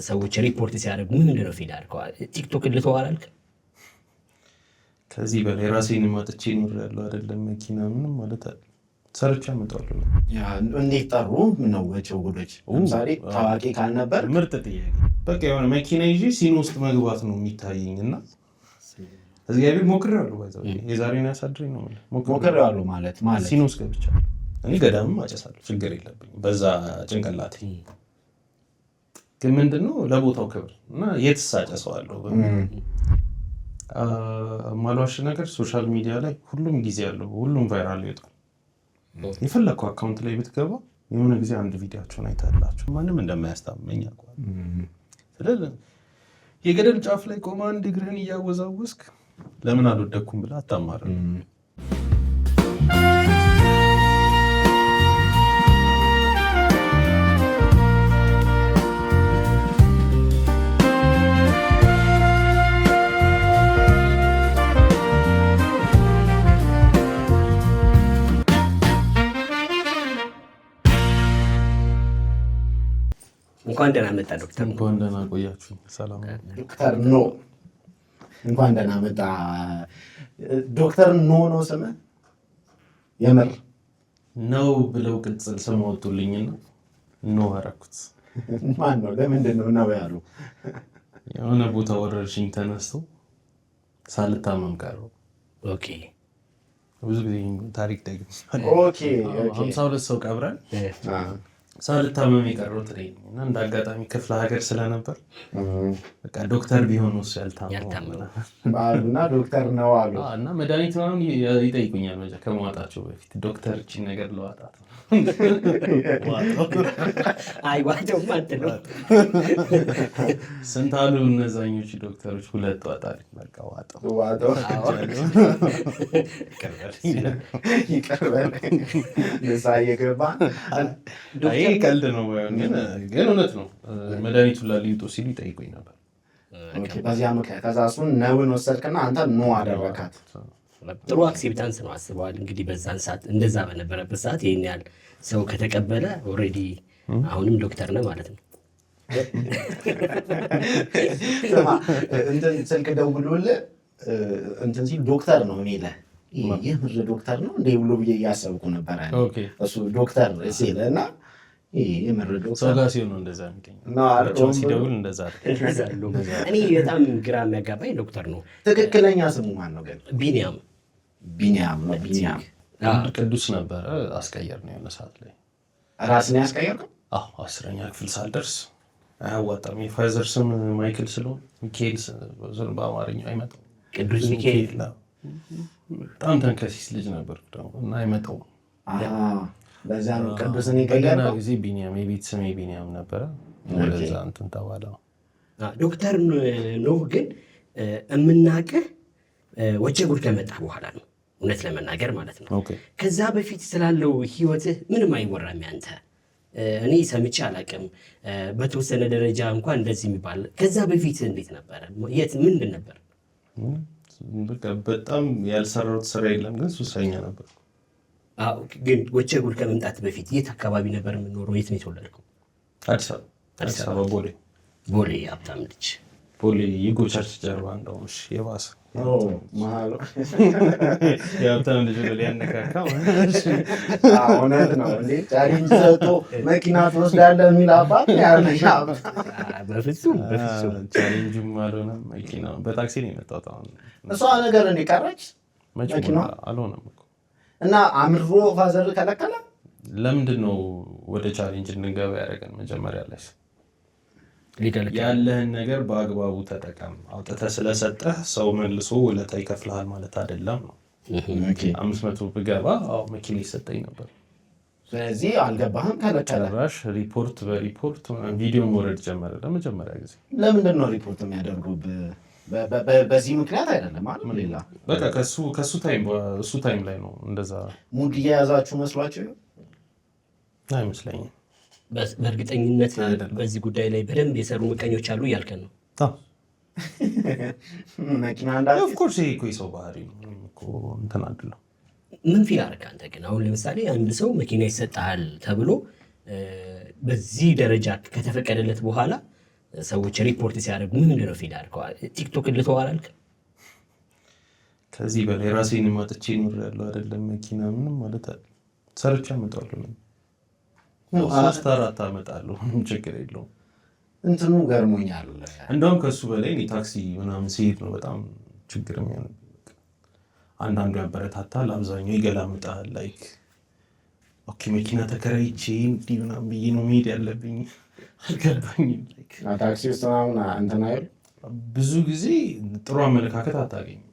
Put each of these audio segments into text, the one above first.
ሰዎች ሪፖርት ሲያደርጉ ምንድነው ፊል አድርገዋል? ቲክቶክ ልተዋል አልክ? ከዚህ በላይ ራሴን ማጥቼ ኖር ያለው አይደለም። መኪና ምንም ማለት አለ ሰርቻ መጣለሁ። እንዴት ጠሩ ነው ወጪው ጉዶች? ለምሳሌ ታዋቂ ካልነበር ምርጥ ጥያቄ። በቃ የሆነ መኪና ይዤ ሲኖ ውስጥ መግባት ነው የሚታየኝ እና እግዚአብሔር ሞክሬዋለሁ። ባይዘው የዛሬን ያሳድረኝ ነው ሞክሬዋለሁ ማለት ሲኖ ውስጥ ገብቻለሁ። እኔ ገዳምም አጨሳለሁ፣ ችግር የለብኝም በዛ ጭንቅላቴ። ግን ምንድነው ለቦታው ክብር እና የትስ አጨሰዋለሁ። ማሏሽ ነገር ሶሻል ሚዲያ ላይ ሁሉም ጊዜ ያለው ሁሉም ቫይራል ይወጣል። የፈለከው አካውንት ላይ ብትገባ የሆነ ጊዜ አንድ ቪዲዮአቸውን አይታላችሁ ማንም እንደማያስታመኝ አቋም። ስለዚህ የገደል ጫፍ ላይ ቆማ አንድ እግርህን እያወዛወስክ ለምን አልወደኩም ብለህ አታማርም። እንኳን ደህና መጣ ዶክተር። እንኳን ደህና ቆያችሁ። ሰላም ዶክተር ኖ። እንኳን ደህና መጣ ዶክተር ኖ ነው ስምህ? የምር ነው ብለው ቅጽል ስም ወጡልኝና ኖ አደረኩት። ማን ነው? ለምንድን ነው ያሉ? የሆነ ቦታ ወረርሽኝ ተነስቶ ሳልታመም ቀረው። ኦኬ። ብዙ ጊዜ ታሪክ ደግሞ ኦኬ 52 ሰው ቀብረን ሳልታመም የቀረሁት እና እንደ አጋጣሚ ክፍለ ሀገር ስለነበር በቃ ዶክተር ቢሆን እሱ ያልታመመና ዶክተር ነው አሉ እና መድኃኒት ምናምን ይጠይቁኛል ከመዋጣቸው በፊት ዶክተር እቺን ነገር ለዋጣት ነው። አይ ዋጠው ማለት ነው። ስንት አሉ እነዛኞቹ ዶክተሮች? 2 ዋጣል። በቃ ዋጠው ይቀርበል ለዛ የገባ ይሄ ቀልድ ነው ግን እውነት ነው። መድኃኒቱን ላልይጡ ሲሉ ይጠይቁኝ ነበር። በዚያ ምክንያት ከዛ እሱን ነውን ወሰድክና አንተ ኖ አደረካት። ጥሩ አክሴፕታንስ ነው አስበዋል። እንግዲህ በዛን ሰዓት እንደዛ በነበረበት ሰዓት ይሄን ያህል ሰው ከተቀበለ ኦልሬዲ አሁንም ዶክተር ነህ ማለት ነው። እንትን ስልክ ደውሎልህ እንትን ሲል ዶክተር ነው የሚልህ የምር ዶክተር ነው እንደ ብሎ ብዬ እያሰብኩ ነበር። እሱ ዶክተር ሲል እና የምር ሰው ጋር ሲሆን ነው እንደዛ የሚገኝ ሲደውል እንደዛ። እኔ በጣም ግራ የሚያጋባኝ ዶክተር ነው። ትክክለኛ ስሙ ማን ነው ግን? ቢኒያም ነው። ቢኒያም ቅዱስ ነበረ። አስቀየር ነው የሆነ ሰዓት ላይ ራስን ያስቀየርከው? 10ኛ ክፍል ሳልደርስ አያዋጣም የፋዘር ስም ማይክል ስለሆነ ሚካኤል በአማርኛ አይመጣም። ቅዱስ ሚካኤል በጣም ተንከሲስ ልጅ ነበር እና አይመጣውም። በዛ ነው ቅዱስን የቀየርከው? ጊዜ ቢኒያም የቤት ስሜ ቢኒያም ነበረ። ወደዛ እንትን ተባለው። ዶክተር ኖህ ግን የምናውቅህ ወጀ ጉድ ከመጣ በኋላ ነው እውነት ለመናገር ማለት ነው። ከዛ በፊት ስላለው ህይወትህ ምንም አይወራም ያንተ። እኔ ሰምቼ አላውቅም በተወሰነ ደረጃ እንኳን እንደዚህ የሚባል። ከዛ በፊት እንዴት ነበረ? የት ምንድን ነበር? በጣም ያልሰራሁት ስራ የለም ግን ሱሰኛ ነበር። ግን ወጀ ጉድ ከመምጣት በፊት የት አካባቢ ነበር የምኖረው? የት ነው የተወለድከው? አዲስ አበባ ቦሌ። ሀብታም ልጅ ቦሌ ይጎቻች ጀርባ እንደውም የባሰ የሀብታም ልጅ ሊያነካካ እውነት ነው እንዴ? ቻሌንጅ ሰጥቶ መኪና ትወስዳለህ የሚል አባት ያለሽ? በፍጹም ቻሌንጅም አልሆነም። መኪና በታክሲ ነው የመጣሁት። አሁን እሷ ነገር እንደ ቀረች መኪና አልሆነም እኮ እና አምሮ ፋዘር ከለከለ። ለምንድን ነው ወደ ቻሌንጅ እንድንገባ ያደረገን? መጀመሪያ ላይ ያለህን ነገር በአግባቡ ተጠቀም። አውጥተህ ስለሰጠህ ሰው መልሶ ውለታ ይከፍልሃል ማለት አይደለም ነው። 500 ብገባ መኪና ይሰጠኝ ነበር። ስለዚህ አልገባህም፣ ከለከለ። ጭራሽ ሪፖርት በሪፖርት ቪዲዮ መውረድ ጀመረ ለመጀመሪያ ጊዜ። ለምንድን ነው ሪፖርት የሚያደርጉብህ? በዚህ ምክንያት አይደለም ማለት ሌላ በቃ ከሱ ታይም ላይ ነው እንደዛ ሙድ እየያዛችሁ መስሏችሁ? አይመስለኝም። በእርግጠኝነት በዚህ ጉዳይ ላይ በደንብ የሰሩ ምቀኞች አሉ እያልከን ነው? መኪና እንዳለ ኦፍኮርስ ይሄ እኮ የሰው ባህሪ ነው እኮ እንትን አይደለም። ምን ፊል አደረግህ አንተ ግን? አሁን ለምሳሌ አንድ ሰው መኪና ይሰጥሃል ተብሎ በዚህ ደረጃ ከተፈቀደለት በኋላ ሰዎች ሪፖርት ሲያደርጉ ምንድን ነው ፊል አድርገዋል? ቲክቶክ ልተዋላልክ? ከዚህ በላይ ራሴን ማጥቼ ኖር ያለው አይደለም። መኪና ምንም ማለት አለ ሰርቻ አመጣለሁ 3-4 አመጣለሁ ችግር የለውም። እንትኑ ገርሞኛል። እንደውም ከሱ በላይ እኔ ታክሲ ምናምን ሲሄድ ነው በጣም ችግር የሚሆነው። አንዳንዱ ያበረታታል፣ አብዛኛው ይገላምጣል። ላይክ ኦኬ መኪና ተከራይቼ እንዲህ ምናምን ብዬ ነው መሄድ ያለብኝ አልገባኝም። ታክሲ ውስጥ ምናምን እንትን አይደል ብዙ ጊዜ ጥሩ አመለካከት አታገኝም።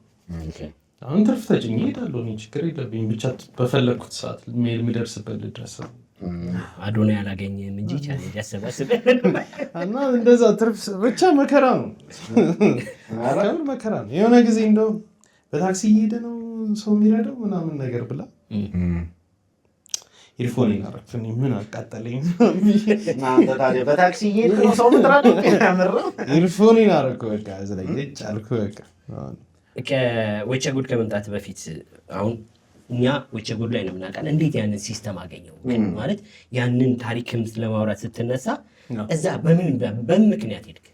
አሁን ትርፍ ተጭኜ እሄዳለሁ እኔ ችግር የለብኝ ብቻ በፈለግኩት ሰዓት የሚደርስበት ልድረስ። አዶና ያላገኘም እንጂ ቻሌንጅ ያሰባስብ እና እንደዛ ትርፍ ብቻ መከራ ነው መከራ ነው። የሆነ ጊዜ እንደው በታክሲ እየሄደ ነው ሰው የሚረዳው ምናምን ነገር ብላ ኢርፎን ይናረፍን ምን አቃጠለኝ። በታክሲ እየሄደ ነው ሰው ምትራደው ኢርፎን ይናረኩ በቃ ስለኝ ጫልኩ በቃ ከወቸ ጉድ ከመምጣት በፊት አሁን እኛ ወቸ ጉድ ላይ ነው የምናውቃለን። እንዴት ያንን ሲስተም አገኘው ማለት ያንን ታሪክም ለማውራት ስትነሳ እዛ በምን ምክንያት ሄድክ?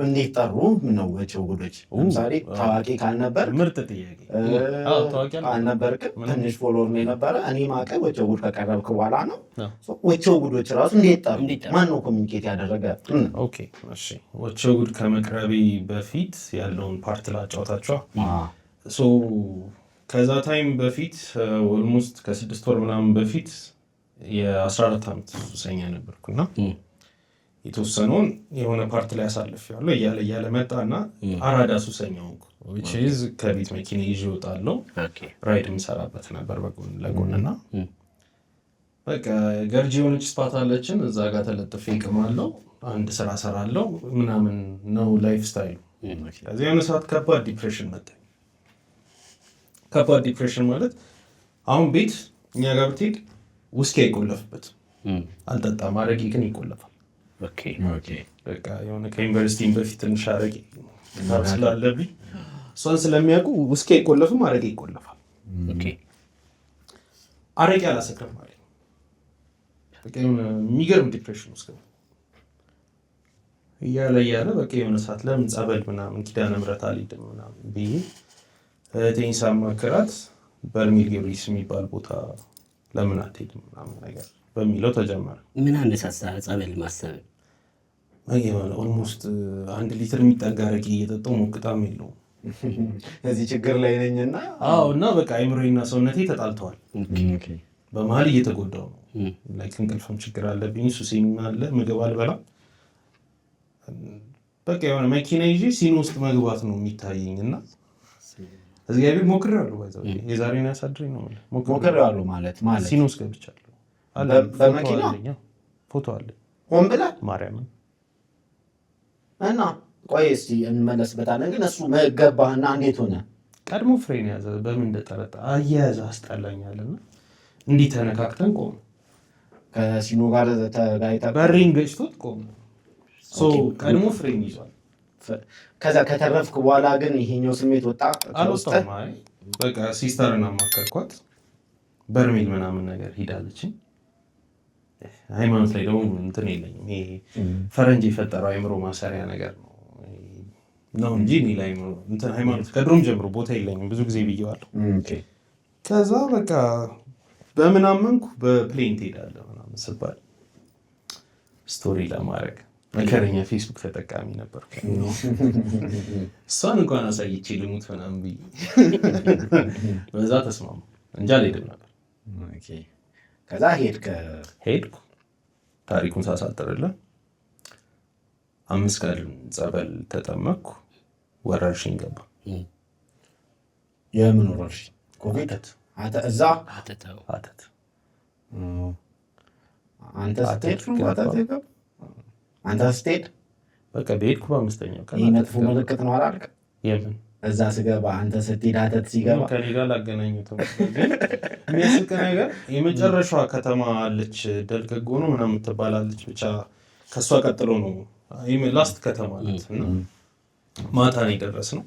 እንዴት ጠሩ ነው ወቸ ጉዶች? ለምሳሌ ታዋቂ ካልነበር ምርጥ ጥያቄ ካልነበርክ ትንሽ ፎሎወር ነው የነበረ። እኔ ማቀ ወቸ ጉድ ከቀረብክ በኋላ ነው። ወቸ ጉዶች ራሱ እንዴት ጠሩ? ማን ነው ኮሚኒኬት ያደረገ? ኦኬ እሺ፣ ወቸ ጉድ ከመቅረቤ በፊት ያለውን ፓርት ላጫውታችኋ። ከዛ ታይም በፊት ኦልሞስት ከ6 ወር ምናምን በፊት የ14 ዓመት ሱሰኛ ነበርኩና የተወሰነውን የሆነ ፓርት ላይ አሳልፌዋለሁ። እያለ መጣና አራዳ ሱሰኛ ሆንኩ። ከቤት መኪና ይዤ እወጣለሁ። ራይድ የምሰራበት ነበር በጎን ለጎንና በቃ ገርጂ የሆነች ስፓት አለችን እዛ ጋር ተለጥፌ እቅማለሁ፣ አንድ ስራ እሰራለሁ ምናምን ነው ላይፍ ስታይሉ። ከዚህ የሆነ ሰዓት ከባድ ዲፕሬሽን መጣኝ። ከባድ ዲፕሬሽን ማለት አሁን ቤት እኛ ጋር ብትሄድ ውስኪ አይቆለፍበትም፣ አልጠጣም። አረቄ ግን ይቆለፋል። በቃ የሆነ ከዩኒቨርሲቲ በፊት ትንሽ አረቄ ስላለብኝ እሷን ስለሚያውቁ ውስኪ አይቆለፍም፣ አረቄ ይቆለፋል። አረቄ አላሰክርም ማለት ነው። በቃ የሆነ የሚገርም ዲፕሬሽን ውስጥ እያለ በቃ የሆነ ሰዓት ለምን ጸበል ምናምን ኪዳነ ምሕረት አልሄድም ምናምን ብዬ እህቴን ሳማክራት በርሜል ጊዮርጊስ የሚባል ቦታ ለምን አትሄድም ምናምን ነገር በሚለው ተጀመረ። ምን አነሳሳ ጸበል ማሰብ? ኦልሞስት 1 ሊትር የሚጠጋ አረቄ እየጠጣሁ ሞቅጣም የለውም እዚህ ችግር ላይ ነኝና እና በቃ አይምሮዬና ሰውነቴ ተጣልተዋል። በመሀል እየተጎዳው ነው። ላይክ እንቅልፍም ችግር አለብኝ፣ ሱሴም አለ፣ ምግብ አልበላም። በቃ የሆነ መኪና ይዤ ሲኖ ውስጥ መግባት ነው የሚታየኝ እና እግዚአብሔር ሞክሬያለሁ። የዛሬን ያሳድረኝ ነው ሞክሬያለሁ ማለት ሲኖ ውስጥ ገብቻለሁ። በመኪና ፎቶ አለ ሆን ብለህ ማርያምን እና ቆይ እስኪ እንመለስበታለን። ግን እሱ ገባህና እንዴት ሆነ? ቀድሞ ፍሬን ያዘ። በምን እንደጠረጠ አያያዘ አስጠላኛልና እንዲህ ተነካክተን ቆም ከሲኖ ጋር ተጋይተህ በሬን ገጭቶት ቆም። ቀድሞ ፍሬን ይዟል። ከዛ ከተረፍክ በኋላ ግን ይሄኛው ስሜት ወጣ? አልወጣም። በቃ ሲስተርን አማከርኳት። በርሜል ምናምን ነገር ሂዳለችኝ። ሃይማኖት ላይ ደግሞ እንትን የለኝም። ይሄ ፈረንጅ የፈጠረው አይምሮ ማሰሪያ ነገር ነው እንጂ እኔ ላይ እንትን ሃይማኖት ከድሮም ጀምሮ ቦታ የለኝም። ብዙ ጊዜ ብዬዋለሁ። ከዛ በቃ በምን አመንኩ? በፕሌን ትሄዳለህ ምናምን ስባል ስቶሪ ለማድረግ መከረኛ ፌስቡክ ተጠቃሚ ነበር። እሷን እንኳን አሳይቼ ልሙት ምናምን ብዬ በዛ ተስማሙ እንጂ አልሄድም ነበር። ከዛ ሄድኩ። ታሪኩን ሳሳጥርልህ 5 ቀን ጸበል ተጠመቅኩ። ወረርሽኝ ገባ። የምን ወረርሽኝ? ኮቪድ? እዛ አተት አንተ ስትሄድ በቃ በሄድኩ በ5ኛው ቀን ይህ መጥፎ ምልክት ነው አላልክ? የምን እዛ ስገባ አንተ ስትሄድ አተት ሲገባ ከኔ ጋር ላገናኙትም የሚያስቅ ነገር የመጨረሻዋ ከተማ አለች፣ ደልገጎ ነው ምናምን ትባላለች። ብቻ ከእሷ ቀጥሎ ነው ላስት ከተማ አለች። እና ማታ ነው የደረስነው።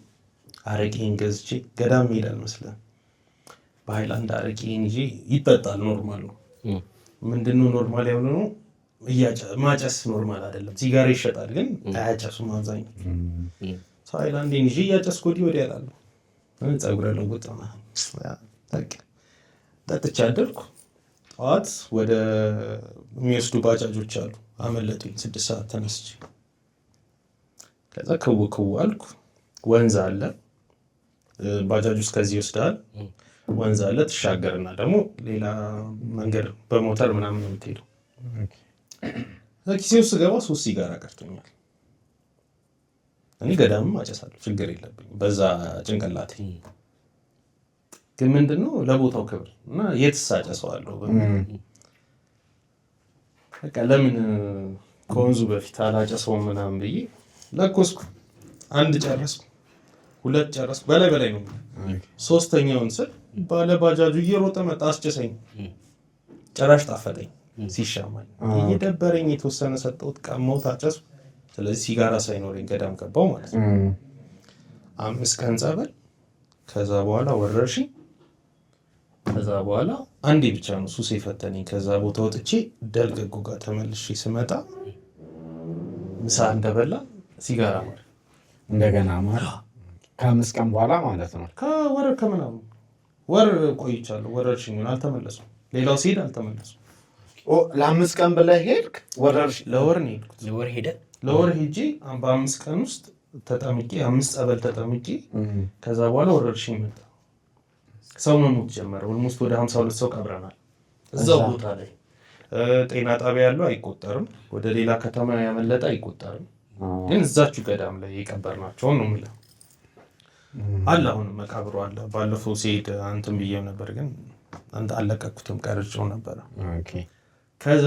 አረቄን ገዝቼ ገዳም ሄድ አልመስልም። በሃይላንድ አረቄን ይዤ ይጠጣል። ኖርማል ነው። ምንድነው ኖርማል ያልሆነ ነው? ማጨስ ኖርማል አይደለም። ሲጋራ ይሸጣል ግን አያጨሱም አብዛኛው። ሃይላንዴን ይዤ እያጨስኩ ወዲያ እላለሁ። ፀጉረ ልውጥ ጠጥቼ አደርኩ። ጠዋት ወደ የሚወስዱ ባጃጆች አሉ አመለጡኝ። 6 ሰዓት ተነስቼ ከዛ ክው አልኩ። ወንዝ አለ ባጃጅ ውስጥ ከዚህ ይወስዳል። ወንዝ አለ ትሻገርና ደግሞ ሌላ መንገድ በሞተር ምናምን ነው የምትሄደው። ኪሴ ውስጥ ገባ 3 ሲጋራ ቀርቶኛል። እኔ ገዳምም አጨሳለሁ ችግር የለብኝም በዛ ጭንቅላቴ። ግን ምንድነው ለቦታው ክብር እና የትስ አጨሰዋለሁ በቃ ለምን ከወንዙ በፊት አላጨሰውም ምናምን ብዬ ለኮስኩ። 1 ጨረስኩ፣ 2 ጨረስኩ። በላይ ነው። 3ኛውን ስል ባለባጃጁ እየሮጠ መጣ አስጨሰኝ። ጭራሽ ጣፈጠኝ ሲሻማኝ። እየደበረኝ የተወሰነ ሰጠሁት፣ ቀመሁት፣ አጨስኩ። ስለዚህ ሲጋራ ሳይኖረኝ ገዳም ገባው ማለት ነው። 5 ቀን ጸበል፣ ከዛ በኋላ ወረርሽኝ፣ ከዛ በኋላ አንዴ ብቻ ነው ሱስ የፈተነኝ። ከዛ ቦታ ወጥቼ ደልገጎ ጋር ተመልሼ ስመጣ ምሳ እንደበላ ሲጋራ ማለት እንደገና ማለት ከ5 ቀን በኋላ ማለት ነው። ከወር ከምናምን ወር ቆይቻለሁ። ወረርሽኙን አልተመለሱም። ሌላው ሲሄድ አልተመለሱም። ለ5 ቀን ብለህ ሄድክ? ወረርሽኝ ለወር ነው የሄድኩት። ለወር ሄጄ በ5 ቀን ውስጥ ተጠምቄ 5 ጸበል ተጠምቄ ከዛ በኋላ ወረርሽኝ መጣ። ሰው መሞት ጀመረ። ኦልሞስት ወደ 52 ሰው ቀብረናል እዛው ቦታ ላይ። ጤና ጣቢያ ያለው አይቆጠርም፣ ወደ ሌላ ከተማ ያመለጠ አይቆጠርም። ግን እዛችሁ ገዳም ላይ የቀበርናቸውን ነው የምልህ። አለ አሁንም መቃብሩ አለ። ባለፈው ሲሄድ አንተም ብዬው ነበር ግን አንተ አለቀኩትም፣ ቀርጬው ነበረ። ከዛ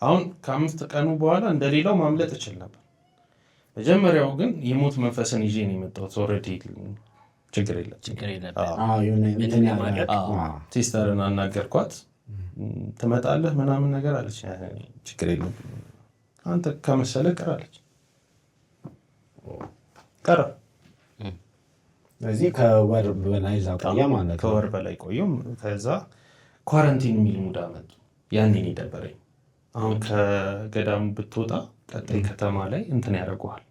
አሁን ከ5 ቀኑ በኋላ እንደሌላው ማምለጥ እችል ነበር። መጀመሪያው ግን የሞት መንፈስን ይዤ ነው የመጣሁት። ኦልሬዲ ችግር የለም። ሲስተርን አናገርኳት። ትመጣለህ ምናምን ነገር አለች። ችግር የለም አንተ ከመሰለህ ቅር አለች። ቀረ። ስለዚህ ከወር በላይ ቆየ ማለት ነው። ከወር በላይ ቆየም። ከዛ ኳረንቲን የሚል ሙድ አመጡ። ያንን ይደበረኝ። አሁን ከገዳሙ ብትወጣ ቀጣይ ከተማ ላይ እንትን ያደርጉሃል።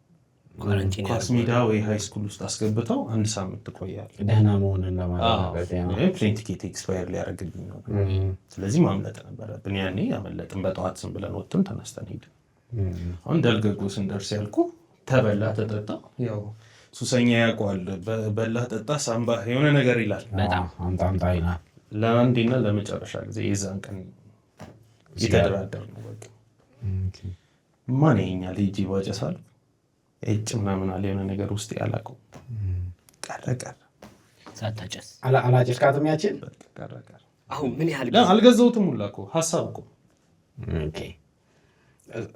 ኳስ ሜዳ ወይ ሃይ ስኩል ውስጥ አስገብተው 1 ሳምንት ትቆያለህ። ደህና መሆንን ለማለት ነው። ፕሌን ቲኬት ኤክስፓየር ሊያደርግብኝ ነው። ስለዚህ ማምለጥ ነበረብን። ያኔ ያመለጥን። በጠዋት ዝም ብለን ወጥተን ተነስተን ሄድን። አሁን ደልገጎ ስንደርስ ያልኩ ተበላ ተጠጣ። ያው ሱሰኛ ያውቀዋል። በላ ጠጣ ሳምባ የሆነ ነገር ይላል። በጣም አምጣምጣ ይላል። ለአንዴና ለመጨረሻ ጊዜ የዛን ቀን የተደራደር ነው። በቃ ማን ይኸኛል ሂጂ ባጨሳል እጭ ምናምን አለ የሆነ ነገር ውስጥ ያላቀው ቀረ ሳታጨስ አላጨስካትም ያችን ቀረ። አሁን ምን ያህል አልገዛሁትም ሁላ እኮ ሀሳብ እኮ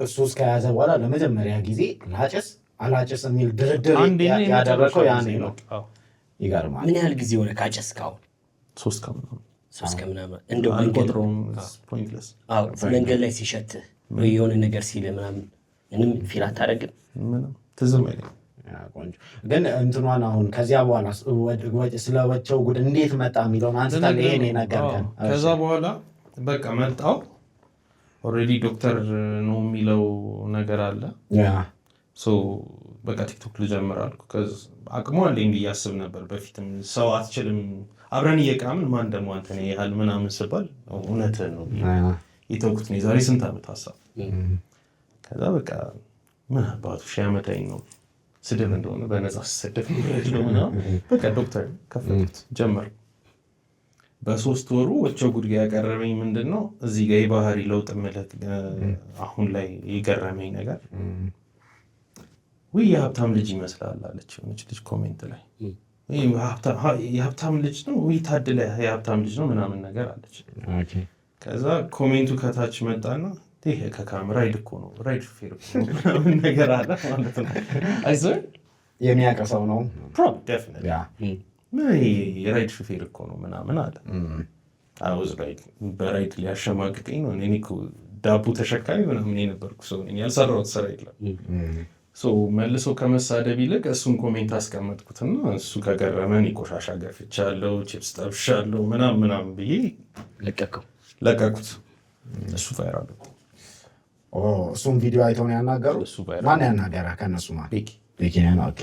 እሱ እስከያዘ በኋላ ለመጀመሪያ ጊዜ ላጨስ አላጨስ የሚል ድርድር ያደረገው ያኔ ነው። ይገርማል። ምን ያህል ጊዜ ሆነ ካጨስካው? 3 ቀን ምናምን 3 ቀን ምናምን እንደው ፖይንትለስ መንገድ ላይ ሲሸትህ የሆነ ነገር ሲል ምናምን ምንም ፊል አታደርግም? ምንም ትዝም አይለኝም። ቆንጆ ግን እንትኗን አሁን ከዚያ በኋላ ስለወቸው ጉድ እንዴት መጣ የሚለውን አንስታል። ይሄን የነገርከን ከዛ በኋላ በቃ መጣው። ኦልሬዲ ዶክተር ነው የሚለው ነገር አለ። በቃ ቲክቶክ ልጀምር አልኩ። አቅሙ አለኝ ብዬ አስብ ነበር በፊትም። ሰው አትችልም አብረን እየቃምን ማን ደግሞ አንተን ያህል ምናምን ስባል እውነትህን ነው የተውኩት ነው። የዛሬ ስንት ዓመት ሀሳብ። ከዛ በቃ ምን አባቱ 1000 ዓመታኝ ነው ስድብ እንደሆነ በነፃ ስሰደፍ በቃ ዶክተር ከፈቱት ጀመር። በ3 ወሩ ወቸው ጉድጋ ያቀረበኝ ምንድን ነው እዚህ ጋር የባህሪ ለውጥ ምልክ አሁን ላይ የገረመኝ ነገር ወይ የሀብታም ልጅ ይመስላል አለች የሆነች ልጅ ኮሜንት ላይ። የሀብታም ልጅ ነው ወይ ታድለ የሀብታም ልጅ ነው ምናምን ነገር አለች። ከዛ ኮሜንቱ ከታች መጣና ይሄ ከካሜራ ራይድ እኮ ነው ራይድ ሹፌር እኮ ነው ምናምን ነገር አለ ማለት ነው። አይዞህ የሚያቀሰው ነው የራይድ ሹፌር እኮ ነው ምናምን አለ። በራይድ ሊያሸማቅቀኝ ነው። እኔ እኮ ዳቦ ተሸካሚ ምናምን የነበርኩ ሰው ነኝ። ያልሰራሁት ስራ የለም። መልሶ ከመሳደብ ይልቅ እሱን ኮሜንት አስቀመጥኩትና እሱ ከገረመን ቆሻሻ ገፍቻለሁ፣ ቺፕስ ጠብሻለሁ ምናምን ብዬ ለቀኩት። እሱ ፋይር አለ እሱም ቪዲዮ አይተው ነው ያናገሩ። ማን ያናገራ ከነሱ? ቤኪ ነው። ኦኬ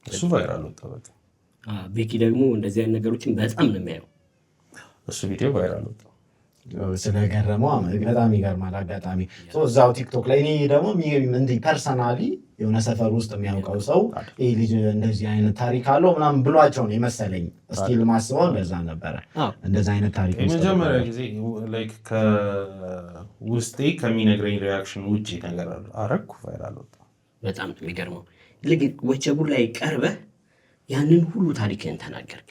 እሱ ቫይራል ወጣ። በቃ ቤኪ ደግሞ እንደዚህ አይነት ነገሮችን በጣም ነው የሚያየው። እሱ ቪዲዮ ቫይራል ወጣ ስለገረመው በጣም ይገርማል። አጋጣሚ እዛው ቲክቶክ ላይ እኔ ደግሞ እንዲህ ፐርሰናሊ የሆነ ሰፈር ውስጥ የሚያውቀው ሰው ይህ ልጅ እንደዚህ አይነት ታሪክ አለው ምናምን ብሏቸው ነው የመሰለኝ። እስቲል ማስበው እንደዛ ነበረ። እንደዚህ አይነት ታሪክ የመጀመሪያ ጊዜ ከውስጤ ከሚነግረኝ ሪያክሽን ውጭ ነገር አረግኩ፣ ቫይራል ወጣ። በጣም የሚገርመው ወቸቡር ላይ ቀርበህ ያንን ሁሉ ታሪክን ተናገርክ።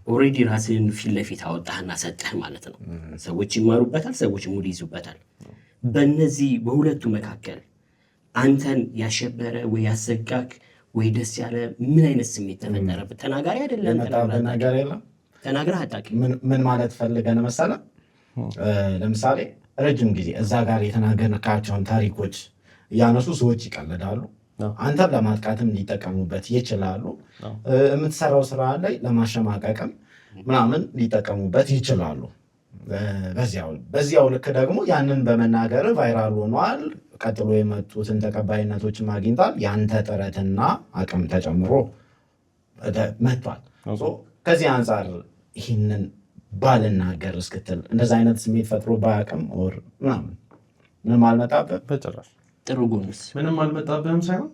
ኦልሬዲ ራስህን ፊት ለፊት አወጣህና ሰጠህ ማለት ነው። ሰዎች ይማሩበታል፣ ሰዎች ሙድ ይዙበታል። በእነዚህ በሁለቱ መካከል አንተን ያሸበረ ወይ ያሰጋክ ወይ ደስ ያለ ምን አይነት ስሜት ተፈጠረበት? ተናጋሪ አይደለም ነገር የለም ተናግረህ አታውቅም። ምን ማለት ፈልገን መሰለህ? ለምሳሌ ረጅም ጊዜ እዛ ጋር የተናገርካቸውን ታሪኮች እያነሱ ሰዎች ይቀልዳሉ። አንተም ለማጥቃትም ሊጠቀሙበት ይችላሉ። የምትሰራው ስራ ላይ ለማሸማቀቅም ምናምን ሊጠቀሙበት ይችላሉ። በዚያው ልክ ደግሞ ያንን በመናገር ቫይራል ሆኗል። ቀጥሎ የመጡትን ተቀባይነቶችን አግኝቷል። ያንተ ጥረትና አቅም ተጨምሮ መጥቷል። ከዚህ አንጻር ይህንን ባልናገር እስክትል እንደዚህ አይነት ስሜት ፈጥሮ ባያቅም ወር ምናምን ምንም አልመጣብህም? በጭራሽ። ጥሩ ጎንስ ምንም አልመጣብህም ሳይሆን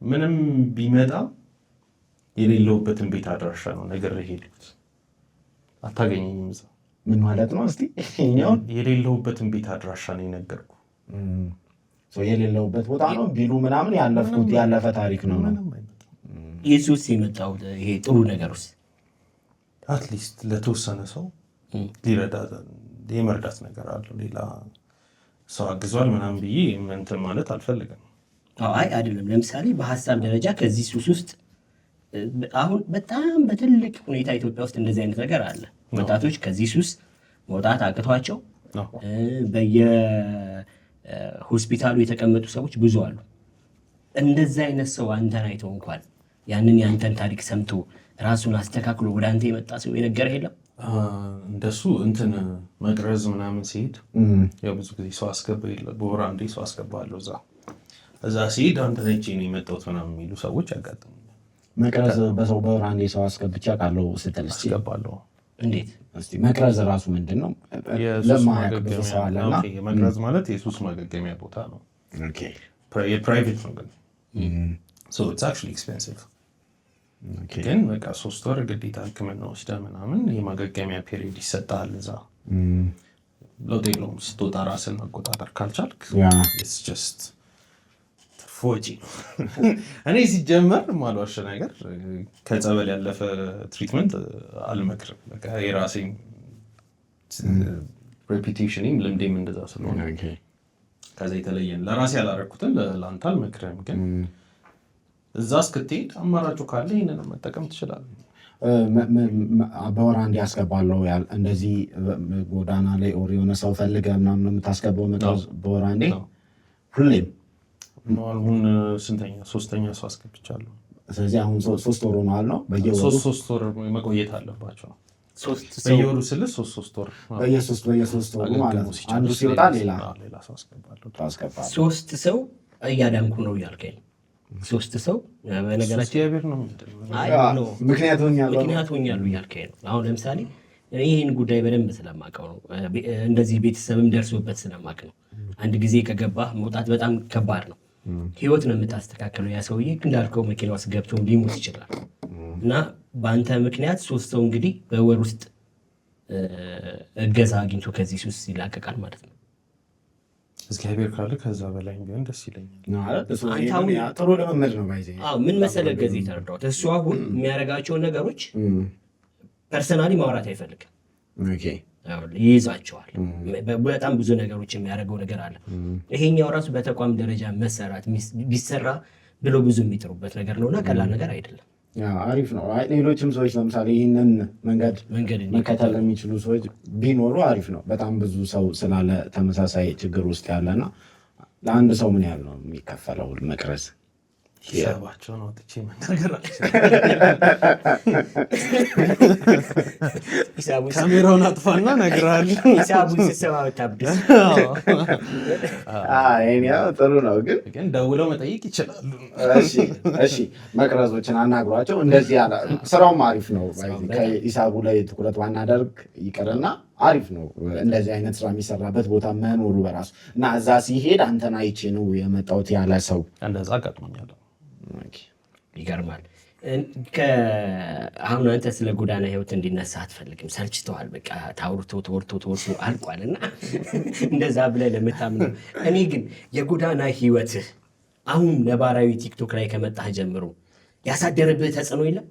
ምንም ቢመጣ የሌለውበትን ቤት አድራሻ ነው ነገር ሄዱት አታገኘኝም እዛ። ምን ማለት ነው? እስቲ የሌለውበትን ቤት አድራሻ ነው የነገርኩ። የሌለውበት ቦታ ነው ቢሉ ምናምን ያለፍኩት ያለፈ ታሪክ ነው። ኢየሱስ የመጣው ይሄ ጥሩ ነገር ውስጥ አትሊስት ለተወሰነ ሰው ሊረዳ የመርዳት ነገር አለው። ሌላ ሰው አግዟል ምናምን ብዬ እንትን ማለት አልፈልግም። አይ አይደለም። ለምሳሌ በሀሳብ ደረጃ ከዚህ ሱስ ውስጥ አሁን በጣም በትልቅ ሁኔታ ኢትዮጵያ ውስጥ እንደዚህ አይነት ነገር አለ። ወጣቶች ከዚህ ሱስ መውጣት አቅቷቸው በየሆስፒታሉ የተቀመጡ ሰዎች ብዙ አሉ። እንደዚህ አይነት ሰው አንተን አይቶ እንኳን ያንን የአንተን ታሪክ ሰምቶ ራሱን አስተካክሎ ወደ አንተ የመጣ ሰው የነገረህ የለም? እንደሱ እንትን መቅረዝ ምናምን ሲሄድ ያው ብዙ ጊዜ ሰው አስገባ የለ በወር አንዴ ሰው አስገባለሁ እዛ ሲሄድ አንተ ነች ነው የመጣሁት ምናምን የሚሉ ሰዎች ያጋጥሙ። መቅረዝ በሰው በወር አንዴ ሰው አስገብቼ አውቃለሁ ስትል አስገባለሁ። እንዴት እስቲ መቅረዝ ራሱ ምንድን ነው? መቅረዝ ማለት የሱስ ማገገሚያ ቦታ ነው። የፕራይቬት ነው ግን so it's actually expensive። ግን በቃ 3 ወር ግዴታ ሕክምና ወስደህ ምናምን የማገገሚያ ፔሪድ ይሰጣል። እዛ ለውጥ የለውም። ስትወጣ ራስን መቆጣጠር ካልቻልክ it's just ፎጂ ነው። እኔ ሲጀመር ማልዋሽ ነገር ከጸበል ያለፈ ትሪትመንት አልመክርም። በቃ የራሴ ሬፒቴሽንም ልምዴም እንደዛ ስለሆነ ከዛ የተለየን ለራሴ ያላረኩትን ለአንተ አልመክርም። ግን እዛ እስክትሄድ አማራጩ ካለ ይህንን መጠቀም ትችላለህ። በወር አንዴ ያስገባለሁ እንደዚህ ጎዳና ላይ ኦር የሆነ ሰው ፈልገህ ምናምን የምታስገባው በወር አንዴ ሁሌም? አሁን ስንተኛ 3ኛ ሰው አስገብቻለሁ። ስለዚህ አሁን 3 ወር ሆኗል ነው። በየወሩ 3 ወር መቆየት አለባቸው። በየወሩ ስልህ 3 ወር በየሶስት ወሩ ማለት ነው። አንዱ ሲወጣ ሌላ ሰው አስገባለሁ። 3 ሰው እያዳንኩ ነው እያልከኝ 3 ሰው በነገራችን ምክንያት ሆኛሉ እያልከኝ ነው። አሁን ለምሳሌ ይህን ጉዳይ በደንብ ስለማውቀው ነው። እንደዚህ ቤተሰብም ደርሶበት ስለማውቅ ነው። አንድ ጊዜ ከገባህ መውጣት በጣም ከባድ ነው። ህይወት ነው የምታስተካክለው። ያ ሰውዬ እንዳልከው መኪና ውስጥ ገብቶ ሊሞት ይችላል። እና በአንተ ምክንያት 3 ሰው እንግዲህ በወር ውስጥ እገዛ አግኝቶ ከዚህ ሱስ ይላቀቃል ማለት ነው። እግዚአብሔር ካለ ከዛ በላይ ቢሆን ደስ ይለኛል። ጥሩ ልምምድ ነው። ምን መሰለህ ከዚህ ተረዳሁት። እሱ አሁን የሚያደርጋቸውን ነገሮች ፐርሰናሊ ማውራት አይፈልግም። ይይዛቸዋል። በጣም ብዙ ነገሮች የሚያደርገው ነገር አለ። ይሄኛው ራሱ በተቋም ደረጃ መሰራት ቢሰራ ብለው ብዙ የሚጥሩበት ነገር ነውና ቀላል ነገር አይደለም። አሪፍ ነው። ሌሎችም ሰዎች ለምሳሌ ይህንን መንገድ መከተል የሚችሉ ሰዎች ቢኖሩ አሪፍ ነው። በጣም ብዙ ሰው ስላለ ተመሳሳይ ችግር ውስጥ ያለና ለአንድ ሰው ምን ያህል ነው የሚከፈለው መቅረዝ? ሂሳባቸውን አውጥቼ መናገራቸው ካሜራውን አጥፋና እነግርሃለሁ። ሂሳቡን ስትሰማ ብታብስ ጥሩ ነው፣ ግን ደውለው መጠየቅ ይችላሉ። እሺ መቅረዞችን አናግሯቸው። እንደዚህ ስራውም አሪፍ ነው። ከሂሳቡ ላይ ትኩረት ባናደርግ ይቅርና አሪፍ ነው እንደዚህ አይነት ስራ የሚሰራበት ቦታ መኖሩ በራሱ እና እዛ ሲሄድ አንተን አይቼ ነው የመጣሁት ያለ ሰው እንደዛ አጋጥሞኛል። ይገርማል። አሁን አንተ ስለ ጎዳና ህይወት እንዲነሳ አትፈልግም፣ ሰልችተዋል። በቃ ታውርቶ ተወርቶ አልቋል እና እንደዛ ብለህ ለምታምነው። እኔ ግን የጎዳና ህይወትህ አሁን ነባራዊ ቲክቶክ ላይ ከመጣህ ጀምሮ ያሳደረብህ ተጽዕኖ የለም?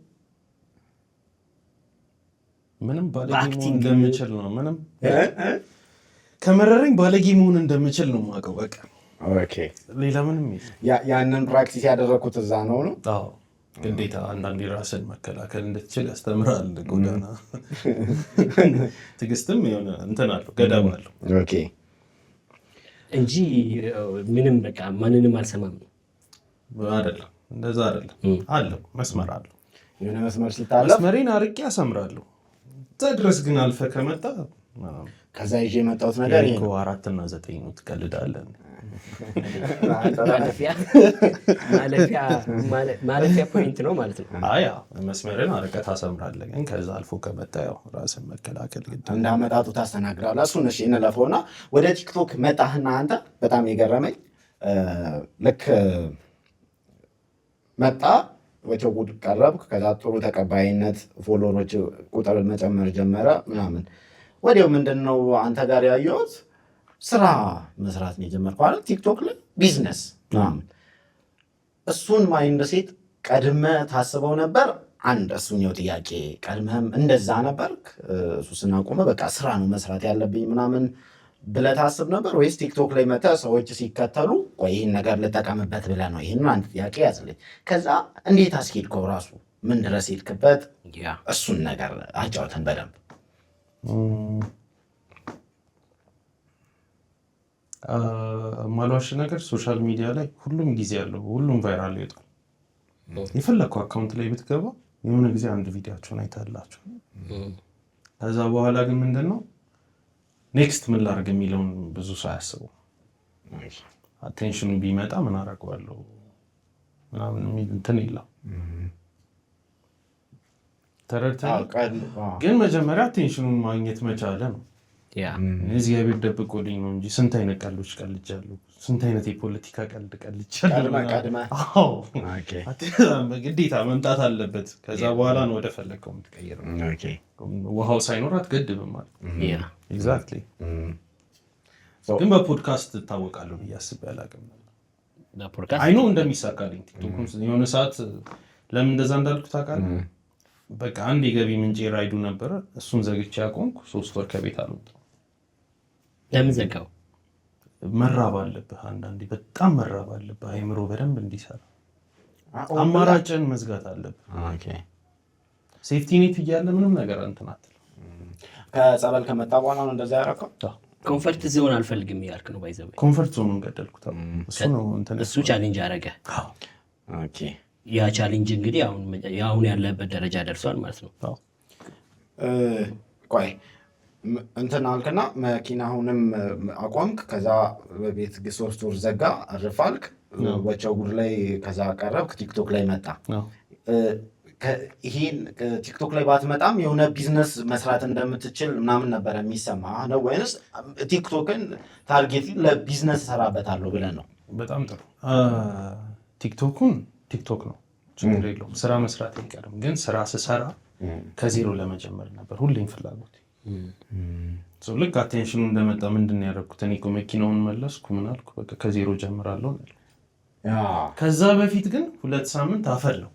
ምንም ባለጌ መሆን እንደምችል ነው። ምንም ከመረረኝ ባለጌ መሆን እንደምችል ነው የማውቀው። በቃ ሌላ ምንም ያንን ፕራክቲስ ያደረግኩት እዛ ነው። ግዴታ አንዳንዴ ራስን መከላከል እንድትችል ያስተምራል ጎዳና። ትዕግስትም የሆነ እንትን አለው ገደብ አለው እንጂ ምንም በቃ ማንንም አልሰማም አይደለም። እንደዛ አይደለም አለው መስመር አለው። የሆነ መስመር ሲታለፍ መስመሬን አርቄ ያሰምራለሁ። እዛ ድረስ ግን አልፈ ከመጣ ከዛ ይዤ የመጣሁት ነገር 4 እና 9 ነው። ትቀልዳለን። ማለፊያ ፖይንት ነው ማለት ነው። መስመርን አርቀህ ታሰምራለህ። ግን ከዛ አልፎ ከመጣ ያው ራስን መከላከል ግድ እንዳመጣጡ ታስተናግዳለህ። እሱን እሺ እንለፈውና ወደ ቲክቶክ መጣህና አንተ በጣም የገረመኝ ልክ መጣ ወቸው ጉድ ቀረብክ። ከዛ ጥሩ ተቀባይነት ፎሎወሮች ቁጥር መጨመር ጀመረ ምናምን። ወዲያው ምንድን ነው አንተ ጋር ያየሁት ስራ መስራት ነው የጀመርከው አይደል? ቲክቶክ ላይ ቢዝነስ ምናምን። እሱን ማይንድ ሴት ቀድመህ ታስበው ነበር? አንድ እሱኛው ጥያቄ። ቀድመህም እንደዛ ነበርክ? ሱስን አቁመህ በቃ ስራ ነው መስራት ያለብኝ ምናምን ብለህ ታስብ ነበር ወይስ ቲክቶክ ላይ መተህ ሰዎች ሲከተሉ ቆይ ይህን ነገር ልጠቀምበት ብለህ ነው? ይህን አንድ ጥያቄ ያዝልኝ። ከዛ እንዴት አስኬድከው? ራሱ ምን ድረስ ሄድክበት? እሱን ነገር አጫውተን በደንብ። ማሏሽ ነገር ሶሻል ሚዲያ ላይ ሁሉም ጊዜ ያለው ሁሉም ቫይራል ይወጣል። የፈለግከው አካውንት ላይ ብትገባ የሆነ ጊዜ አንድ ቪዲዮቸውን አይተህላቸው። ከዛ በኋላ ግን ምንድን ነው ኔክስት ምን ላድርግ የሚለውን ብዙ ሰው አያስበው። አቴንሽኑ ቢመጣ ምን አደርገዋለሁ ምናምን የሚል እንትን የለም። ተረድተህ ግን መጀመሪያ አቴንሽኑን ማግኘት መቻለ ነው። እግዚአብሔር ደብቆልኝ ነው እንጂ ስንት አይነት ቀልዶች ቀልጃለሁ። ስንት አይነት የፖለቲካ ቀልድ ቀልጃለሁ። ግዴታ መምጣት አለበት። ከዛ በኋላ ነው ወደ ፈለግከው የምትቀይረው። ውሃው ሳይኖር አትገድብም ማለት ኤግዛክትሊ። ግን በፖድካስት እታወቃለሁ ብዬ አስቤ አላውቅም። አይኖ እንደሚሳካልኝ ቲክቶክ የሆነ ሰዓት ለምን እንደዛ እንዳልኩ ታውቃለህ? በቃ አንድ የገቢ ምንጭ ራይዱ ነበረ። እሱን ዘግቼ ያቆምኩ 3 ወር ከቤት አልወጣም። ለምን ዘጋው? መራብ አለብህ። አንዳንዴ በጣም መራብ አለብህ። አይምሮ በደንብ እንዲሰራ አማራጭን መዝጋት አለብህ። ሴፍቲ ኔት እያለ ምንም ነገር እንትን አትልም። ከጸበል ከመጣ በኋላ ነው እንደዛ ያደረከው? ኮንፈርት ዞን አልፈልግም እያልክ ነው? ባይዘው ኮንፈርት ዞኑን ገደልኩት። እሱ ቻሌንጅ አደረገ። ያ ቻሌንጅ እንግዲህ አሁን ያለበት ደረጃ ደርሷል ማለት ነው። ቆይ እንትን አልክና መኪናውንም አቆምክ። ከዛ በቤት 3 ወር ዘጋ፣ አርፋልክ። ወቸው ጉድ ላይ ከዛ ቀረብክ፣ ቲክቶክ ላይ መጣ። ይሄን ቲክቶክ ላይ ባትመጣም የሆነ ቢዝነስ መስራት እንደምትችል ምናምን ነበረ የሚሰማ ነው ወይንስ ቲክቶክን ታርጌት ለቢዝነስ ሰራበታለሁ ብለን ነው? በጣም ጥሩ። ቲክቶኩን ቲክቶክ ነው፣ ችግር የለውም። ስራ መስራት አይቀርም። ግን ስራ ስሰራ ከዜሮ ለመጀመር ነበር ሁሌም ፍላጎት። ልክ አቴንሽኑ እንደመጣ ምንድን ያደረኩት እኔ መኪናውን መለስኩ፣ ምን አልኩ፣ በቃ ከዜሮ ጀምራለሁ። ከዛ በፊት ግን 2 ሳምንት አፈለው።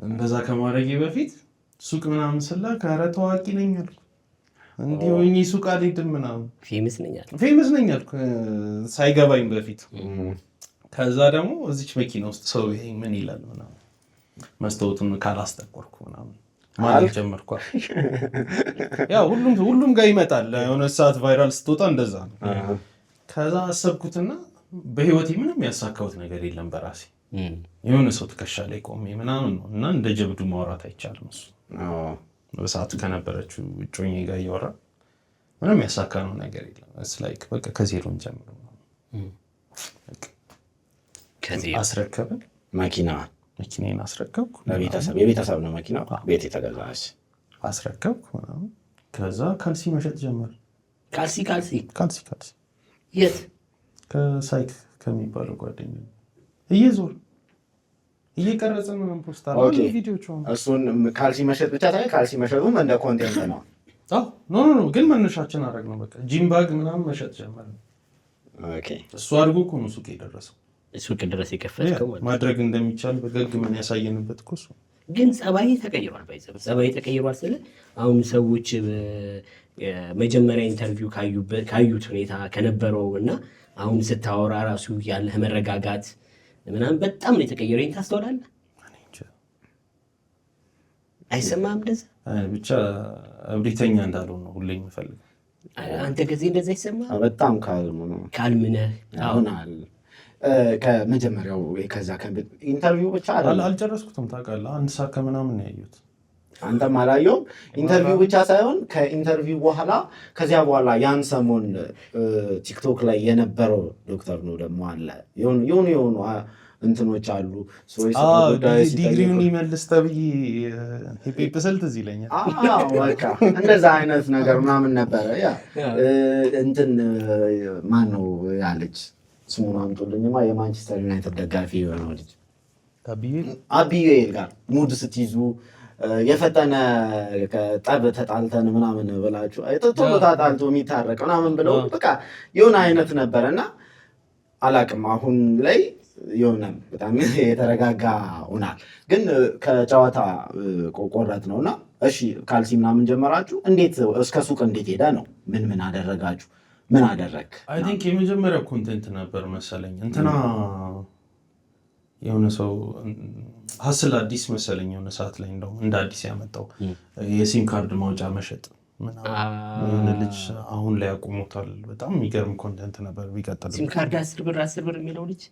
እንደዛ ከማድረጌ በፊት ሱቅ ምናምን ስላ ከረ ታዋቂ ነኝ አልኩ፣ እንዲሆኝ ሱቅ አልሄድም ምናምን ፌመስ ነኝ አልኩ ሳይገባኝ በፊት። ከዛ ደግሞ እዚች መኪና ውስጥ ሰው ይሄ ምን ይላል ምናምን መስታወቱን ካላስጠቆርኩ ምናምን ማለት ጀመርኳል። ያው ሁሉም ጋር ይመጣል የሆነ ሰዓት ቫይራል ስትወጣ እንደዛ ነው። ከዛ አሰብኩትና በህይወቴ ምንም ያሳካሁት ነገር የለም በራሴ የሆነ ሰው ትከሻ ላይ ቆሜ ምናምን ነው እና እንደ ጀብዱ ማውራት አይቻልም። እሱ በሰዓቱ ከነበረችው እጮኛዬ ጋር እያወራ ምንም ያሳካነው ነገር የለም። ላይክ በቃ ከዜሮን ጀምሮ አስረከብን። መኪናዬን አስረከብኩ። የቤተሰብ ነው መኪና፣ ቤት የተገዛች አስረከብኩ ምናምን። ከዛ ካልሲ መሸጥ ጀመር። ካልሲ የት? ከሳይክ ከሚባለው ጓደኛ እየዞር እየቀረጸ ምናምን ፖስት አለ ቪዲዮቹ። እሱን ካልሲ መሸጥ ብቻ ሳይሆን ካልሲ መሸጡም እንደ ኮንቴንት ነው። ኖ ግን መነሻችን አደረግ ነው። በቃ ጂም ባግ ምናምን መሸጥ ጀመር። እሱ አድርጎ እኮ ነው ሱቅ የደረሰው። ሱቅ ድረስ የከፈትከው ማድረግ እንደሚቻል በገግመን ያሳየንበት እኮ እሱ። ግን ጸባይ ተቀይሯል ስለ አሁን ሰዎች መጀመሪያ ኢንተርቪው ካዩት ሁኔታ ከነበረው እና አሁን ስታወራ ራሱ ያለህ መረጋጋት ምናምን በጣም ነው የተቀየረው። ይሄን ታስተውላለህ? አይሰማም? እንደዛ ብቻ እብሪተኛ እንዳልሆነ ነው ሁሌ የምፈልገው። አንተ ጊዜ እንደዛ ይሰማል? በጣም ካልም ነህ አሁን ከመጀመሪያው ከዛ ኢንተርቪው ብቻ አልጨረስኩትም ታውቃለህ። 1 ሰዓት ከምናምን ነው ያየሁት። አንተም አላየውም? ኢንተርቪው ብቻ ሳይሆን ከኢንተርቪው በኋላ ከዚያ በኋላ ያን ሰሞን ቲክቶክ ላይ የነበረው ዶክተር ነው ደግሞ አለ የሆኑ እንትኖች አሉ ዲግሪውን ይመልስ ተብዬ ሂፔፕሰልት እዚህ ይለኛል። በቃ እንደዛ አይነት ነገር ምናምን ነበረ። ያ እንትን ማን ነው ያለች ስሙን አምጡልኝማ፣ የማንቸስተር ዩናይትድ ደጋፊ የሆነው ልጅ አቢዩኤል ጋር ሙድ ስትይዙ የፈጠነ ጠብ ተጣልተን ምናምን ብላችሁ ቶሎ ታጣልቶ የሚታረቅ ምናምን ብለው በቃ የሆነ አይነት ነበረ እና አላቅም። አሁን ላይ የሆነ በጣም የተረጋጋ ሆናል። ግን ከጨዋታ ቆረጥ ነውና እሺ ካልሲ ምናምን ጀመራችሁ። እንዴት እስከ ሱቅ እንዴት ሄደ ነው? ምን አደረጋችሁ? ምን አደረግ? አይ ቲንክ የመጀመሪያው ኮንቴንት ነበር መሰለኝ እንትና የሆነ ሰው ሀስል አዲስ መሰለኝ የሆነ ሰዓት ላይ እንደውም እንደ አዲስ ያመጣው የሲም ካርድ ማውጫ መሸጥ የሆነ ልጅ አሁን ላይ ያቆሙታል። በጣም የሚገርም ኮንቴንት ነበር። ቢቀጥል ሲም ካርድ 10 ብር የሚለው ልጅ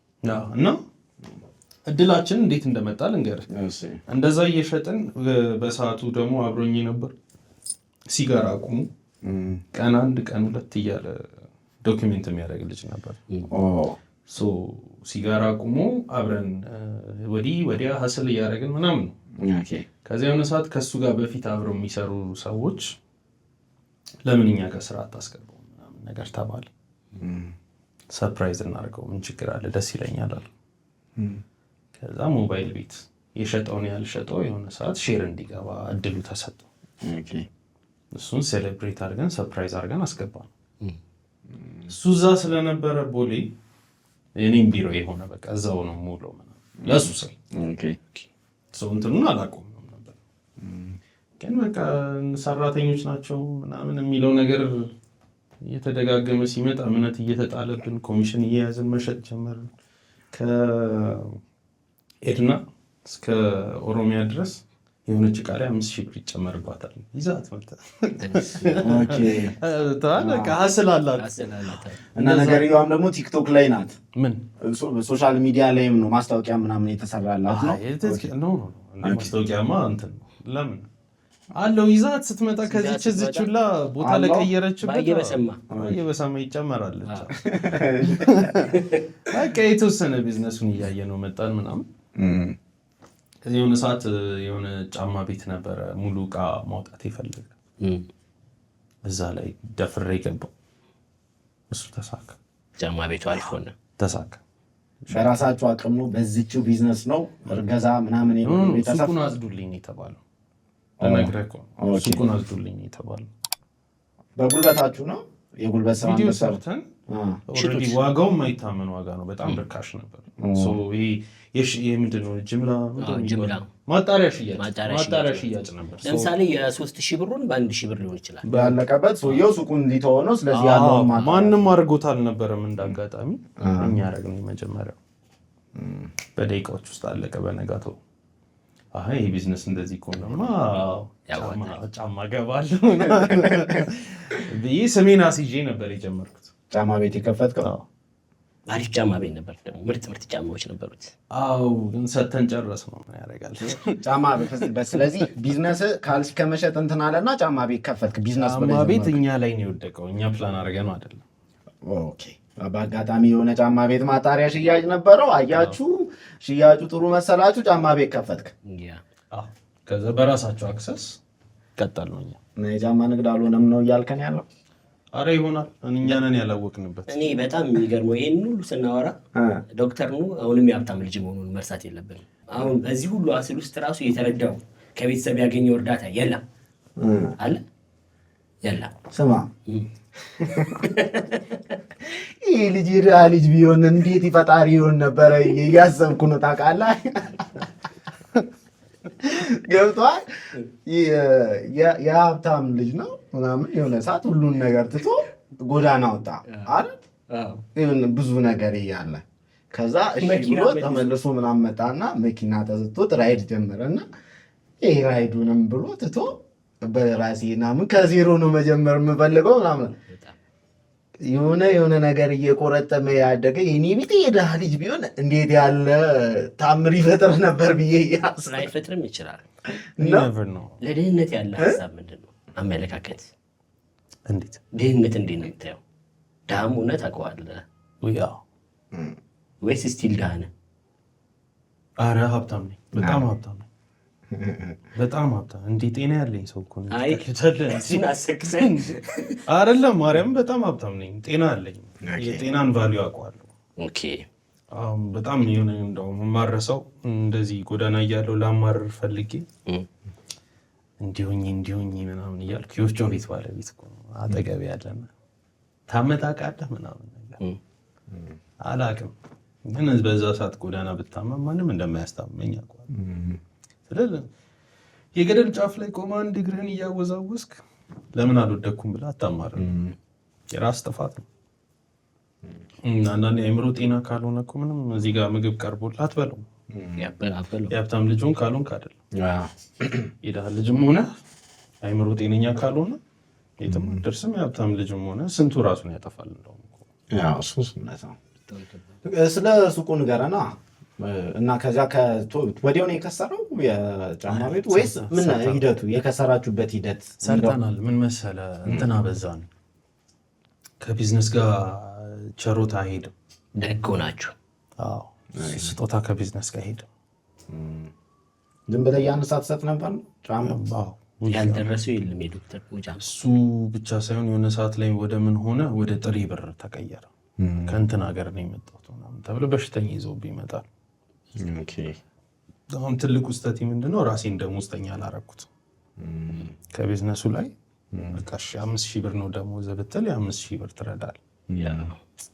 እና እድላችን እንዴት እንደመጣ ልንገርህ። እንደዛ እየሸጥን በሰዓቱ ደግሞ አብሮኝ ነበር ሲጋራ አቁሙ ቀን 1 ቀን 2 እያለ ዶክሜንት የሚያደርግ ልጅ ነበር። ሲጋራ አቁሞ አብረን ወዲህ ወዲያ ሀስል እያደረግን ምናምን ነው። ከዚያ የሆነ ሰዓት ከእሱ ጋር በፊት አብረው የሚሰሩ ሰዎች ለምን እኛ ጋር ስራ አታስገባው ምናምን ነገር ተባለ። ሰርፕራይዝ እናደርገው ምን ችግር አለ ደስ ይለኛል አሉ። ከዛ ሞባይል ቤት የሸጠውን ያልሸጠው የሆነ ሰዓት ሼር እንዲገባ እድሉ ተሰጠው። እሱን ሴሌብሬት አድርገን ሰርፕራይዝ አድርገን አስገባ ነው። እሱ እዛ ስለነበረ ቦሌ የኔም ቢሮ የሆነ በቃ እዛው ነው ሙለው ለሱ ሰው ሰው እንትኑን አላቆምም ነበር። ግን በቃ ሰራተኞች ናቸው ምናምን የሚለው ነገር እየተደጋገመ ሲመጣ እምነት እየተጣለብን ኮሚሽን እየያዝን መሸጥ ጀመርን። ከኤድና እስከ ኦሮሚያ ድረስ የሆነች ዕቃ ላይ 5,000 ብር ይጨመርባታል። ይዛት መጣ ሀስል አላት እና ነገርየዋም ደግሞ ቲክቶክ ላይ ናት። ምን ሶሻል ሚዲያ ላይም ነው ማስታወቂያ ምናምን የተሰራላት ነው። ማስታወቂያማ እንትን ለምን አለው ይዛት ስትመጣ ከዚች እዚች ሁላ ቦታ ለቀየረችበት እየበሰማ ይጨመራለች። በቃ የተወሰነ ቢዝነሱን እያየ ነው መጣን ምናምን። ከዚህ የሆነ ሰዓት የሆነ ጫማ ቤት ነበረ ሙሉ ዕቃ ማውጣት የፈለገ እዛ ላይ ደፍሬ ገባው። እሱ ተሳካ። ጫማ ቤቱ አሪፍ ሆነ፣ ተሳካ። በራሳቸው አቅም ነው በዚችው ቢዝነስ ነው እርገዛ ምናምን ሱቁን አጽዱልኝ የተባለው ለነገር እኮ ሱቁን አጽዱልኝ የተባለው በጉልበታችሁ ነው። የጉልበት ስራ ቪዲዮ ሰርተን ኦልሬዲ ዋጋው የማይታመን ዋጋ ነው። በጣም ርካሽ ነበር። ይሄ ምንድን ነው ጅምላ ማጣሪያ ሽያጭ ነበር። ለምሳሌ የ3,000 ብሩን በ1,000 ብር ሊሆን ይችላል ባለቀበት ሰውየው ሱቁን ሊተው ነው። ስለዚህ ያለው ማንም አድርጎት አልነበረም። እንዳጋጣሚ እኛ ያደረግነው የመጀመሪያው በደቂቃዎች ውስጥ አለቀ። በነጋታው ይሄ ቢዝነስ እንደዚህ ከሆነማ ጫማ ገባለሁ ብዬ ስሜን አስይዤ ነበር የጀመርኩት። ጫማ ቤት የከፈትከው? አሪፍ ጫማ ቤት ነበር ደግሞ ምርጥ ጫማዎች ነበሩት። አዎ ግን ሰተን ጨረስ ነው ምን ያደርጋል ጫማ ቤት። ስለዚህ ቢዝነስ ካልሲ ከመሸጥ እንትን አለና ጫማ ቤት ከፈትክ። ቢዝነስ ጫማ ቤት እኛ ላይ ነው የወደቀው፣ እኛ ፕላን አድርገን ነው አይደለም። ኦኬ በአጋጣሚ የሆነ ጫማ ቤት ማጣሪያ ሽያጭ ነበረው፣ አያችሁ፣ ሽያጩ ጥሩ መሰላችሁ፣ ጫማ ቤት ከፈትክ። ከዛ በራሳቸው አክሰስ ቀጠል ነው። እኛ የጫማ ንግድ አልሆነም ነው እያልከን ያለው? አረ ይሆናል፣ እኛ ነን ያላወቅንበት። እኔ በጣም የሚገርመው ይሄን ሁሉ ስናወራ ዶክተር ነው አሁንም የሀብታም ልጅ መሆኑን መርሳት የለብንም። አሁን በዚህ ሁሉ አስል ውስጥ ራሱ የተረዳው ከቤተሰብ ያገኘው እርዳታ የለም አለ የለም። ስማ ይህ ልጅ የድሃ ልጅ ቢሆን እንዴት ይፈጣሪ ይሆን ነበረ እያሰብኩ ነው። ታውቃለህ ገብቶሃል? የሀብታም ልጅ ነው ምናምን የሆነ ሰዓት ሁሉን ነገር ትቶ ጎዳና ወጣ አይደል? ብዙ ነገር እያለ ከዛ እሺ ብሎ ተመልሶ ምናምን መጣና መኪና ተሰጥቶት ራይድ ጀመረና ይሄ ራይዱንም ብሎ ትቶ በራሴ ምናምን ከዜሮ ነው መጀመር የምፈልገው ምናምን የሆነ ነገር እየቆረጠመ ያደገ የኔ ቤት የድሃ ልጅ ቢሆን እንዴት ያለ ታምር ይፈጥር ነበር ብዬ ላይፈጥርም ይችላል። ለድህነት ያለ ሀሳብ ምንድን ነው? አመለካከት እንዴት ድህነት እንዴት ነው የምታየው? ድሃም ሆነ ታውቀዋለህ ወይስ ስቲል ድሃ ነህ? አረ ሀብታም ነኝ፣ በጣም ሀብታም ነኝ፣ በጣም ሀብታም። እንዴ ጤና ያለኝ ሰው እኮ ነው። አይደለም ማርያም፣ በጣም ሀብታም ነኝ፣ ጤና አለኝ። የጤናን ቫልዩ አውቀዋለሁ። በጣም የሆነ እንደውም የማረሰው እንደዚህ ጎዳና እያለሁ ላማርር ፈልጌ እንዲሁኝ ምናምን እያልኩ የወፍጮ ቤት ባለቤት እኮ ነው አጠገቤ ያለና ታመጣቃለህ ምናምን ነገር አላውቅም፣ ግን በዛ ሰዓት ጎዳና ብታመም ማንም እንደማያስታመኝ አውቀዋለሁ። ስለዚህ የገደል ጫፍ ላይ ቆማ አንድ እግርህን እያወዛወዝክ ለምን አልወደኩም ብለህ አታማርም። የራስ ጥፋት ነው። አንዳንዴ የአእምሮ ጤና ካልሆነ እኮ ምንም እዚህ ጋር ምግብ ቀርቦልህ አትበለውም። የሀብታም ልጅም ካልሆንክ አይደለም የድሃ ልጅም ሆነ አእምሮ ጤነኛ ካልሆነ የትም አትደርስም። የሀብታም ልጅም ሆነ ስንቱ ራሱን ያጠፋል። እንደውም ስለ ሱቁ ንገረና እና ከዛ ወዲያው ነው የከሰረው የጫማ ቤቱ ወይስ ምን ሂደቱ? የከሰራችሁበት ሂደት ሰርተናል። ምን መሰለህ እንትና በዛን ከቢዝነስ ጋር ቸሮታ ሄድም ደግ ናችሁ። ስጦታ ከቢዝነስ ጋር ሄድም ዝም ብለህ ያነሳ ትሰጥ ነበር ጫማ ያልደረሰው የለም የዶክተር ጫማ። እሱ ብቻ ሳይሆን የሆነ ሰዓት ላይ ወደ ምን ሆነ ወደ ጥሬ ብር ተቀየረ። ከእንትን ሀገር ነው የመጣሁት ምናምን ተብሎ በሽተኛ ይዞብህ ይመጣል። አሁን ትልቁ ስህተት ምንድነው? ራሴን ደሞዝተኛ አላረኩት ከቢዝነሱ ላይ። በቃ 5,000 ብር ነው ደሞዝ ብትል 5,000 ብር ትረዳለህ።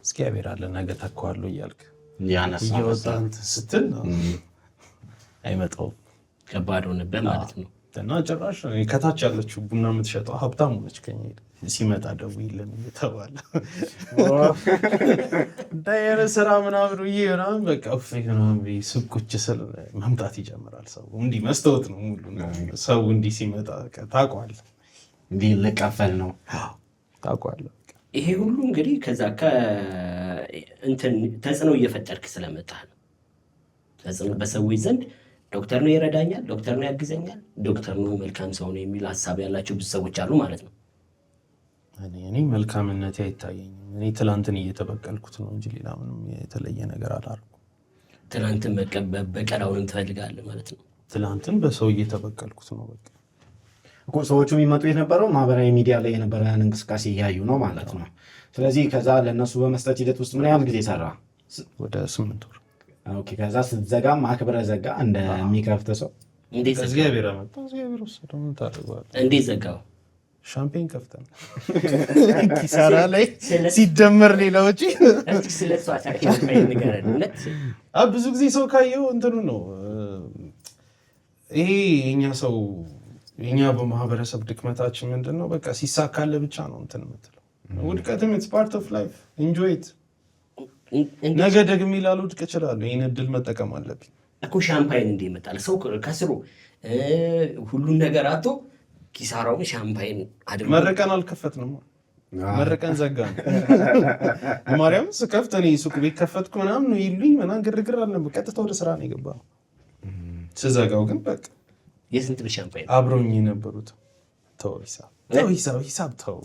እግዚአብሔር አለ ነገ ተካዋለሁ እያልክ እየወጣህ ስትል አይመጣውም። ከባድ ሆነብህ ማለት ነው። እና ጭራሽ ከታች ያለችው ቡና የምትሸጠው ሀብታም ሆነች ከኛ ሲመጣ ደውይልን እየተባለ ዳየረ ስራ ምናምን ምናምን በቃ ስቁች ስል መምጣት ይጀምራል። ሰው እንዲህ መስታወት ነው ሙሉ ሰው እንዲህ ሲመጣ ታውቀዋለህ፣ እንዲህ ልቀፈል ነው ታውቀዋለህ። ይሄ ሁሉ እንግዲህ ከዛ እንትን ተጽዕኖ እየፈጠርክ ስለመጣህ ነው። ተጽዕኖ በሰዎች ዘንድ ዶክተር ነው ይረዳኛል፣ ዶክተር ነው ያግዘኛል፣ ዶክተር ነው መልካም ሰው ነው የሚል ሀሳብ ያላቸው ብዙ ሰዎች አሉ ማለት ነው። እኔ መልካምነቴ አይታየኝም። እኔ ትላንትን እየተበቀልኩት ነው እንጂ ሌላ ምንም የተለየ ነገር አላደረኩም። ትላንትን በቀላውንም ትፈልጋለህ ማለት ነው። ትላንትን በሰው እየተበቀልኩት ነው በቃ እኮ። ሰዎቹ የሚመጡ የነበረው ማህበራዊ ሚዲያ ላይ የነበረን እንቅስቃሴ እያዩ ነው ማለት ነው። ስለዚህ ከዛ ለእነሱ በመስጠት ሂደት ውስጥ ምን ያህል ጊዜ ሰራ? ወደ 8 ወር። ኦኬ። ከዛ ስትዘጋም አክብረ ዘጋ እንደሚከፍት ሰው እንዴት ዘጋ? እግዚአብሔር አመጣ፣ እግዚአብሔር ወሰደ። ምን ታደርገዋለህ? እንዴት ዘጋው? ሻምፔን ከፍተን ኪሳራ ላይ ሲደመር ሌላ ወጪ። ስለሱ ብዙ ጊዜ ሰው ካየው እንትኑ ነው ይሄ የኛ በማህበረሰብ ድክመታችን ምንድን ነው? በቃ ሲሳካለ ብቻ ነው እንትን የምትለው። ውድቀትም ኢትስ ፓርት ኦፍ ላይፍ ኢንጆይ ኢት። ነገ ደግሜ ላልወድቅ እችላለሁ። ይህን እድል መጠቀም አለብኝ እኮ። ሻምፓይን እንደ ይመጣል ሰው ከስሩ ሁሉን ነገር አቶ ኪሳራውን ሻምፓይን አድርጎ መረቀን አልከፈትንም። መርቀን ዘጋን። ማርያም ስከፍት እኔ ሱቅ ቤት ከፈትኩ ምናምን ነው ይሉኝ ምናምን ግርግር አልነበረ። ቀጥታ ወደ ስራ ነው የገባው። ስዘጋው ግን በቃ የስንት ብር ሻምፓኝ አብረውኝ የነበሩት ተው ሂሳብ ተው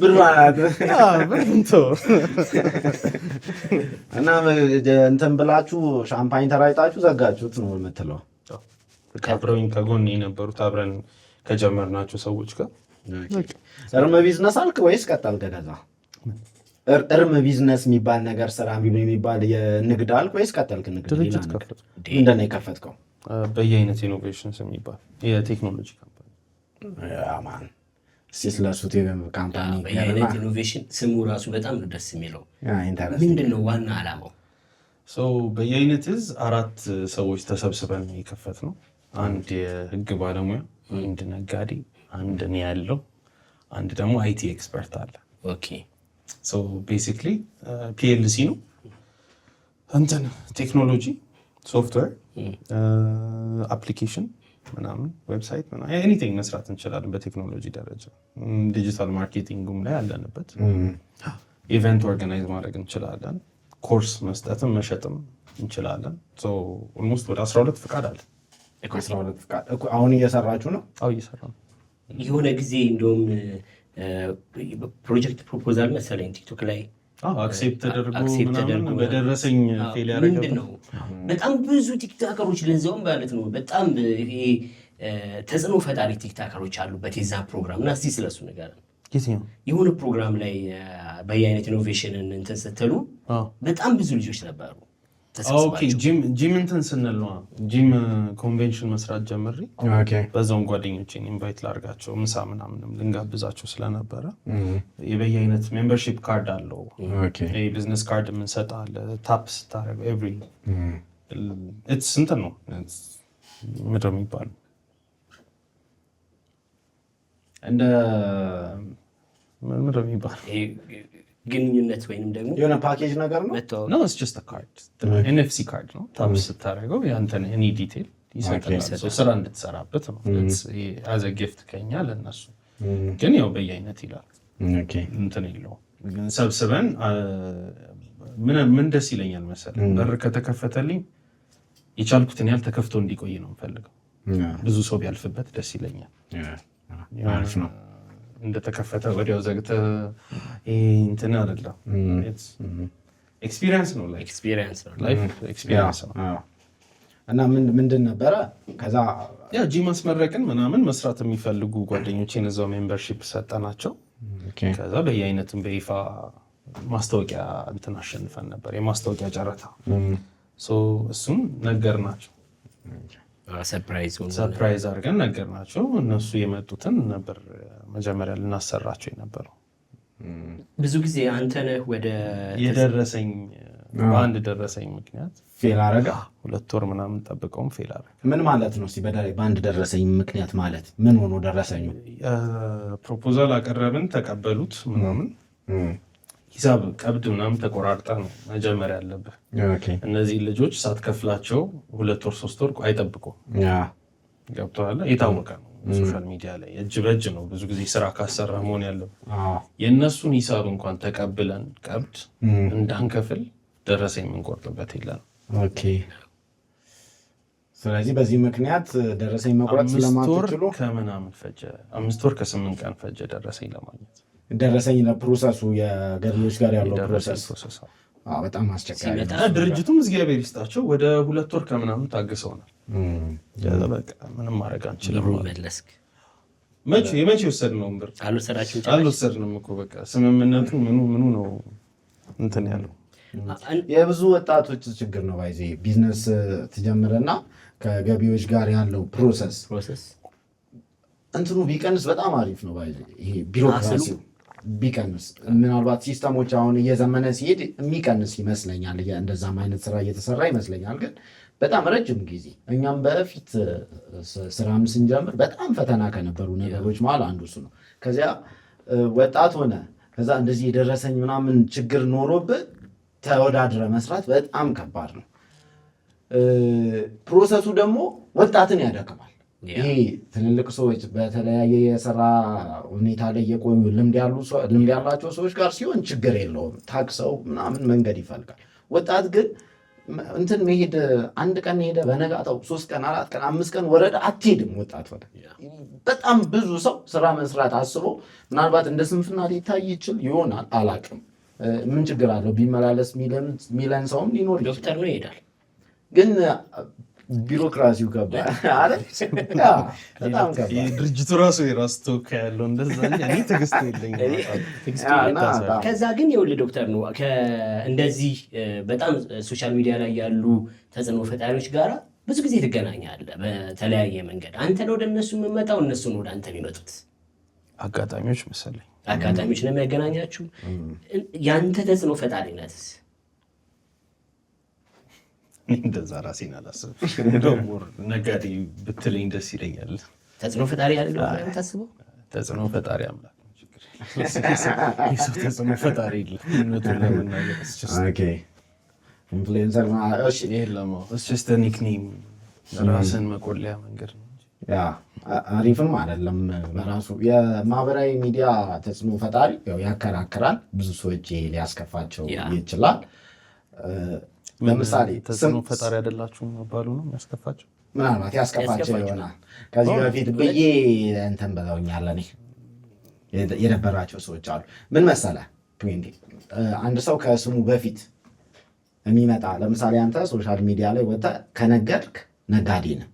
ብር ማለት ተው እና እንትን ብላችሁ ሻምፓኝ ተራይጣችሁ ዘጋችሁት ነው የምትለው? አብረውኝ ከጎን የነበሩት አብረን ከጀመርናቸው ሰዎች ጋር እርም ቢዝነስ አልክ ወይስ ቀጠልክ? ከዛ እርም ቢዝነስ የሚባል ነገር ስራ የሚባል የንግድ አልክ ወይስ ቀጠልክ? ንግድ ድርጅት ከፈትኩ። ምንድን ነው የከፈትከው? በየአይነት ኢኖቬሽንስ የሚባል የቴክኖሎጂ ካምፓኒ። ማን እስኪ ስለሱ ካምፓኒ በየአይነት ኢኖቬሽን ስሙ ራሱ በጣም ነው ደስ የሚለው። ምንድን ነው ዋና ዓላማው? በየአይነት 4 ሰዎች ተሰብስበን የከፈት ነው። አንድ የህግ ባለሙያ፣ አንድ ነጋዴ፣ አንድ እኔ ያለው፣ አንድ ደግሞ አይቲ ኤክስፐርት አለ። ኦኬ ቤሲክሊ ፒኤልሲ ነው እንትን ቴክኖሎጂ፣ ሶፍትዌር፣ አፕሊኬሽን ምናምን ዌብሳይት ኤኒቲንግ መስራት እንችላለን በቴክኖሎጂ ደረጃ። ዲጂታል ማርኬቲንጉም ላይ ያለንበት፣ ኢቨንት ኦርጋናይዝ ማድረግ እንችላለን፣ ኮርስ መስጠትም መሸጥም እንችላለን። ኦልሞስት ወደ 12 ፍቃድ አለ። 12 ፍቃድ አሁን እየሰራችሁ ነው? እየሰራ ነው። የሆነ ጊዜ እንደውም ፕሮጀክት ፕሮፖዛል መሰለኝ ቲክቶክ ላይ አክሴፕት ተደርጎ ምናምን በደረሰኝ ፌል ያደረገው ምንድን ነው በጣም ብዙ ቲክቶከሮች ለዛውም ማለት ነው በጣም ይሄ ተጽዕኖ ፈጣሪ ቲክቶከሮች አሉበት የዛ ፕሮግራም እና እስቲ ስለሱ ነገር የሆነ ፕሮግራም ላይ በየአይነት ኢኖቬሽንን እንትን ስትሉ በጣም ብዙ ልጆች ነበሩ። ጂም እንትን ስንል ነው ጂም ኮንቬንሽን መስራት ጀምሬ በዛውም ጓደኞቼን ኢንቫይት ላርጋቸው ምሳ ምናምንም ልንጋብዛቸው ስለነበረ የበየአይነት ሜምበርሺፕ ካርድ አለው። ቢዝነስ ካርድ የምንሰጥ አለ። ታፕ ስታደርገው ኤቭሪ እንትን ነው ምንድን ነው የሚባለው እንደ ምንድን ነው የሚባለው ግንኙነት ወይንም ደግሞ የሆነ ፓኬጅ ነገር ነው ነው it's just a card NFC ካርድ ነው። ታፕ ስታደርገው ያንተን ኤኒ ዲቴል ይሰጣል። ስራ እንድትሰራበት ነው as a gift ከኛ ለነሱ። ግን ያው በየአይነት ይላል እንትን የለውም። ግን ሰብስበን ምን ደስ ይለኛል መሰለህ በር ከተከፈተልኝ የቻልኩትን ያህል ተከፍቶ እንዲቆይ ነው የምፈልገው። ብዙ ሰው ቢያልፍበት ደስ ይለኛል። አሪፍ ነው። እንደተከፈተ ወዲያው ዘግተህ እንትን አይደለም። ኤክስፒሪየንስ ነው ላይፍ ኤክስፒሪየንስ ነው። እና ምንድን ነበረ ከዛ ጂም አስመረቅን ምናምን መስራት የሚፈልጉ ጓደኞቼን እዛው ሜምበርሺፕ ሰጠናቸው። ከዛ በየአይነትም በይፋ ማስታወቂያ እንትን አሸንፈን ነበር፣ የማስታወቂያ ጨረታ። እሱም ነገር ናቸው ሰርፕራይዝ አድርገን ነገር ናቸው። እነሱ የመጡትን ነበር መጀመሪያ ልናሰራቸው የነበረው። ብዙ ጊዜ አንተ ነህ ወደ የደረሰኝ በአንድ ደረሰኝ ምክንያት ፌል አረጋ 2 ወር ምናምን ጠብቀውም ፌል አረጋ። ምን ማለት ነው? በአንድ ደረሰኝ ምክንያት ማለት ምን ሆኖ ደረሰኙ? ፕሮፖዛል አቀረብን፣ ተቀበሉት ምናምን ሂሳብ ቀብድ ምናምን ተቆራርጠ ነው መጀመሪያ ያለብህ። እነዚህ ልጆች ሳትከፍላቸው 2 ወር 3 ወር አይጠብቁም። ገብቶሃል? የታወቀ ነው ሶሻል ሚዲያ ላይ እጅ በእጅ ነው ብዙ ጊዜ ስራ ካሰራ መሆን ያለብህ። የእነሱን ሂሳብ እንኳን ተቀብለን ቀብድ እንዳንከፍል ደረሰኝ የምንቆርጥበት የለን። ስለዚህ በዚህ ምክንያት ደረሰኝ መቁረጥ ስለማትችሉ ከምናምን ፈጀ 5 ወር ከ8 ቀን ፈጀ ደረሰኝ ለማግኘት። ደረሰኝ ለፕሮሰሱ የገቢዎች ጋር ያለው ፕሮሰስ በጣም አስቸጋሪ ነው። ድርጅቱም እግዚአብሔር ይስጣቸው ወደ 2 ወር ከምናምን ታግሰውናል። በቃ ምንም ማድረግ አንችልም። የመቼ ወሰድነው ብር አልወሰድንም እኮ በቃ ስምምነቱ ምኑ ነው እንትን ያለው። የብዙ ወጣቶች ችግር ነው። ባይዜ ቢዝነስ ትጀምርና ከገቢዎች ጋር ያለው ፕሮሰስ እንትኑ ቢቀንስ በጣም አሪፍ ነው። ባይዜ ይሄ ቢሮክራሲው ቢቀንስ ምናልባት ሲስተሞች አሁን እየዘመነ ሲሄድ የሚቀንስ ይመስለኛል። እንደዛም አይነት ስራ እየተሰራ ይመስለኛል። ግን በጣም ረጅም ጊዜ እኛም በፊት ስራም ስንጀምር በጣም ፈተና ከነበሩ ነገሮች መሀል አንዱ እሱ ነው። ከዚያ ወጣት ሆነ ከዛ እንደዚህ የደረሰኝ ምናምን ችግር ኖሮብህ ተወዳድረ መስራት በጣም ከባድ ነው። ፕሮሰሱ ደግሞ ወጣትን ያደክማል። ይሄ ትልልቅ ሰዎች በተለያየ የስራ ሁኔታ ላይ የቆዩ ልምድ ያላቸው ሰዎች ጋር ሲሆን ችግር የለውም፣ ታክሰው ምናምን መንገድ ይፈልጋል። ወጣት ግን እንትን መሄድ አንድ ቀን ሄደ በነጋታው 3 ቀን 4 ቀን 5 ቀን ወረዳ አትሄድም። ወጣት ወደ በጣም ብዙ ሰው ስራ መስራት አስቦ ምናልባት እንደ ስንፍና ሊታይ ይችል ይሆናል፣ አላቅም። ምን ችግር አለው ቢመላለስ ሚለን ሰውም ሊኖር ይችላል። ዶክተር ነው ይሄዳል፣ ግን ቢሮክራሲው ከባድ አለ። በጣም ከባድ ድርጅቱ ራሱ የራሱ ተወካይ ያለው እንደዛ እኔ ትዕግስት የለኝም። ከዛ ግን የውል ዶክተር ነው እንደዚህ በጣም ሶሻል ሚዲያ ላይ ያሉ ተጽዕኖ ፈጣሪዎች ጋራ ብዙ ጊዜ ትገናኛለህ በተለያየ መንገድ። አንተ ነው ወደ እነሱ የምመጣው፣ እነሱ ነው ወደ አንተ የሚመጡት። አጋጣሚዎች መሰለኝ አጋጣሚዎች ነው የሚያገናኛችሁ። ያንተ ተጽዕኖ ፈጣሪነትስ? እንደዛ ራሴን አላስብም። ደግሞ ነጋዴ ብትለኝ ደስ ይለኛል። ተጽዕኖ ፈጣሪ አይደለም ታስበው? ተጽዕኖ ፈጣሪ አምላክ ነው። የሰው ተጽዕኖ ፈጣሪ የለም። እውነቱን ለመናገር ኢንፍሉዌንሰር ኒክኔም ራስን መቆለያ መንገድ ነው። አሪፍም አይደለም በራሱ። የማህበራዊ ሚዲያ ተጽዕኖ ፈጣሪ ያከራክራል። ብዙ ሰዎች ሊያስከፋቸው ይችላል። ለምሳሌ ተጽዕኖ ፈጣሪ አይደላችሁ መባሉ ነው የሚያስከፋቸው። ምናልባት ያስከፋቸው ይሆናል። ከዚህ በፊት ብዬ እንትን ብለውኛል። እኔ የነበራቸው ሰዎች አሉ። ምን መሰለህ አንድ ሰው ከስሙ በፊት የሚመጣ ለምሳሌ አንተ ሶሻል ሚዲያ ላይ ወጥተህ ከነገድክ ነጋዴ ነህ።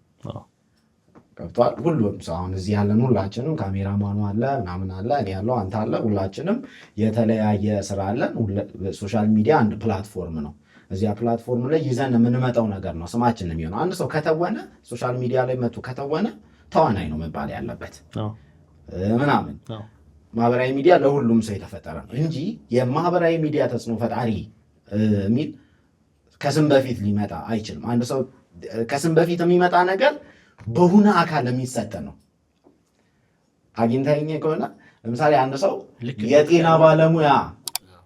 ገብቶሃል? ሁሉም ሰው አሁን እዚህ ያለን ሁላችንም ካሜራማኑ አለ ምናምን አለ፣ እኔ ያለው አንተ አለ፣ ሁላችንም የተለያየ ስራ አለን። ሶሻል ሚዲያ አንድ ፕላትፎርም ነው። እዚያ ፕላትፎርም ላይ ይዘን የምንመጣው ነገር ነው ስማችን የሚሆነው። አንድ ሰው ከተወነ ሶሻል ሚዲያ ላይ መጡ ከተወነ ተዋናይ ነው መባል ያለበት ምናምን። ማህበራዊ ሚዲያ ለሁሉም ሰው የተፈጠረ ነው እንጂ የማህበራዊ ሚዲያ ተጽዕኖ ፈጣሪ የሚል ከስም በፊት ሊመጣ አይችልም። አንድ ሰው ከስም በፊት የሚመጣ ነገር በሁነ አካል የሚሰጥ ነው። አግኝተኸኝ ከሆነ ለምሳሌ አንድ ሰው የጤና ባለሙያ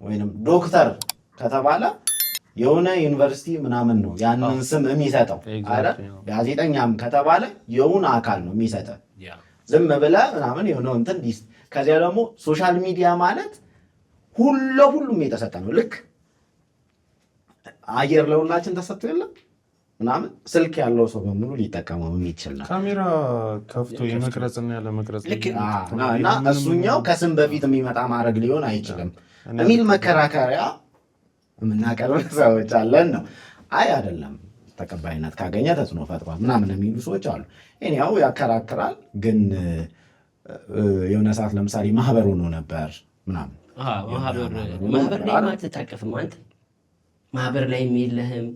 ወይም ዶክተር ከተባለ የሆነ ዩኒቨርሲቲ ምናምን ነው ያንን ስም የሚሰጠው አይደል? ጋዜጠኛም ከተባለ የሆነ አካል ነው የሚሰጠ። ዝም ብለህ ምናምን የሆነው እንትን ሊስት። ከዚያ ደግሞ ሶሻል ሚዲያ ማለት ሁሉም የተሰጠ ነው። ልክ አየር ለሁላችን ተሰጥቶ የለም ምናምን ስልክ ያለው ሰው በሙሉ ሊጠቀመው የሚችል ነው። ካሜራ ከፍቶ የመቅረጽና ያለመቅረጽ እና እሱኛው ከስም በፊት የሚመጣ ማድረግ ሊሆን አይችልም የሚል መከራከሪያ የምናቀርብ ሰዎች አለን ነው። አይ አይደለም ተቀባይነት ካገኘ ተጽዕኖ ፈጥሯል ምናምን የሚሉ ሰዎች አሉ። ያው ያከራክራል። ግን የሆነ ሰዓት ለምሳሌ ማህበር ሆኖ ነበር ምናምን ማህበር ላይ ማትታቀፍም አንተ ማህበር ላይ የለህም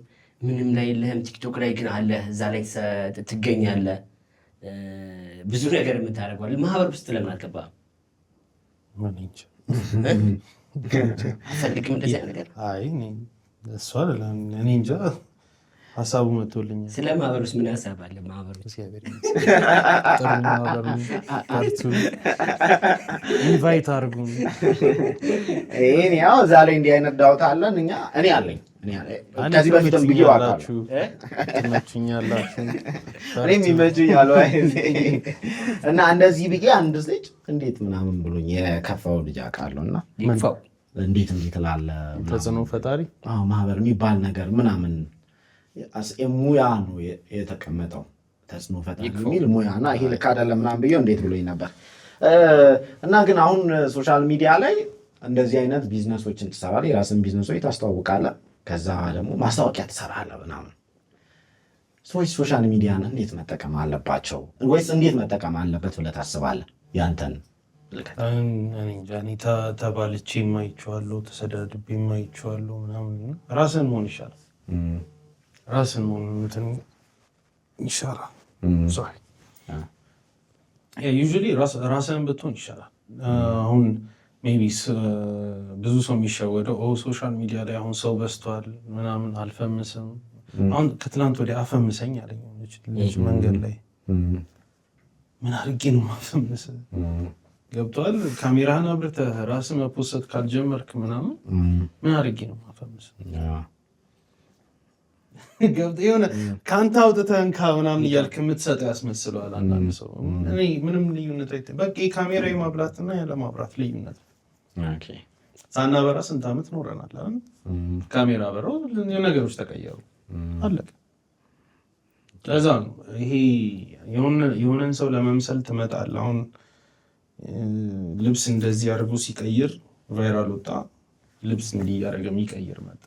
ምንም ላይ የለህም። ቲክቶክ ላይ ግን አለ፣ እዛ ላይ ትገኛለህ። ብዙ ነገር የምታደርገዋል። ማህበር ውስጥ ለምን አልገባህም? አፈልግም እንደዚህ ነገር። እሱ አይደለም እኔ እንጃ ሀሳቡ መጥቶልኛል። ስለ ማህበር ውስጥ ምን ሀሳብ አለ? ማህበር ውስጥ ጥሩ ማህበር ፓርቱ ኢንቫይት አድርጉ። ያው እዛ ላይ እንዲህ አይነት ዳውት አለን እኔ አለኝ። ከዚህ በፊትም ብዬ ዋቃችሁ ትመቹኛላችሁ፣ እኔም ይመቹኛል እና እንደዚህ ብዬ አንድ ልጅ እንዴት ምናምን ብሎኝ የከፋው ልጅ አውቃለሁ። እና እንዴት ላለ ተጽዕኖ ፈጣሪ ማህበር የሚባል ነገር ምናምን ሙያ ነው የተቀመጠው። ተጽዕኖ ፈጣሪ የሚል ሙያ እና ይሄ ልክ አይደለም ምናምን ብዬው እንዴት ብሎኝ ነበር። እና ግን አሁን ሶሻል ሚዲያ ላይ እንደዚህ አይነት ቢዝነሶችን ትሰራለህ፣ የራስን ቢዝነሶች ታስተዋውቃለህ፣ ከዛ ደግሞ ማስታወቂያ ትሰራለህ ምናምን። ሰዎች ሶሻል ሚዲያን እንዴት መጠቀም አለባቸው ወይስ እንዴት መጠቀም አለበት ብለህ ታስባለህ? ያንተን እኔ ተባልቼ የማይቼዋለሁ፣ ተሰዳድቤ የማይቼዋለሁ ምናምን። ራስን መሆን ይሻላል። ራስን መሆን እንትን ይሻላል። ዩዥዋሊ ራስን ብትሆን ይሻላል። አሁን ሜይ ቢ ብዙ ሰው የሚሸወደው ሶሻል ሚዲያ ላይ አሁን ሰው በዝቷል ምናምን አልፈምስም። አሁን ከትላንት ወዲያ አፈምሰኝ አለኝ ልጅ መንገድ ላይ። ምን አድርጌ ነው ማፈምስ? ገብቶሃል? ካሜራህን አብርተህ ራስህ መፖሰት ካልጀመርክ ምናምን ምን አድርጌ ነው ማፈምስ? የሆነ ከአንተ አውጥተህ እንካ ምናምን እያልክ የምትሰጠው ያስመስለዋል አንዳንድ ሰው። እኔ ምንም ልዩነት በቃ የካሜራ የማብራትና ያለማብራት ልዩነት። ሳናበራ ስንት ዓመት ኖረናል። ካሜራ በራው ነገሮች ተቀየሩ፣ አለቀ። ለዛ ነው ይሄ የሆነን ሰው ለመምሰል ትመጣለህ። አሁን ልብስ እንደዚህ አድርጎ ሲቀይር ቫይራል ወጣ፣ ልብስ እንዲህ ያደረገ የሚቀይር መጣ።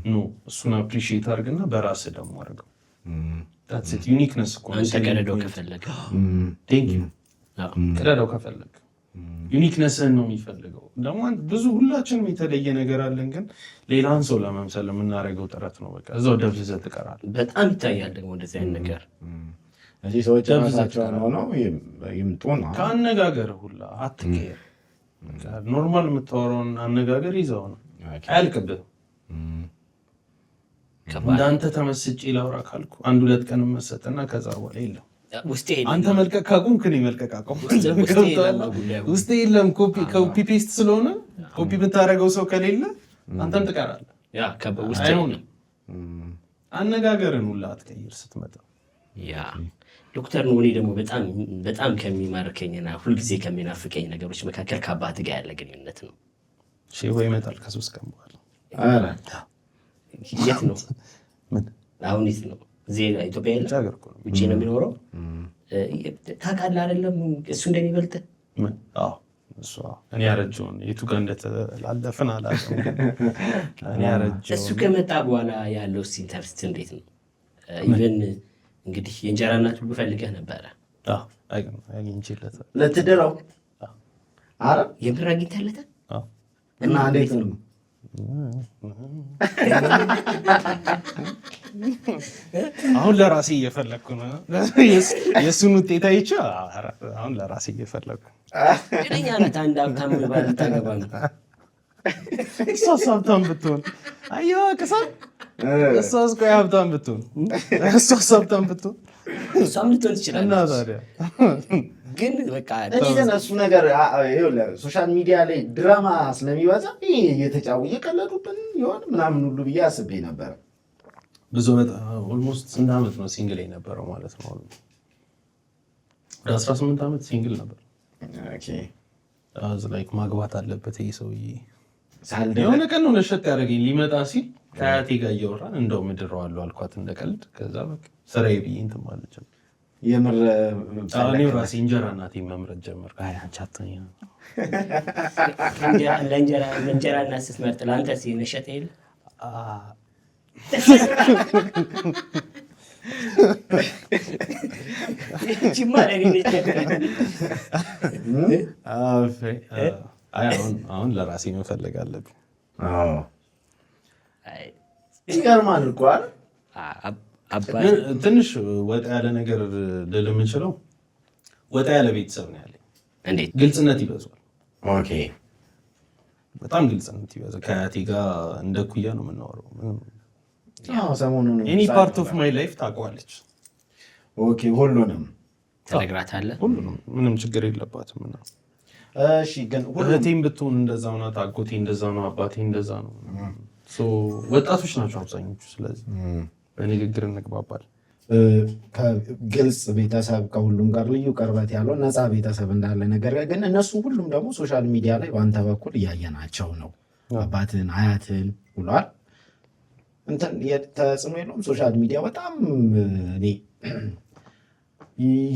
ኖ እሱን አፕሪሺየት አድርግና በራስህ ደግሞ አድርገው። ታትስ ኢት። ዩኒክነስ እኮ አንተ ቀደደው ከፈለገ ቀደደው ከፈለገ ዩኒክነስህን ነው የሚፈልገው። ደግሞ ብዙ ሁላችንም የተለየ ነገር አለን፣ ግን ሌላን ሰው ለመምሰል የምናደርገው ጥረት ነው። በቃ እዛው ደብዝዘህ ትቀራለህ። በጣም ይታያል ደግሞ እንደዚህ አይነት ነገር። እዚህ ሰዎች ራሳቸውን ሆነው ይምጡ ነው። ከአነጋገር ሁላ አትቀየር። ኖርማል የምታወራውን አነጋገር ይዘው ነው አያልቅብህም። እንዳንተ ተመስጬ ላውራ ካልኩ 1-2 ቀን መሰጠና ከዛ በኋላ የለም። አንተ መልቀቅ ካቆምክ እኔ መልቀቅ አቆምኩ። ውስጤ የለም። ኮፒ ፔስት ስለሆነ ኮፒ ብታደርገው ሰው ከሌለ አንተም ትቀራለህ። አይሆንም። አነጋገርን ሁላ አትቀይር ስትመጣ። ዶክተር ኖኒ ደግሞ በጣም ከሚማርከኝና ሁልጊዜ ከሚናፍቀኝ ነገሮች መካከል ከአባት ጋር ያለ ግንኙነት ነው። ሼባ ይመጣል ከ3 ቀን በኋላ። የት ነው አሁን? የት ነው? ኢትዮጵያ የለም፣ ውጭ ነው የሚኖረው። ታውቃለህ አይደለም እሱ እንደሚበልጥ? እኔ ያረጀውን የቱ ጋር እንደተላለፍን አላውቅም። እኔ ያረጀውን እሱ ከመጣ በኋላ ያለው ኢንተርስት እንዴት ነው? ኢቨን እንግዲህ የእንጀራ እናት ሁሉ ፈልገህ ነበረ። አግኝቼለታል። ለትድረው የምር አግኝተህለታል? እና እንዴት ነው? አሁን ለራሴ እየፈለግኩ ነው። የእሱን ውጤት አይቼ አሁን ለራሴ እየፈለግኩ ግደኛ ናት። አንድ ሀብታም ባል ልታገባ ነው። እሷስ ሀብታም ብትሆን አየዋ ቅሳ እሷስ ቆይ ሀብታም ብትሆን እሷም ልትሆን ትችላለች። እና ታዲያ ግን በቃ እሱ ነገር ሶሻል ሚዲያ ላይ ድራማ ስለሚበዛ እየቀለዱብን ይሆን ምናምን ሁሉ ብዬ አስቤ ነበረ። ብዙ በጣም ኦልሞስት ስንት ዓመት ነው ሲንግል የነበረው ማለት ነው? 18 ዓመት ሲንግል ነበር። ማግባት አለበት ይህ ሰውዬ። የሆነ ቀን ነው ነሸጥ ያደረገኝ ሊመጣ ሲል ከአያቴ ጋር እያወራን እንደው ምድረዋለሁ አልኳት እንደቀልድ። ከዛ በቃ ስራዬ ብዬ እንትን ማለት ጀመርኩ። የምር እኔ ራሴ እንጀራ እናቴን መምረጥ ጀመርኩ። ለእንጀራ እናት ስትመርጥ ለአንተ ነሸጥ የለ አሁን ለራሴ መፈለግ አለብኝ። ይገርማል እኮ ትንሽ ወጣ ያለ ነገር ልል የምችለው ወጣ ያለ ቤተሰብ ነው ያለኝ። እንዴት? ግልጽነት ይበዛል። ኦኬ፣ በጣም ግልጽነት ይበዛል። ከአያቴ ጋር እንደ ኩያ ነው የምናወራው። ሰሞኑን ኤኒ ፓርት ኦፍ ማይ ላይፍ ታውቀዋለች። ኦኬ፣ ሁሉንም ትነግራታለህ። ሁሉንም፣ ምንም ችግር የለባትም። እና እሺ፣ ግን እህቴም ብትሆን እንደዛው ናት፣ አጎቴ እንደዛ ነው፣ አባቴ እንደዛ ነው። ወጣቶች ናቸው አብዛኞቹ። ስለዚህ በንግግር እንግባባል። ከግልጽ ቤተሰብ ከሁሉም ጋር ልዩ ቅርበት ያለው ነፃ ቤተሰብ እንዳለ ነገር ግን እነሱ ሁሉም ደግሞ ሶሻል ሚዲያ ላይ በአንተ በኩል እያየናቸው ነው። አባትን አያትን ብሏል። እንትን ተጽዕኖ የለውም? ሶሻል ሚዲያ በጣም እኔ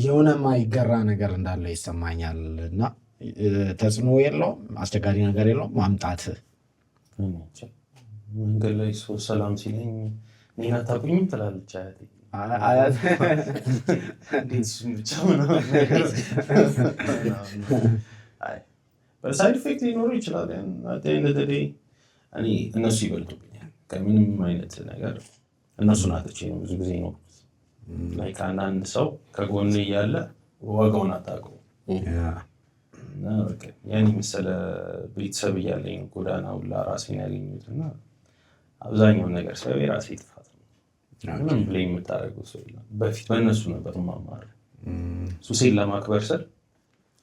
የሆነ የማይገራ ነገር እንዳለ ይሰማኛል። እና ተጽዕኖ የለውም? አስቸጋሪ ነገር የለውም? ማምጣት መንገድ ላይ ሰው ሰላም ሲለኝ እኔን አታውቁኝም ትላለች አያቴ። ሳይድ ኢፌክት ሊኖሩ ይችላል። እነሱ ይበልጡብኛል ከምንም አይነት ነገር። እነሱን አጥቼ ነው ብዙ ጊዜ ነው አንዳንድ ሰው ከጎን እያለ ዋጋውን አታውቀውም። ያን መሰለ ቤተሰብ እያለኝ ጎዳና ሁላ ራሴን ያገኙት እና አብዛኛውን ነገር ሰው የራሴ ጥፋት ነው። ምንም ብላ የምታደርገው ሰው የለም። በፊት በእነሱ ነበር ማማር። ሱሴን ለማክበር ስል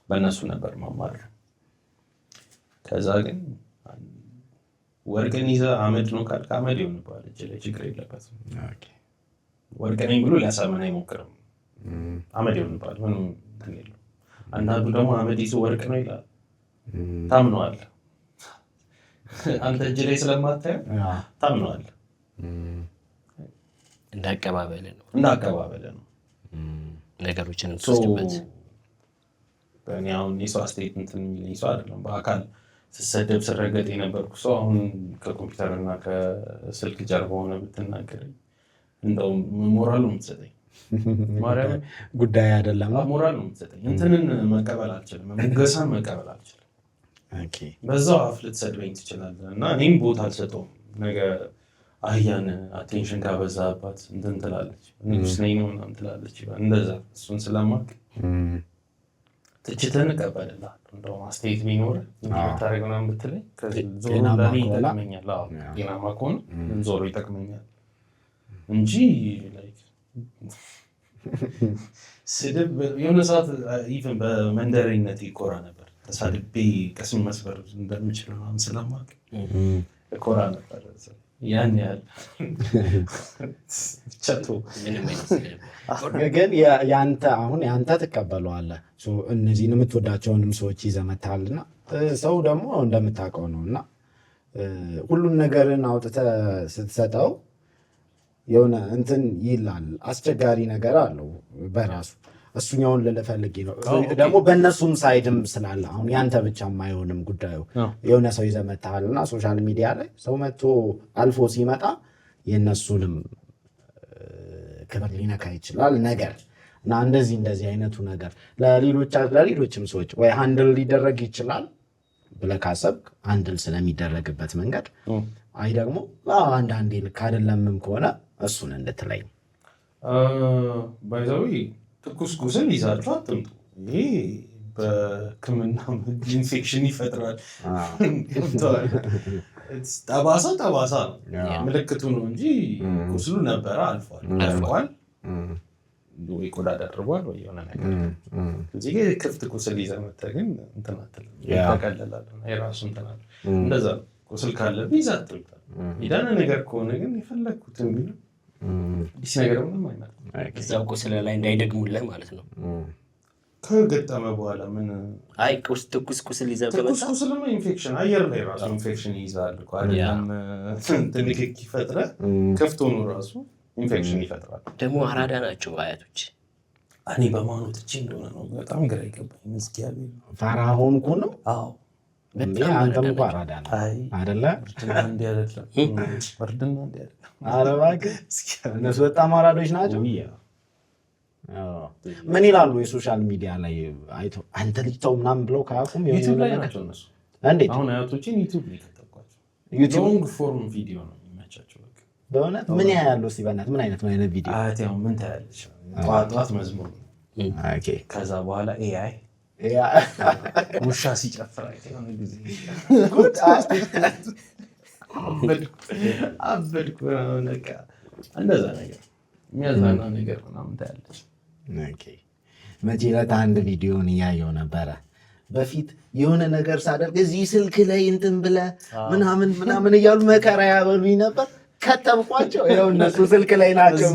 በእነሱ ነበር ማማር። ከዛ ግን ወርቅን ይዘህ አመድ ነው ካልክ አመድ ይሆንብሃል። እጅ ላይ ችግር የለበትም። ወርቅ ነኝ ብሎ ሊያሳምን አይሞክርም። አመድ ይሆንብሃል። ምንም እንትን የለውም። አንዳንዱ ደግሞ አመድ ይዞ ወርቅ ነው ይላል። ታምነዋለህ። አንተ እጅ ላይ ስለማታየው ታምነዋለህ። እንዳቀባበል ነው ነገሮችን ተወስድበት። በእኔ አሁን የሰው አስተያየት እንትን የሚለኝ ሰው አይደለም። በአካል ስሰደብ ስረገጥ የነበርኩ ሰው አሁን ከኮምፒውተርና ከስልክ ጀርባ ሆነ ብትናገረኝ እንደውም ሞራል ነው የምትሰጠኝ። ማርያም ጉዳይ አይደለም። ሞራል ነው የምትሰጠኝ። እንትንን መቀበል አልችልም። ሙገሳን መቀበል አልችልም። በዛው አፍ ልትሰድበኝ ትችላለህ እና እኔም ቦታ አልሰጠውም። ነገ አህያን አቴንሽን ካበዛባት እንትን ትላለች፣ ንጉስ ነኝ ነው ምናምን ትላለች። እንደዛ እሱን ስለማውቅ ትችትህን እቀበልልሃለሁ። እንደውም አስተያየት ቢኖርህ እንዲህ ምናምን ብትለኝ ዞሮ ለእኔ ይጠቅመኛል። ጤናማ ከሆነ ዞሮ ይጠቅመኛል እንጂ ስድብ የሆነ ሰዓት ኢቨን በመንደሬነት ይኮራ ነበር። ተሳድቤ ቅስም መስበር እንደምችል ምናምን ስለማውቅ እኮራ ነበር። ያን ያህል ቸቶ ግን ያንተ ትቀበለዋለህ። እነዚህን የምትወዳቸውንም ሰዎች ይዘህ መጥተሃልና ሰው ደግሞ እንደምታውቀው ነው እና ሁሉን ነገርን አውጥተህ ስትሰጠው የሆነ እንትን ይላል። አስቸጋሪ ነገር አለው በራሱ። እሱኛውን ልፈልግ ነው ደግሞ በእነሱም ሳይድም ስላለ አሁን ያንተ ብቻም አይሆንም ጉዳዩ። የሆነ ሰው ይዘህ መጥተሃልና ሶሻል ሚዲያ ላይ ሰው መጥቶ አልፎ ሲመጣ የእነሱንም ክብር ሊነካ ይችላል ነገር እና እንደዚህ አይነቱ ነገር ለሌሎችም ሰዎች ወይ ሃንድል ሊደረግ ይችላል ብለህ ካሰብክ ሃንድል ስለሚደረግበት መንገድ አይ ደግሞ አንዳንዴ ልክ አይደለምም ከሆነ እሱን እንድትለኝ ባይዛዊ ትኩስ ቁስል ይዛችሁ አትምጡ። ይሄ በሕክምና ኢንፌክሽን ይፈጥራል። ጠባሳ ነው ምልክቱ ነው እንጂ ቁስሉ ነበረ አልፏል። ወይ ቆዳ ደርቧል ወይ የሆነ ነገር። እዚህ ክፍት ቁስል ይዘህ መተህ ግን እንትን አትልም፣ ይጠቀልላል። የራሱ እንትን አለ። እንደዛ ነው። ቁስል ካለብህ ይዘህ አትምጣ። የዳነ ነገር ከሆነ ግን የፈለግኩትን ቢሉ አዲስ ነገር ምንም አይመጣም። እዛው ቁስል ላይ እንዳይደግሙልህ ማለት ነው። ከገጠመ በኋላ ምን ትኩስ ቁስል ይዘህ ትኩስ ቁስልማ ኢንፌክሽን አየር ላይ ራሱ ኢንፌክሽን ይይዛል እኮ አይደለም። ትንክክ ይፈጥራል። ከፍቶ ነው ራሱ ኢንፌክሽን ይፈጥራል። ደግሞ አራዳ ናቸው አያቶች። እኔ በማኖት እቺ እንደሆነ ነው በጣም ግራ ይገባኝ። መስጊያቤ ፋራሆን እኮ ነው። አዎ አንተም እኮ አራዳ ነው አይደለ? ወርድና እንዲህ አይደለም። ኧረ እባክህ እነሱ በጣም አራዶች ናቸው። ምን ይላሉ የሶሻል ሚዲያ ላይ አይተው አንተ ልጅ ተው ምናምን ብለው ካያውቁም ዩቲዩብ ላይ ናቸው እነሱ። እንዴት አሁን አያቶችን ዩቲዩብ ላይ ከተኳቸው ሎንግ ፎርም ቪዲዮ ነው የሚመቻቸው። በእውነት ምን ያያለው? እስኪ በእናትህ ምን አይነት ቪዲዮ? አያት ያው ምን ታያለች? ጠዋት መዝሙር ነው። ከዛ በኋላ ኤአይ ውሻ ሲጨፍር አይተኸው ጊዜ አበድኩ። እንደዛ ነገር የሚያዝናና ነገር ምናምን ታያለች። መቼ ዕለት አንድ ቪዲዮን እያየው ነበረ። በፊት የሆነ ነገር ሳደርግ እዚህ ስልክ ላይ እንትን ብለህ ምናምን እያሉ መከራ ያበሉኝ ነበር። ከተምኳቸው ይኸው እነሱ ስልክ ላይ ናቸው።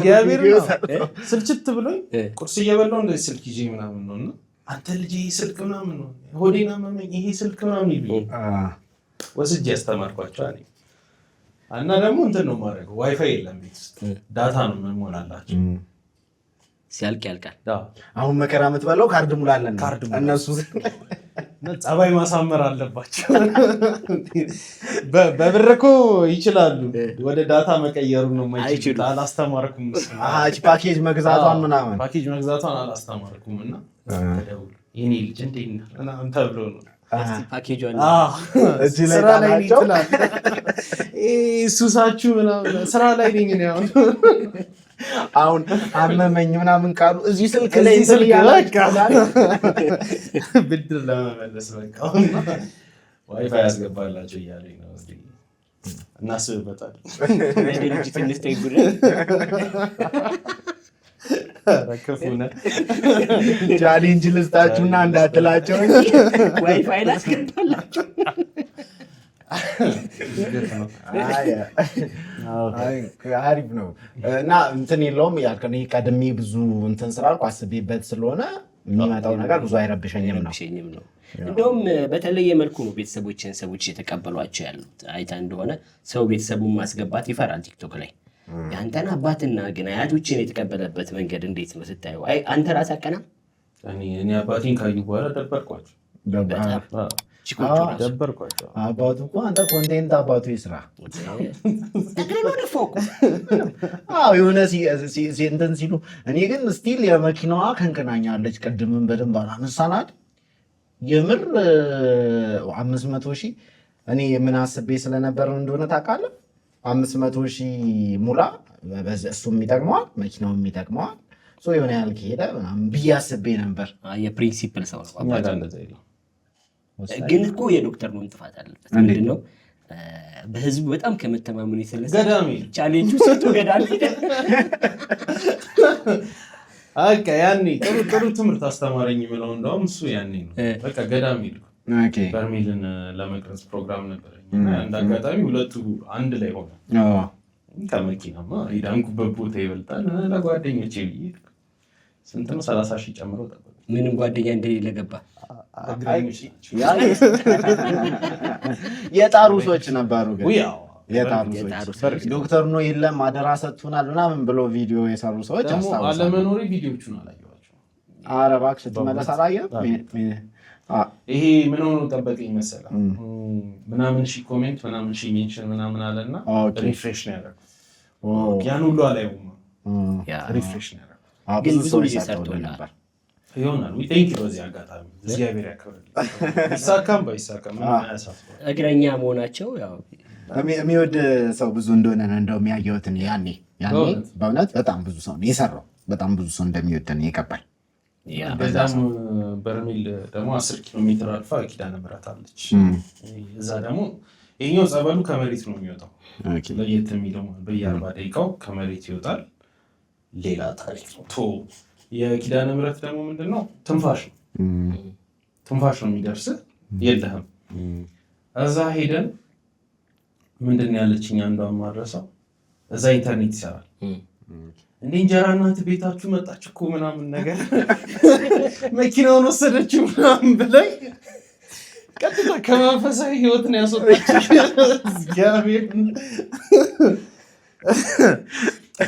ስልችት ብሎኝ ቁርስ እየበላሁ እንደዚህ ስልክ ይዤ ምናምን ነው እና አንተ ልጅ ይሄ ስልክ ምናምን ነው ሆዴን አመመኝ ይሄ ስልክ ምናምን ይሉኝ ወስጄ ያስተማርኳቸው እኔ እና ደግሞ እንትን ነው የማደርገው። ዋይፋይ የለም ቤት ውስጥ ዳታ ነው የምንሞላላቸው። ሲያልቅ ያልቃል። አሁን መከራ የምትበላው ካርድ ሙላለን እነሱ ጸባይ ማሳመር አለባቸው። በብር እኮ ይችላሉ፣ ወደ ዳታ መቀየሩ ነው የማይችሉት። አላስተማርኩም። ፓኬጅ መግዛቷን አላስተማርኩም እና የኔ ልጅ እንዴት ነህ ምናምን ተብሎ ነው ስራ ላይ ይችላል። ሱሳችሁ ስራ ላይ ነኝ እኔ አሁን አመመኝ ምናምን ካሉ እዚህ ስልክ ላይ ብድር ለመመለስ በቃ ዋይፋይ ያስገባላቸው እያለኝ ነው። እናስብበታለን። ቻሌንጅ ልስጣችሁና እንዳትላቸው ዋይፋይ ላስገባላቸው። አሪፍ ነው እና እንትን የለውም ያልከኝ ቀድሜ ብዙ እንትን ስላልኩ አስቤበት ስለሆነ የሚመጣው ነገር ብዙ አይረብሸኝም ነው። እንደውም በተለየ መልኩ ነው ቤተሰቦችን ሰዎች የተቀበሏቸው ያሉት። አይታ እንደሆነ ሰው ቤተሰቡን ማስገባት ይፈራል ቲክቶክ ላይ። የአንተን አባትና ግን አያቶችን የተቀበለበት መንገድ እንዴት ነው ስታየው? አንተ ራስህ አቀናም? እኔ አባቴን ካዩ በኋላ ደበርኳቸው። አባቱ እኮ አንተ ኮንቴንት አባቱ ይስራ የሆነ እንትን ሲሉ፣ እኔ ግን ስቲል የመኪናዋ ከንክናኛለች። ቅድምን በደንብ አላነሳናት። የምር 500,000 እኔ ምን አስቤ ስለነበረ እንደሆነ ታውቃለህ? 500,000 ሙላ፣ እሱም ይጠቅመዋል መኪናውም ይጠቅመዋል። የሆነ ያህል ከሄደ ብዬ አስቤ ነበር። የፕሪንሲፕል ሰው ነው። ግን እኮ የዶክተር ነው ጥፋት አለበት። ምንድን ነው በህዝቡ በጣም ከመተማመኑ የተነሳ ቻሌንጁ ሰጥቶ ገዳሚ ያኔ ጥሩ ትምህርት አስተማረኝ ብለው እንደውም እሱ ያኔ ነው በቃ ገዳሚ ሄድኩ። በርሜልን ለመቅረጽ ፕሮግራም ነበረኝ እና እንደ አጋጣሚ ሁለቱ አንድ ላይ ሆነ። ከመኪናማ የዳንኩበት ቦታ ይበልጣል። ለጓደኞቼ ብዬ ስንት ነው 30,000 ጨምሮ ጠበቁ። ምንም ጓደኛ እንደሌለ ገባ። የጣሩ ሰዎች ነበሩ። ዶክተር ነው የለም አደራ ሰጥቶናል ምናምን ብሎ ቪዲዮ የሰሩ ሰዎች አለመኖሪ ቪዲዮቹን አላየኋቸው። ኧረ እባክህ ስትመለስ አላየህም? ይሄ ምን ሆኖ ጠበቀኝ መሰለህ? ምናምን ሺህ ኮሜንት ምናምን ሺህ ሜንሽን ምናምን አለና ሪፍሬሽ ነው ያደረኩት። ያን ሁሉ አላየሁም። ሪፍሬሽ ነው ያደረኩት። ግን ብዙ ጊዜ ሰርቶልሃል ይሆናል። ቴንክ ዩ። በዚህ አጋጣሚ እግዚአብሔር ያክብርልኝ። ይሳካም ባይሳካም እግረኛ መሆናቸው ያው የሚወድ ሰው ብዙ እንደሆነ ነው እንደው የሚያየሁት። ያኔ በእውነት በጣም ብዙ ሰው ነው የሰራው። በጣም ብዙ ሰው እንደሚወድ ነው የገባኝ። በጣም በርሜል ደግሞ 10 ኪሎ ሜትር አልፋ ኪዳነ ምሕረት አለች። እዛ ደግሞ ይሄኛው ጸበሉ ከመሬት ነው የሚወጣው። ለየት የሚለው በየ40 ደቂቃው ከመሬት ይወጣል። ሌላ ታሪክ ነው። የኪዳነ ምሕረት ደግሞ ምንድነው? ትንፋሽ ነው የሚደርስ የለህም። እዛ ሄደን ምንድን ያለችኝ አንዷ ማድረሰው እዛ ኢንተርኔት ይሰራል። እንደ እንጀራ እናት ቤታችሁ መጣች እኮ ምናምን ነገር መኪናውን ወሰደችው ምናምን ብለኝ ቀጥታ ከመንፈሳዊ ህይወት ነው ያስወጣችው። እግዚአብሔር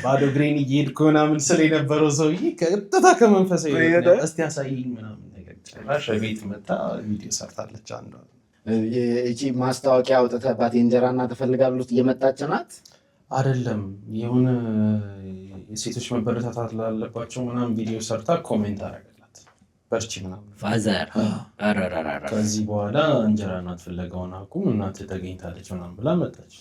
ባዶ ግሬን እየሄድኩ ምናምን ስለ የነበረው ሰውዬ ቀጥታ ከመንፈሳዊ ህይወት እስቲ ያሳይኝ ምናምን ነገር ጭራሽ ቤት መጣ ቪዲዮ ሰርታለች። አንዷ እቺ ማስታወቂያ አውጥተባት የእንጀራ እናት እፈልጋለሁ እየመጣች ናት አይደለም? የሆነ የሴቶች መበረታታት ላለባቸው ምናምን ቪዲዮ ሰርታ ኮሜንት አደረገላት በርቺ ምናምን ፋዘር ከዚህ በኋላ እንጀራ እናት ፍለጋውን አቁም እናት ተገኝታለች ምናምን ብላ መጣች።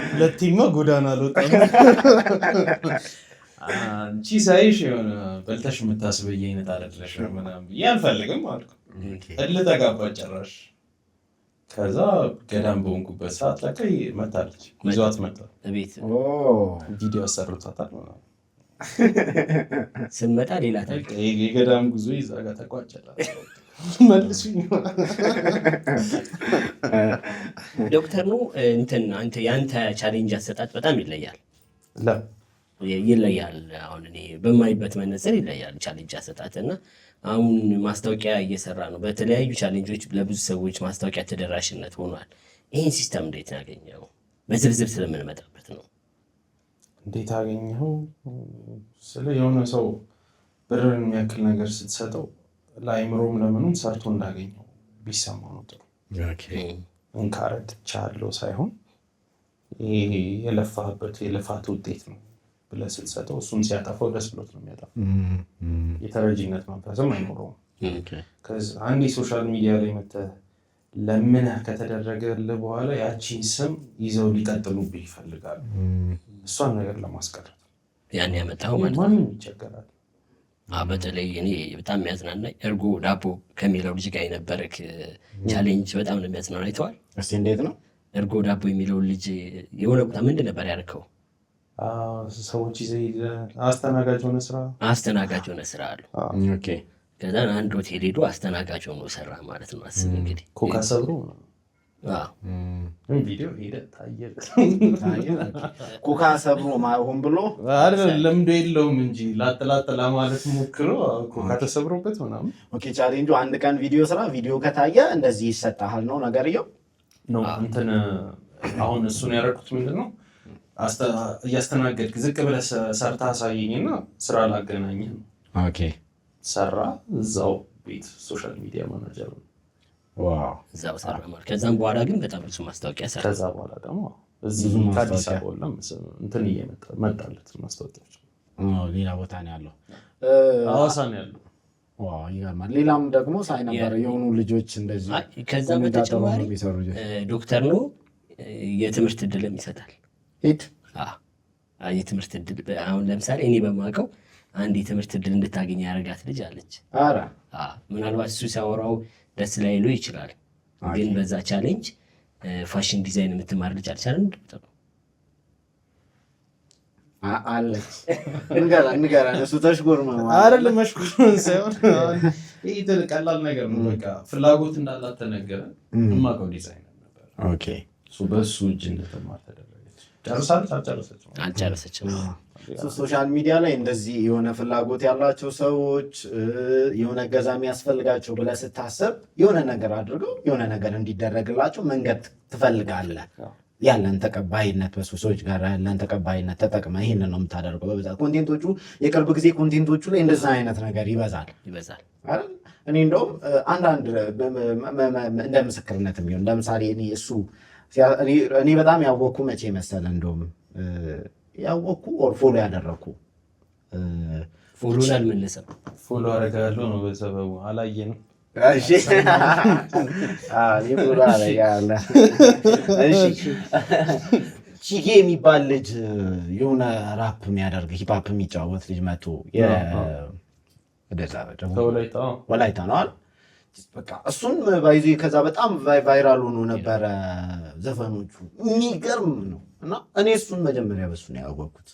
ሁለቴማ ጎዳና አልወጣም። አንቺ ሳይሽ የሆነ በልተሽ የምታስበይ አይነት አይደለሽ ምናምን ብዬ አልፈልግም አልኩ። እልጠጋባ ጨራሽ። ከዛ ገዳም በሆንኩበት ሰዓት ላይ መታለች፣ ይዟት መጣ ቤት ቪዲዮ አሰርቷታል። ስንመጣ ሌላ ታሪክ የገዳም ጉዞ ይዛ ጋር ተቋጨላት። መልሱኝ ዶክተር ነው እንትን አንተ ያንተ ቻሌንጅ አሰጣጥ በጣም ይለያል። አሁን እኔ በማይበት መነጽር ይለያል ቻሌንጅ አሰጣጥ እና አሁን ማስታወቂያ እየሰራ ነው። በተለያዩ ቻሌንጆች ለብዙ ሰዎች ማስታወቂያ ተደራሽነት ሆኗል። ይህን ሲስተም እንዴት ያገኘው? በዝርዝር ስለምንመጣበት ነው። እንዴት አገኘው? ስለ የሆነ ሰው ብርን የሚያክል ነገር ስትሰጠው ለአይምሮም ለምኑም ሰርቶ እንዳገኘው ቢሰማው ነው ጥሩ። እንካረድቻለሁ ሳይሆን የለፋህበት የልፋት ውጤት ነው ብለህ ስትሰጠው እሱን ሲያጠፋው ደስ ብሎት ነው የሚያጠፋው። የተረጂነት መንፈስም አይኖረውም። አንድ የሶሻል ሚዲያ ላይ መተህ ለምነህ ከተደረገልህ በኋላ ያቺን ስም ይዘው ሊቀጥሉብህ ይፈልጋሉ። እሷን ነገር ለማስቀረት ያን ያመጣው ማለት ማንም ይቸገራል። በተለይ እኔ በጣም የሚያዝናናኝ እርጎ ዳቦ ከሚለው ልጅ ጋር የነበረክ ቻሌንጅ በጣም ነው የሚያዝናና። አይተዋል? እስኪ እንዴት ነው እርጎ ዳቦ የሚለውን ልጅ የሆነ ቦታ ምንድን ነበር ያደረከው? ሰዎች ይዘህ አስተናጋጅ ሆነ ስራ አሉ። ከዛ አንድ ሆቴል ሄዶ አስተናጋጅ ሆኖ ሰራ ማለት ነው። አስብ እንግዲህ ኮካ ሰብሮ ቪዲዮ ሄደ ታየ። ኮካ ሰብሮ ሆን ብሎ ለምዶ የለውም እንጂ ላጥላጥ ለማለት ሞክሮ ኮካ ተሰብሮበት ምናምን። ኦኬ ቻሌንጁ አንድ ቀን ቪዲዮ ስራ፣ ቪዲዮ ከታየ እንደዚህ ይሰጣል ነው ነገርየው ነው። እንትን አሁን እሱን ያደረኩት ምንድነው እያስተናገድክ ዝቅ ብለህ ሰርታ አሳየኝና ስራ ላገናኝህ ነው። ኦኬ ሰራ እዛው ቤት ሶሻል ሚዲያ ማናጀር ነው። ዋው እዛው ሰራ ማለት። ከዛም በኋላ ግን በጣም ብዙ ማስታወቂያ ሰራ። ከዛ በኋላ ደግሞ እዚህ ከአዲስ አበባ እንትን መጣለት ማስታወቂያዎች። ሌላ ቦታ ነው ያለው፣ ሐዋሳ ነው ያለው። ዋው ይገርማል። ሌላም ደግሞ ሳይ ነበር የሆኑ ልጆች እንደዚህ። ከዛ በተጨማሪ ዶክተር ነው የትምህርት እድልም ይሰጣል። የትምህርት እድል አሁን ለምሳሌ እኔ በማውቀው አንድ የትምህርት እድል እንድታገኝ ያደረጋት ልጅ አለች። ምናልባት እሱ ሲያወራው ደስ ላይሉ ይችላል፣ ግን በዛ ቻሌንጅ ፋሽን ዲዛይን የምትማር ልጅ አልቻለም አለች። ንገራ እሱ ተሽጎርማ አይደለም መሽጎር ሳይሆን ይህ ቀላል ነገር ነው። በቃ ፍላጎት እንዳላት ተነገረ። የማውቀው ዲዛይነር ነበር። ኦኬ በሱ እጅ እንደተማር ተደረገች። አልጨረሰችም። ሶሻል ሚዲያ ላይ እንደዚህ የሆነ ፍላጎት ያላቸው ሰዎች የሆነ እገዛ የሚያስፈልጋቸው ብለህ ስታስብ የሆነ ነገር አድርገው የሆነ ነገር እንዲደረግላቸው መንገድ ትፈልጋለህ። ያለን ተቀባይነት በሰዎች ጋር ያለን ተቀባይነት ተጠቅመህ ይህንን ነው የምታደርገው። በብዛት ኮንቴንቶቹ የቅርብ ጊዜ ኮንቴንቶቹ ላይ እንደዛ አይነት ነገር ይበዛል። እኔ እንደውም አንዳንድ እንደ ምስክርነት የሚሆን ለምሳሌ እኔ በጣም ያወቅኩ መቼ መሰለ እንደውም ያወቅኩ ኦር ፎሎ ያደረግኩ ፎሎን አልመለሰም። ፎሎ አደርጋለሁ ነው በሰበቡ አላየንም። ቺጌ የሚባል ልጅ የሆነ ራፕ የሚያደርግ ሂፓፕ የሚጫወት ልጅ መቶ ወላይታ ነው አለ። በቃ እሱን ባይዞ ከዛ በጣም ቫይራል ሆኖ ነበረ ዘፈኖቹ፣ የሚገርም ነው። እና እኔ እሱን መጀመሪያ በሱ ነው ያወቅኩት።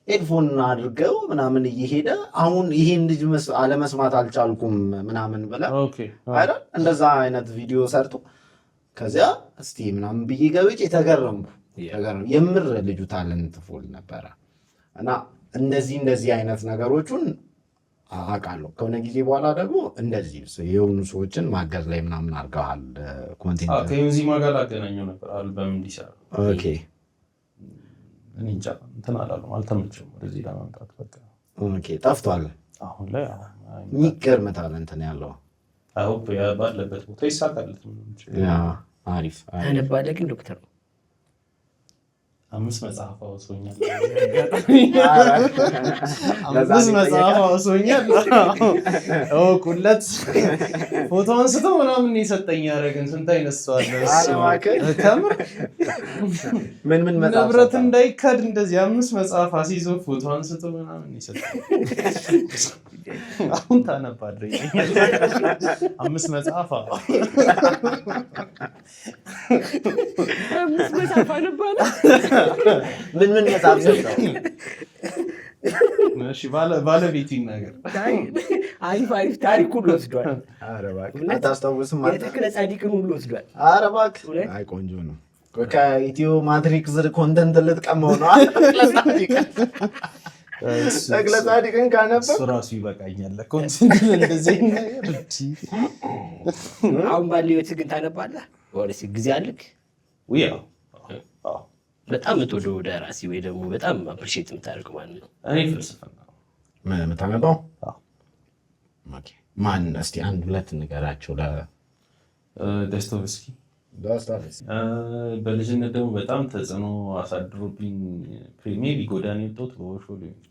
ኤድፎን አድርገው ምናምን እየሄደ አሁን ይሄን ልጅ አለመስማት አልቻልኩም ምናምን ብለ አይደል እንደዛ አይነት ቪዲዮ ሰርቶ ከዚያ እስቲ ምናምን ብዬ ገብቼ ተገረምኩ። የምር ልጁ ታለንት ፉል ነበረ። እና እንደዚህ አይነት ነገሮቹን አውቃለሁ። ከሆነ ጊዜ በኋላ ደግሞ እንደዚህ የሆኑ ሰዎችን ማገዝ ላይ ምናምን አድርገዋል። ኮንቴንት ከዩዚማ ጋር አገናኘው ነበር አልበም እንዲሰራ። ኦኬ እኔ እንጃ እንትን አላለም፣ አልተመቸውም ወደዚህ ለማምጣት። በቃ ኦኬ ጠፍቷል። አሁን ላይ የሚገርም ታለንት ነው ያለው። አይሆፕ ባለበት ቦታ ይሳካለት። አሪፍ ታነባለህ ግን ዶክተር ነው 5 መጽሐፍ አውሶኛል። 5 መጽሐፍ አውሶኛል። ቁለት ፎቶ አንስቶ ምናምን የሰጠኝ ያደረግን ስንት አይነት ሰው አለ። ከምር ምን መጽሐፍ ንብረት እንዳይካድ እንደዚህ 5 መጽሐፍ አስይዞ ፎቶ አንስቶ ምናምን የሰጠኝ። አሁን ታነባለህ? 5 መጽሐፍ 5 መጽሐፍ አነባለሁ። ምን መጽሐፍ ሰጠው? እሺ ባለቤት ይናገር። አሪፍ ታሪክ ሁሉ ወስዷል። ኧረ እባክህ አታስታውስም? የተክለ ጻድቅን ሁሉ ወስዷል። ኧረ እባክህ አይ ቆንጆ ነው። ከኢትዮ ማትሪክስ ኮንተንት ልትቀመው ነው። ተክለ ጻድቅን ካነበብክ እሱ ራሱ ይበቃኛል። ኮንተንት እንደዚህ ነገር አሁን ባለው ህይወት ግን ታነባለህ ወይስ ጊዜ አለክ? በጣም የምትወደው ደራሲ ወይ ደግሞ በጣም አፕሪሼት የምታደርገው ማን ነው? እኔ ፍልስፍና ነው የምታነባው። ማን? እስቲ አንድ ሁለት ንገራቸው። ዶስቶቭስኪ። በልጅነት ደግሞ በጣም ተጽዕኖ አሳድሮብኝ ሜይ ቢ ጎዳና የወጣሁት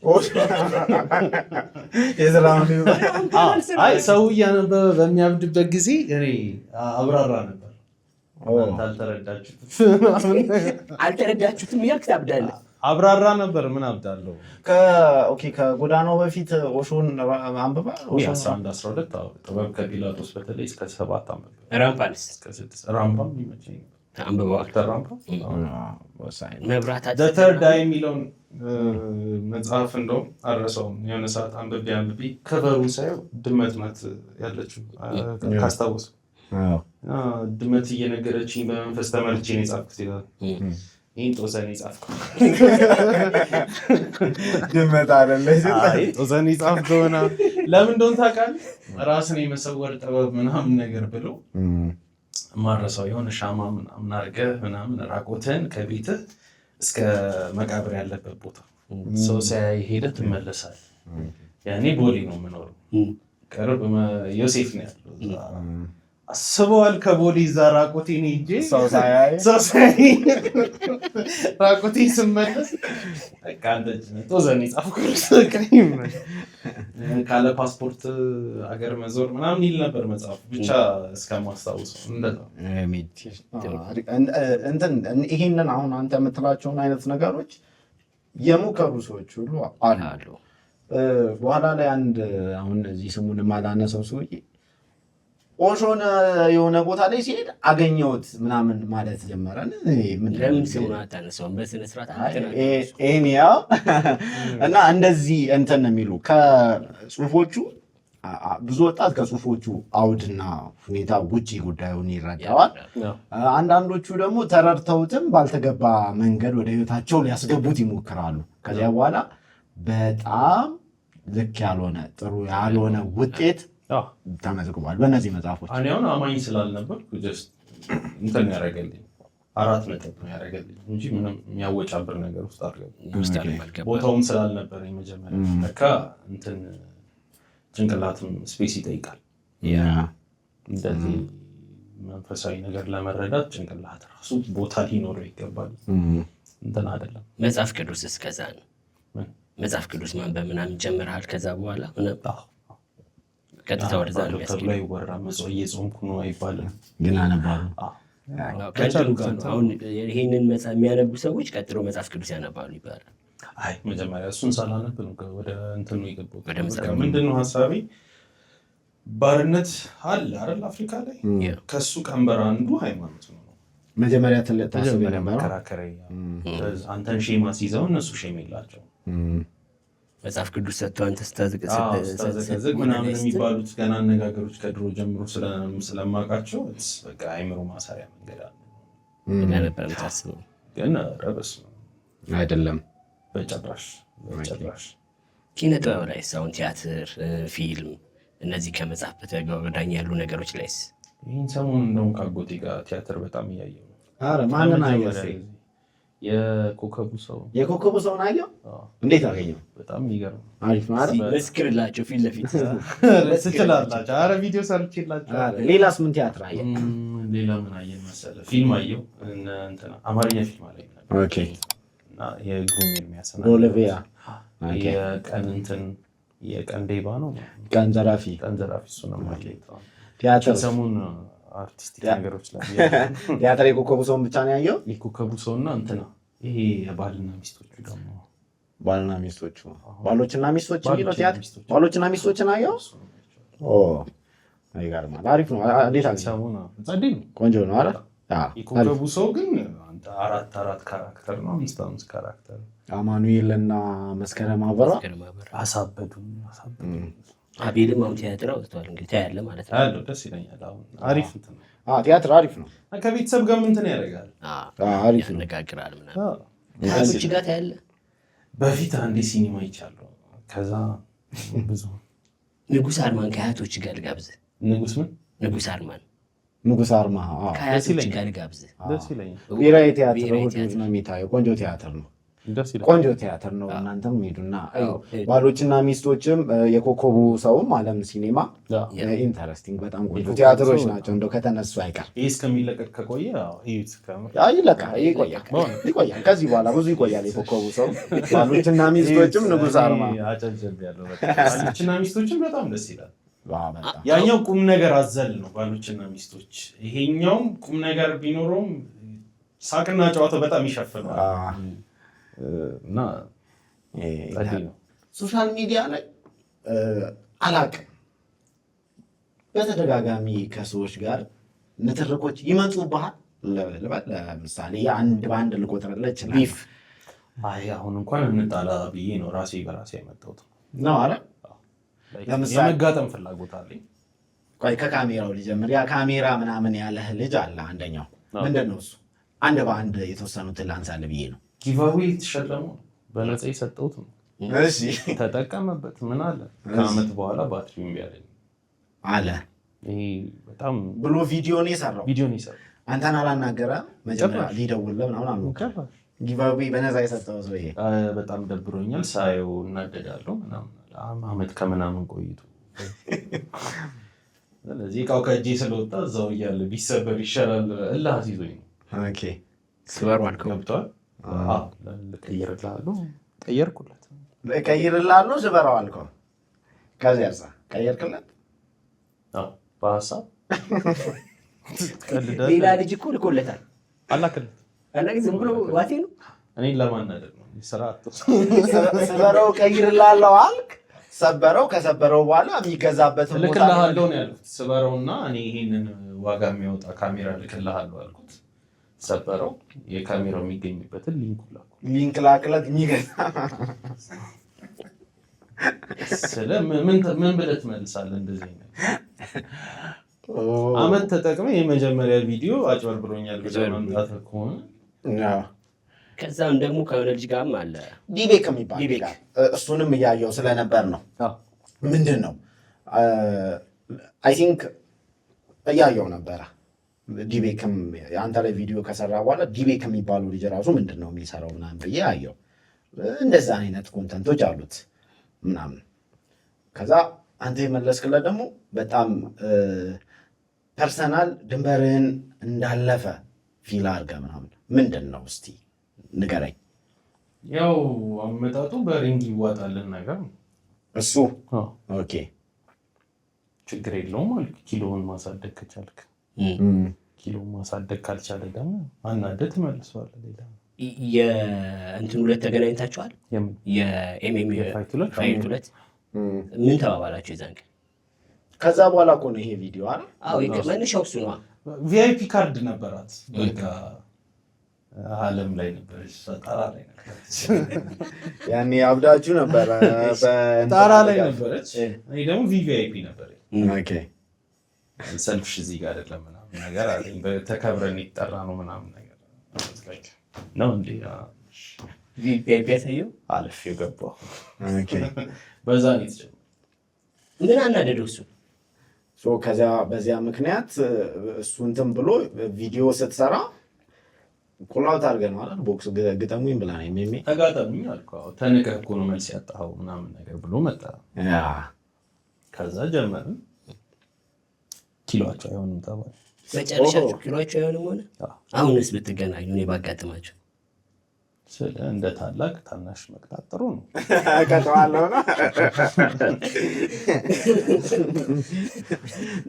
በኦሾ ሰው እያነበበ በሚያብድበት ጊዜ እኔ አብራራ ነበር። አልተረዳችሁትም እያልክ ታብዳለህ። አብራራ ነበር። ምን አብዳለሁ? ከጎዳናው በፊት ኦሾን አንብባ 11-12 ጥበብ ከጲላጦስ በተለይ እስከ 7 አንብቤ። ራምፓንስ እስከ 6 ራምፓም ይመቸኝ ነበር። አንብበዋል። መብራት ተርዳ የሚለውን መጽሐፍ እንደውም አልረሳውም። የሆነ ሰዓት አንብቤ ከበሩን ሳየው ድመት ናት ያለችው ካስታወሱ ድመት እየነገረችኝ በመንፈስ ተመልቼ ነው የጻፍኩት ይላል። ይህን ጦዘን የጻፍኩት ድመት አይደለች ጦዘን የጻፍኩት ሆና ለምን እንደሆነ ታውቃለህ? ራስን የመሰወር ጥበብ ምናምን ነገር ብሎ ማረሳው የሆነ ሻማ ምናምን አድርገህ ምናምን ራቆትህን ከቤትህ እስከ መቃብር ያለበት ቦታ ሰው ሲያይ ሄደህ ትመለሳለህ። ያኔ ቦሌ ነው የምኖረው፣ ቅርብ ዮሴፍ ነው ያለው። አስበዋል ከቦሌ እዛ ራቆቴን ሄጄ ሰው ሳያይ ራቆቴን ስመለስ ጦዘን የጻፍኩት ካለ ፓስፖርት አገር መዞር ምናምን ይል ነበር መጽሐፉ። ብቻ እስከማስታውሰው ይሄንን አሁን አንተ የምትላቸውን አይነት ነገሮች የሞከሩ ሰዎች ሁሉ አሉ። በኋላ ላይ አንድ አሁን እዚህ ስሙን የማላነሳው ሰውዬ ኦሾን የሆነ ቦታ ላይ ሲሄድ አገኘሁት ምናምን ማለት ጀመረ። ለምን ስሙን አታነሳውም? በስነ ስርዓት ያው እና እንደዚህ እንትን የሚሉ ከጽሁፎቹ ብዙ ወጣት ከጽሁፎቹ አውድና ሁኔታ ውጪ ጉዳዩን ይረዳዋል። አንዳንዶቹ ደግሞ ተረድተውትም ባልተገባ መንገድ ወደ ህይወታቸው ሊያስገቡት ይሞክራሉ። ከዚያ በኋላ በጣም ልክ ያልሆነ ጥሩ ያልሆነ ውጤት ተመዝግቧል በእነዚህ መጽሐፎች። እኔ አሁን አማኝ ስላልነበርኩ ጀስት እንትን ያደረገልኝ 4 ነጥብ ነው ያደረገልኝ እንጂ ምንም የሚያወጫብር ነገር ውስጥ አድርገው ቦታውም ስላልነበረኝ መጀመሪያ ለካ እንትን ጭንቅላትም ስፔስ ይጠይቃል። እንደዚህ መንፈሳዊ ነገር ለመረዳት ጭንቅላት ራሱ ቦታ ሊኖረው ይገባል። እንትን አይደለም። መጽሐፍ ቅዱስ እስከዛ ነው። መጽሐፍ ቅዱስ ማንበብ ምናምን ጀምረሃል? ከዛ በኋላ ቀጥታ ወደዛ ነው ተብሎ ይወራ መጽሐፍ እየጾምኩ ነው አይባልም፣ ግን አነባሉ። አሁን ይህንን መጽሐፍ የሚያነቡ ሰዎች ቀጥሎ መጽሐፍ ቅዱስ ያነባሉ ይባላል። አይ መጀመሪያ እሱን ሳላነብ ነው ወደ እንትኑ የገባው። ምንድነው ሀሳቤ? ባርነት አለ አይደል አፍሪካ ላይ። ከሱ ቀንበር አንዱ ሃይማኖት ነው። መጀመሪያ ታስብ መከራከሪያ አንተን ሼም አስይዘው እነሱ ሼም የላቸው መጽሐፍ ቅዱስ ሰጥተው አንተ ስታዘቀዝቅ ምናምን የሚባሉት ገና አነጋገሮች ከድሮ ጀምሮ ስለማውቃቸው በቃ አይምሮ ማሳሪያ መንገድ አለ ነበር የምታስበው። ግን ረበስ ነው አይደለም በጭራሽ። ኪነ ጥበብ ላይ አሁን ቲያትር፣ ፊልም እነዚህ ከመጽሐፍ በተጓዳኝ ያሉ ነገሮች ላይስ? ይህን ሰሞኑን እንደውም ከአጎቴ ጋር ቲያትር በጣም እያየሁ ነው። ኧረ ማንን አየህ? የኮከቡ ሰውን አየው። እንዴት አገኘው? በጣም ይገርም። አሪፍ ነው አይደል? መስክርላቸው ፊት ለፊት ትችላላችሁ። ኧረ ቪዲዮ ሰርቼላችሁ። ሌላስ ምን ቲያትር አየህ? ሌላ ምን አየህ መሰለህ? ፊልም አየሁ። አማርኛ ፊልም አለኝ ነበር። ኦኬ። እና የግሩም የሚያሰና ዶለቪያ የቀን ዴባ ነው ቀን ዘራፊ እሱ ነው ማለት ነው። ቲያትር ሰሞኑን አርቲስቲክ ነገሮች ላይ ቲያትር የኮከቡ ሰውን ብቻ ነው ያየው። የኮከቡ ሰውና ይሄ የባልና ሚስቶቹ ደግሞ ባልና ሚስቶቹ ባሎችና ሚስቶች የሚለው ቲያትር ባሎችና ሚስቶችን አየው። አይገርምም። አሪፍ ነው። እንዴት ሰሞኑን ጸደይ ነው። ቆንጆ ነው አይደል? የኮከቡ ሰው ግን አራት ካራክተር ነው፣ 5 ካራክተር አማኑኤልና መስከረም አበራ አሳበዱ። አቤልም አሁን ቲያትር አውጥቷል። እንግዲህ ታያለህ ማለት ነው። ደስ ይለኛል። አሁን አሪፍ እንትን ነው። ቲያትር አሪፍ ነው። ከቤተሰብ ጋር እንትን ያደርጋል፣ አሪፍ ነው፣ ያነጋግራል ምናምን። ከአያቶች ጋር ታያለህ። በፊት አንዴ ሲኒማ ይቻለሁ። ከዛ ብዙ ንጉስ አርማን ከአያቶች ጋር ልጋብዝህ። ንጉስ አርማን ከአያቶች ጋር ልጋብዝህ። ደስ ይለኛል። ብሔራዊ ቲያትር እሑድ ነው የሚታየው። ቆንጆ ቲያትር ነው። ቆንጆ ቲያትር ነው። እናንተም ሄዱና ባሎችና ሚስቶችም የኮከቡ ሰውም አለም ሲኔማ ኢንተረስቲንግ በጣም ቆንጆ ቲያትሮች ናቸው። እንደው ከተነሱ አይቀር ይህ እስከሚለቀቅ ከቆየ ይቆያል። ከዚህ በኋላ ብዙ ይቆያል። የኮከቡ ሰው ባሎችና ሚስቶችም ንጉስ አርማ ባሎችና ሚስቶችም በጣም ደስ ይላል። ያኛው ቁም ነገር አዘል ነው ባሎችና ሚስቶች። ይሄኛውም ቁም ነገር ቢኖረውም ሳቅና ጨዋታ በጣም ይሸፍናል። እና ሶሻል ሚዲያ ላይ አላቅም በተደጋጋሚ ከሰዎች ጋር ንትርኮች ይመጡብሃል። ልበል ለምሳሌ አንድ በአንድ ልቆጥርልህ እችላለሁ። ቢፍ አሁን እንኳን እንጣላ ብዬ ነው ራሴ በራሴ ያመጣሁት ነው አለ። ለምሳሌ የመጋጠም ፍላጎት አለኝ። ቆይ ከካሜራው ልጀምር። ያ ካሜራ ምናምን ያለህ ልጅ አለ አንደኛው ምንድን ነው እሱ? አንድ በአንድ የተወሰኑትን ላንሳልህ ብዬ ነው። ጊቫዌ የተሸለሙ በነፃ የሰጠሁት ነው። እሺ ተጠቀመበት። ምን አለ ከዓመት በኋላ ባትሪ እምቢ አለኝ አለ። ይሄ በጣም ብሎ ቪዲዮ ነው የሰራው። አንተን አላናገረም መጀመሪያ ሊደውልህ ምናምን አልሞከረም። ጊቫዌ በነፃ የሰጠው ሰውዬ በጣም ደብሮኛል ሳየው እናደዳለሁ ምናምን ዓመት ከምናምን ቆይቶ ስለዚህ እቃው ከእጄ ስለወጣ እዛው እያለ ቢሰበር ይሻላል እልህ አስይዞኝ ነው። ስበሩ አልከው ገብቶሃል? ቀይርልሃለሁ ቀየርኩለት። ቀይርልሃለሁ ስበረው አልከው። ከዚያስ ቀየርክለት? በሀሳብ ሌላ ልጅ እኮ ልኮለታል። አላክለት ዝም ብሎ ዋቴ ነው። እኔን ለማናደድ ነው። ስራ ስበረው ቀይርልሃለሁ አልክ። ሰበረው። ከሰበረው በኋላ የሚገዛበት ልክልሃለሁ ነው ያልኩት። ስበረውና እኔ ይሄንን ዋጋ የሚያወጣ ካሜራ ልክልሃለሁ አልኩት። ሰበረው። የካሜራው የሚገኝበትን ሊንክ ላክለት የሚገዛ ስለ ምን ብለህ ትመልሳለህ? እንደዚህ ነው ዓመት ተጠቅመህ የመጀመሪያ ቪዲዮ አጭበርብሮኛል ብለህ መምጣት ከሆነ ከዛም ደግሞ ከሆነ ልጅ ጋርም አለ ዲቤክ የሚባል እሱንም እያየው ስለነበር ነው። ምንድን ነው አይ ቲንክ እያየው ነበረ። ዲቤክም አንተ ላይ ቪዲዮ ከሰራ በኋላ ዲቤክ የሚባሉ ልጅ ራሱ ምንድን ነው የሚሰራው ምናምን ብዬ አየው። እንደዛ አይነት ኮንተንቶች አሉት ምናምን። ከዛ አንተ የመለስክለት ደግሞ በጣም ፐርሰናል ድንበርህን እንዳለፈ ፊል አድርገህ ምናምን ምንድን ነው እስቲ ንገረኝ። ያው አመጣጡ በሪንግ ይዋጣልን ነገር እሱ ኦኬ ችግር የለውም አልክ። ኪሎውን ማሳደግ ከቻልክ ኪሎውን ማሳደግ ካልቻለ ደግሞ አናደህ ትመልሰዋለህ። ሌላ የእንትን ሁለት ተገናኝታችኋል? የኤምኤም ፋይት ሁለት ምን ተባባላችሁ የዛን ቀን? ከዛ በኋላ እኮ ነው ይሄ ቪዲዮ አይደል? አዎ መነሻው እሱ ነው። ቪአይፒ ካርድ ነበራት። በቃ ዓለም ላይ ነበረች፣ ጣራ ላይ ነበረች። ያኔ አብዳችሁ ነበረ። ጣራ ላይ ነበረች። እኔ ደግሞ ቪቪአይፒ ነበረች። ኦኬ ሰልፍሽ እዚህ ጋር አይደለም ምናምን ነገር አለኝ። በተከብረን ይጠራ ነው ምናምን ነገር ነው እንዴ? ቪቪአይፒ ያሳየው አለፍ የገባው ኦኬ። በዛ ነው የተጀመረው። ምን አናደደው እሱ? ከዚያ በዚያ ምክንያት እሱ እንትን ብሎ ቪዲዮ ስትሰራ ኮላውት አድርገህ ነው አይደል? ቦክስ ግጠሙኝ ብላ ነው የሚሜ ተጋጠሙኝ አልኩህ። ተንቀህ እኮ ነው መልስ ያጣኸው ምናምን ነገር ብሎ መጣ። ከዛ ጀመርን። ኪሎአቸው አይሆንም ተባለ። መጨረሻችሁ ኪሎአቸው አይሆንም ሆነ። አሁንስ ብትገናኙ እኔ ባጋጥማቸው ስለ እንደ ታላቅ ታናሽ መቅጣት ጥሩ ነው። ቀጠዋለሁ ነው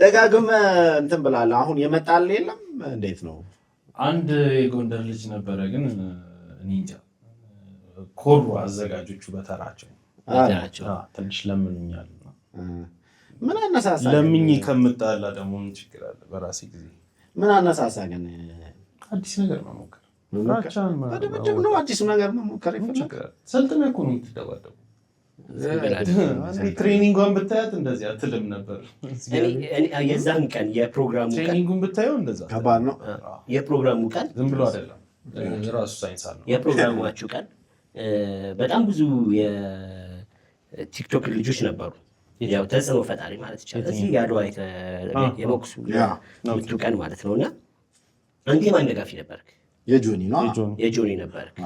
ደጋግመህ እንትን ብላለህ። አሁን የመጣል የለም እንዴት ነው? አንድ የጎንደር ልጅ ነበረ፣ ግን እኔ እንጃ ኮሩ አዘጋጆቹ በተራቸው ትንሽ ለምኑኛል። ምን አነሳሳ? ለምኝ ከምጣላ ደግሞ ምን ችግር አለ? በራሴ ጊዜ ምን አነሳሳ? ግን አዲስ ነገር መሞከር መደብደብ ነው። አዲሱ ነገር መሞከር ይፈልጋል። ሰልጥነህ እኮ ነው የምትደባደቡ። ትሬኒንጓን ብታያት እንደዚህ አትልም ነበር። የዛን ቀን የፕሮግራሙ ቀን ትሬኒንጉን ብታየው እንደዛ ከባድ ነው። የፕሮግራሙ ቀን ዝም ብሎ አይደለም፣ ራሱ ሳይንስ አለው። የፕሮግራማችሁ ቀን በጣም ብዙ የቲክቶክ ልጆች ነበሩ። ያው ተጽዕኖ ፈጣሪ ማለት ይቻላል። እዚህ የአድዋ የቦክሱ ምቱ ቀን ማለት ነው። እና አንተ ማን ደጋፊ ነበርክ? የጆኒ ነው። የጆኒ ነበርክ።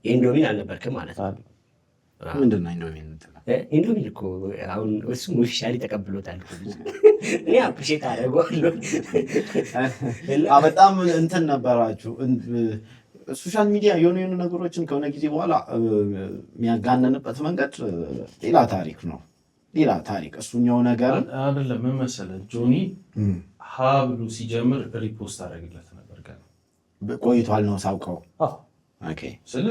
የኢንዶሚን አልነበርክም ማለት ነው። ምንድን ነው ኢንዶሚን? ኢንዶሚን እኮ አሁን እሱም ኦፊሻሊ ተቀብሎታል። እኔ አፕሪሼት አደርገዋለሁ። በጣም እንትን ነበራችሁ። ሶሻል ሚዲያ የሆኑ ነገሮችን ከሆነ ጊዜ በኋላ የሚያጋነንበት መንገድ ሌላ ታሪክ ነው። ሌላ ታሪክ እሱኛው ነገር አይደለም። ምን መሰለህ ጆኒ ሀ ብሎ ሲጀምር ሪፖስት አደረግለት ነበር። ቆይቷል ነው ሳውቀው። ስለ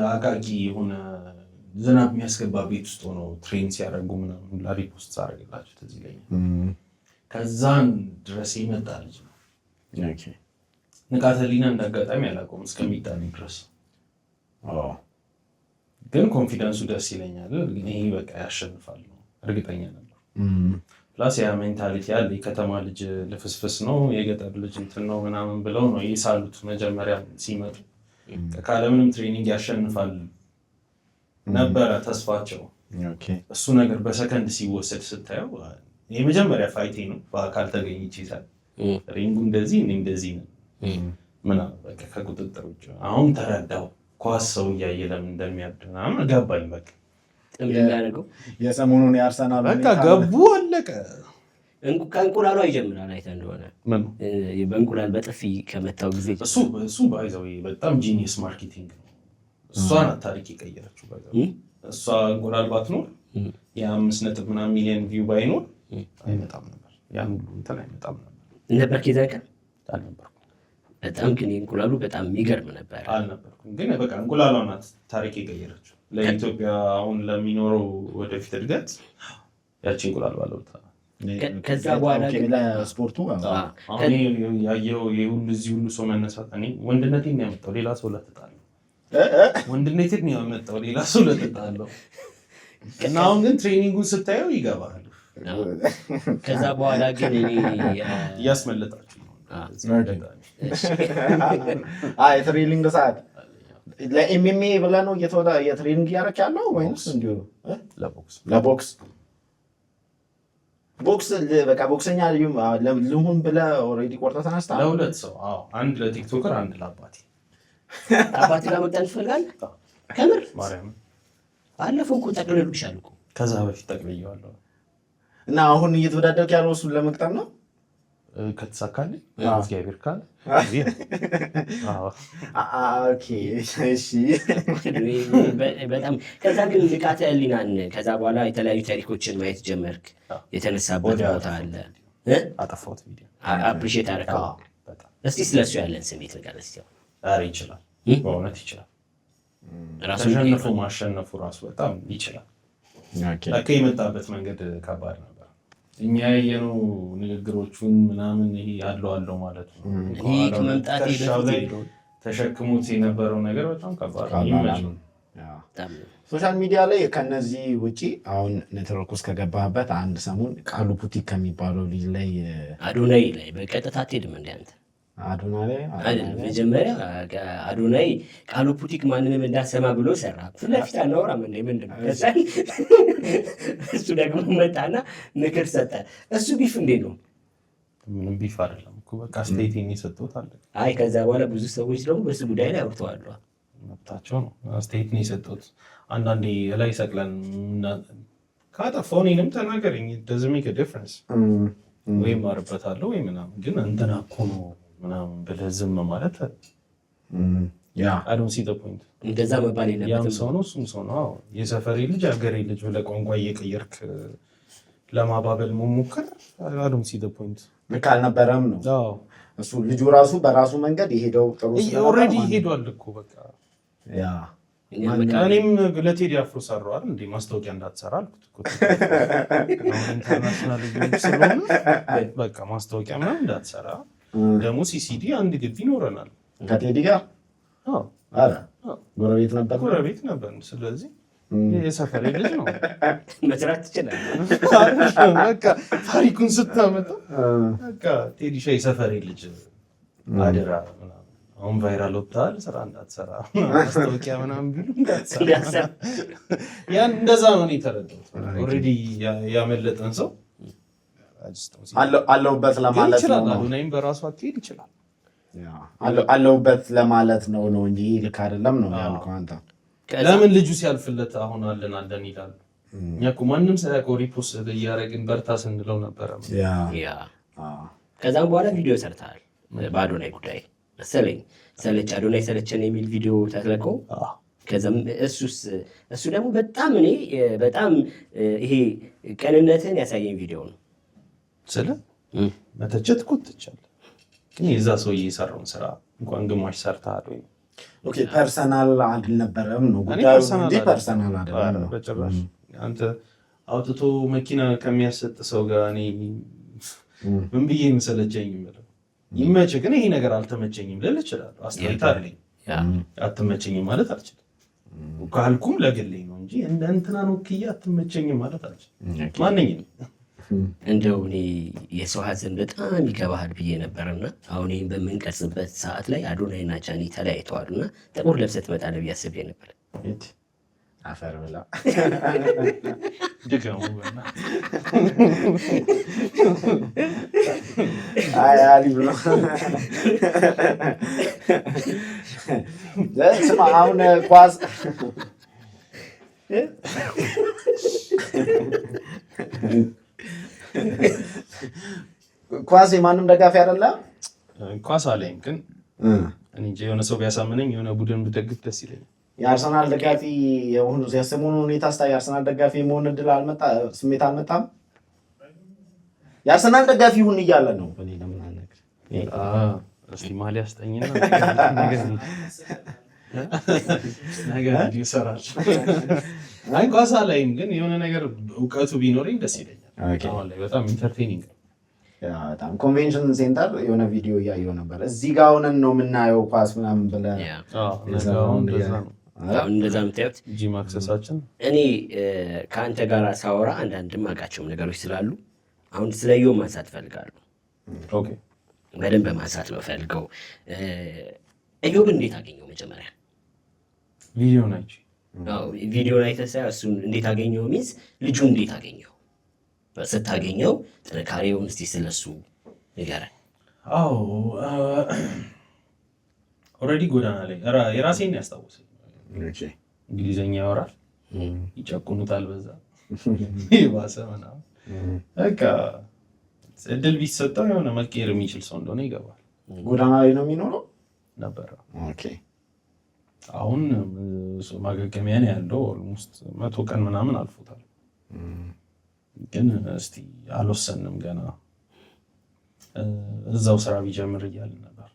አቃቂ የሆነ ዝናብ የሚያስገባ ቤት ውስጥ ሆኖ ትሬን ሲያደርጉ ምናምን ሪፖስት አደረግላቸው ትዝ ይለኛል። ከዛን ድረስ የመጣ ልጅ ነው። ንቃተ ህሊና እንዳጋጣሚ አላውቀውም እስከሚዳነኝ ድረስ ግን ኮንፊደንሱ ደስ ይለኛል። ይሄ በቃ ያሸንፋል ነው እርግጠኛ ነበር። ፕላስ ያ ሜንታሊቲ ያለ የከተማ ልጅ ልፍስፍስ ነው የገጠር ልጅ እንትን ነው ምናምን ብለው ነው የሳሉት መጀመሪያ ሲመጡ። ካለምንም ትሬኒንግ ያሸንፋል ነበረ ተስፋቸው። እሱ ነገር በሰከንድ ሲወሰድ ስታየው የመጀመሪያ ፋይቴ ነው በአካል ተገኝቼ ይዛል ሪንጉ እንደዚህ እንደዚህ ነው ምናምን በቃ ከቁጥጥር ውጭ። አሁን ተረዳው ኳስ ሰው እያየ ለምን እንደሚያብድ ምናምን ገባኝ። በቃ የሰሞኑን የአርሰናል በቃ ገቡ አለቀ። ከእንቁላሉ ይጀምራል። አይተህ እንደሆነ በእንቁላል በጥፊ ከመታው ጊዜ እሱ ባይዘው በጣም ጂኒየስ ማርኬቲንግ ነው። እሷ ናት ታሪክ የቀየረችው። በቃ እሷ እንቁላል ባትኖር የ5 ምናምን ሚሊዮን ቪው ባይኖር አይመጣም ነበር። ያን ሁሉ እንትን አይመጣም ነበር። ከዛ ቀን አልነበርኩም በጣም ግን እንቁላሉ በጣም የሚገርም ነበር። አልነበርኩም ግን በቃ እንቁላሏ ናት ታሪክ የቀየረችው ለኢትዮጵያ አሁን ለሚኖረው ወደፊት እድገት ያቺ እንቁላል ባለውታ። ከዛ በኋላ ስፖርቱ አሁን ያየው የሁሉ እዚህ ሁሉ ሰው መነሳት እኔ ወንድነቴን ያመጣው ሌላ ሰው ለተጣለው ወንድነቴን ያመጣው ሌላ ሰው ለተጣለው እና አሁን ግን ትሬኒንጉን ስታየው ይገባል። ከዛ በኋላ ግን እያስመለጣችሁ የትሬኒንግ ሰዓት ለኤምኤምኤ ብለህ ነው የትሬኒንግ እያደረክ ያለው ወይስ እንዲሁ ለቦክስ? ቦክስ በቃ ቦክሰኛ ልሁን ብለህ ኦልሬዲ ቆርጠህ ተነስተሃል? ለሁለት ሰው አንድ ለቲክቶከር አንድ ለአባቴ። አባቴ ጋር መቅጠል ትፈልጋለህ? ከምር ማርያም አለፈው እኮ ጠቅልልሻል እኮ። ከዛ በፊት ጠቅልዬዋለሁ እና አሁን እየተወዳደርክ ያለው እሱን ለመቅጠል ነው? ከተሳካልኝ እግዚአብሔር ካለ በጣም ከዛ ግን ንቃተ ህሊናን ከዛ በኋላ የተለያዩ ታሪኮችን ማየት ጀመርክ። የተነሳበት ቦታ አለ። አጠፋሁት ቪዲዮ አፕሪሼት አደረከው። እስቲ ስለሱ ያለን ስሜት ንገረን እስቲ። ይችላል፣ በእውነት ይችላል። ተሸንፎ ማሸነፉ ራሱ በጣም ይችላል። ለካ የመጣበት መንገድ ከባድ ነበር። እኛ ያየነው ንግግሮቹን ምናምን ይሄ አለው ማለት ነው። ተሸክሙት የነበረው ነገር በጣም ከባድ ነው። ሶሻል ሚዲያ ላይ ከነዚህ ውጪ አሁን ኔትወርክ ውስጥ ከገባህበት አንድ ሰሞን ቃሉ ፑቲክ ከሚባለው ልጅ ላይ አዶናይ ላይ በቀጥታ አትሄድም እንደ አንተ? መጀመሪያ አዶናይ ቃሉ ፑቲክ ማንንም እንዳሰማ ብሎ ሰራ። ፊት ለፊት አናወራም እንደ ምንድን ነው? እሱ ደግሞ መጣና ምክር ሰጠ። እሱ ቢፍ እንዴት ነው? ምንም ቢፍ አይደለም እኮ በቃ አስተያየቴን የሰጠሁት አለ። አይ ከዛ በኋላ ብዙ ሰዎች ደግሞ በሱ ጉዳይ ላይ አውርተዋል። መብታቸው ነው። አስተያየቴን የሰጠሁት አንዳንዴ ላይ ሰቅለን ካጠፋሁ እኔንም ተናገረኝ። doesn't make a difference ወይም ማርበታለሁ ወይ ምናምን፣ ግን እንትና እኮ ነው ምናምን ብለህ ዝም ማለት I don't see the point። እንደዛ መባል የለበትም። ያም ሰው ነው እሱም ሰው ነው። የሰፈሬ ልጅ አገሬ ልጅ ብለህ ቋንቋ እየቀየርክ ለማባበል መሞከር I don't see the point። ልክ አልነበረም ነው እሱ ልጁ ራሱ በራሱ መንገድ የሄደው ጥሩ ኦልሬዲ ሄዷል እኮ በቃ። እኔም ለቴዲ አፍሮ ሰራው አይደል እንዴ ማስታወቂያ እንዳትሰራ አልኩት እኮ። ኢንተርናሽናል ስለሆነ በቃ ማስታወቂያ ምናምን እንዳትሰራ። ደግሞ ሲሲዲ አንድ ግቢ ይኖረናል ከቴዲ ጋር። አረ ጎረቤት ነበር። ስለዚህ የሰፈሬ ልጅ ነው መስራት ትችላለህ። በቃ ታሪኩን ስታመጣ በቃ ቴዲሻ የሰፈሬ ልጅ አደራ ምናምን። አሁን ቫይራል ወጥቷል ስራ እንዳትሰራ ማስታወቂያ ምናምን ቢሉ እንዳትሰራ። ያን እንደዛ ነው የተረዳሁት። ኦልሬዲ ያመለጠን ሰው አለሁበት ለማለት ነው። አዶናይም በራሱ አትሄድ ይችላል። አለሁበት ለማለት ነው እንጂ ልክ አይደለም ነው ያልከው አንተ። ለምን ልጁ ሲያልፍለት አሁን አለን ይላሉ። እኛ እኮ ማንም ሳያውቀው ሪፖስት እያደረግን በርታ ስንለው ነበረ። ከዛም በኋላ ቪዲዮ ሰርተሃል በአዶናይ ጉዳይ መሰለኝ። ሰለች አዶናይ ሰለቸን የሚል ቪዲዮ ተለቀው። ከዛም እሱ ደግሞ በጣም እኔ በጣም ይሄ ቀንነትን ያሳየኝ ቪዲዮ ነው። ስለ መተቸት እኮ ትቻለህ፣ ግን የዛ ሰውዬ የሰራውን ስራ እንኳን ግማሽ ሰርተሃል ወይ? ኦኬ ፐርሰናል አልነበረም ነው ጉዳዩ እንጂ ፐርሰናል አይደለም ነው በጭራሽ። አንተ አውጥቶ መኪና ከሚያሰጥ ሰው ጋር እኔ ምን ብዬ መሰለቸኝ ማለት ይመችህ። ግን ይሄ ነገር አልተመቸኝም ልል እችላለሁ። አስተያየት አለኝ። አትመቸኝም ማለት አልችልም። ካልኩም ለግሌ ነው እንጂ እንደ እንትናን ወክዬ አትመቸኝም ማለት አልችልም። ማንኛውም እንደው እኔ የሰው ሀዘን በጣም ይገባሃል ብዬ ነበርና አሁን ይህን በምንቀርጽበት ሰዓት ላይ አዶናይና ቻኒ ተለያይተዋል እና ጥቁር ለብሰህ ትመጣለህ ብዬ አስቤ ነበር። አፈር ብላ ድገሙ። አሪፍ ነው። ስማ አሁን ኳስ ኳስ የማንም ደጋፊ አይደለም። ኳስ አለኝ ግን እንጂ የሆነ ሰው ቢያሳምነኝ የሆነ ቡድን ብደግፍ ደስ ይለኛል። የአርሰናል ደጋፊ የሆኑ የሰሞኑን ሁኔታ ስታይ የአርሰናል ደጋፊ የመሆን እድል ስሜት አልመጣም። የአርሰናል ደጋፊ ይሁን እያለ ነው። እኔ ለምን አልነግርህ? እስቲ ማሊያ ስጠኝና ነገር ይሰራል። አይ ኳስ አለኝ ግን የሆነ ነገር እውቀቱ ቢኖረኝ ደስ ይለኛል። አሁን ላይ በጣም ኢንተርቴኒንግ ነው። በጣም ኮንቬንሽን ሴንተር የሆነ ቪዲዮ እያየሁ ነበር። እዚህ ጋር ሆነን ነው የምናየው ኳስ ምናምን ብለህ እንደዛ ምታዩት ጂም አክሰሳችን። እኔ ከአንተ ጋር ሳወራ አንዳንድ ማውቃቸውም ነገሮች ስላሉ አሁን ስለ ዮ ማንሳት እፈልጋለሁ። በደንብ ማንሳት ነው ፈልገው። እዮብ እንዴት አገኘው? መጀመሪያ ቪዲዮ ናቸው። ቪዲዮ ላይ ተሳይ እሱን እንዴት አገኘው? ሚንስ ልጁ እንዴት አገኘው? ስታገኘው ጥንካሬውን እስቲ ስለሱ ንገረን። ኦልሬዲ ጎዳና ላይ የራሴን ያስታውሰኝ። እንግሊዝኛ ያወራል፣ ይጨቁኑታል፣ በዛ ይባሰ ምናምን በቃ እድል ቢሰጠው የሆነ መቀየር የሚችል ሰው እንደሆነ ይገባል። ጎዳና ላይ ነው የሚኖረው ነበረ። አሁን ማገገሚያ ነው ያለው። ኦልሞስት 100 ቀን ምናምን አልፎታል። ግን እስቲ አልወሰንም ገና። እዛው ስራ ቢጀምር እያልን ነበር።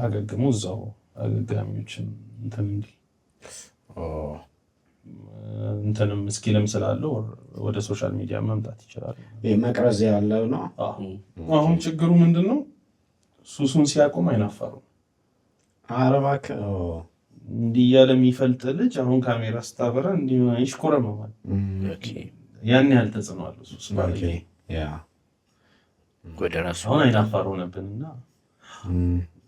አገግሞ እዛው አገጋሚዎችን እንትንም ስኪልም ስላለው ወደ ሶሻል ሚዲያ መምጣት ይችላል። መቅረዝ ያለው ነው። አሁን ችግሩ ምንድን ነው? ሱሱን ሲያቆም አይናፋሩም። ኧረ እባክህ እንዲህ እያለ የሚፈልጥ ልጅ አሁን ካሜራ ስታበራ እንዲህ ይሽኮረመማል። ያን ያህል ተጽዕኖ አለው ሱስ ማለት ነው። ወደ ራሱ አሁን አይናፋር ሆነብንና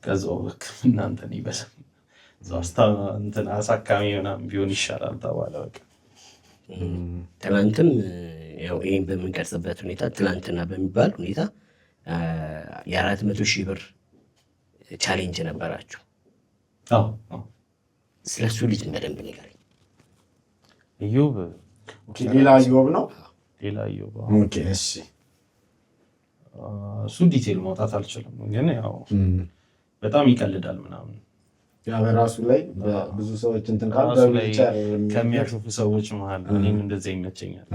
ከዛው ሕክምና እንትን ይበዛል እንትን አሳካሚ ምናምን ቢሆን ይሻላል ተባለ። በቃ ትናንትም ያው ይህን በምንቀርጽበት ሁኔታ ትናንትና በሚባል ሁኔታ 400,000 ብር ቻሌንጅ ነበራችሁ። ስለሱ ልጅ በደንብ ንገረኝ። እዮብ ሌላ እዮብ ነው። ሌላ እዮብ እሺ። እሱ ዲቴል ማውጣት አልችልም፣ ግን ያው በጣም ይቀልዳል ምናምን በራሱ ላይ ብዙ ሰዎች እንትን ራሱ ላይ ከሚያሾፉ ሰዎች መሀል እኔም እንደዚያ ይመቸኛል።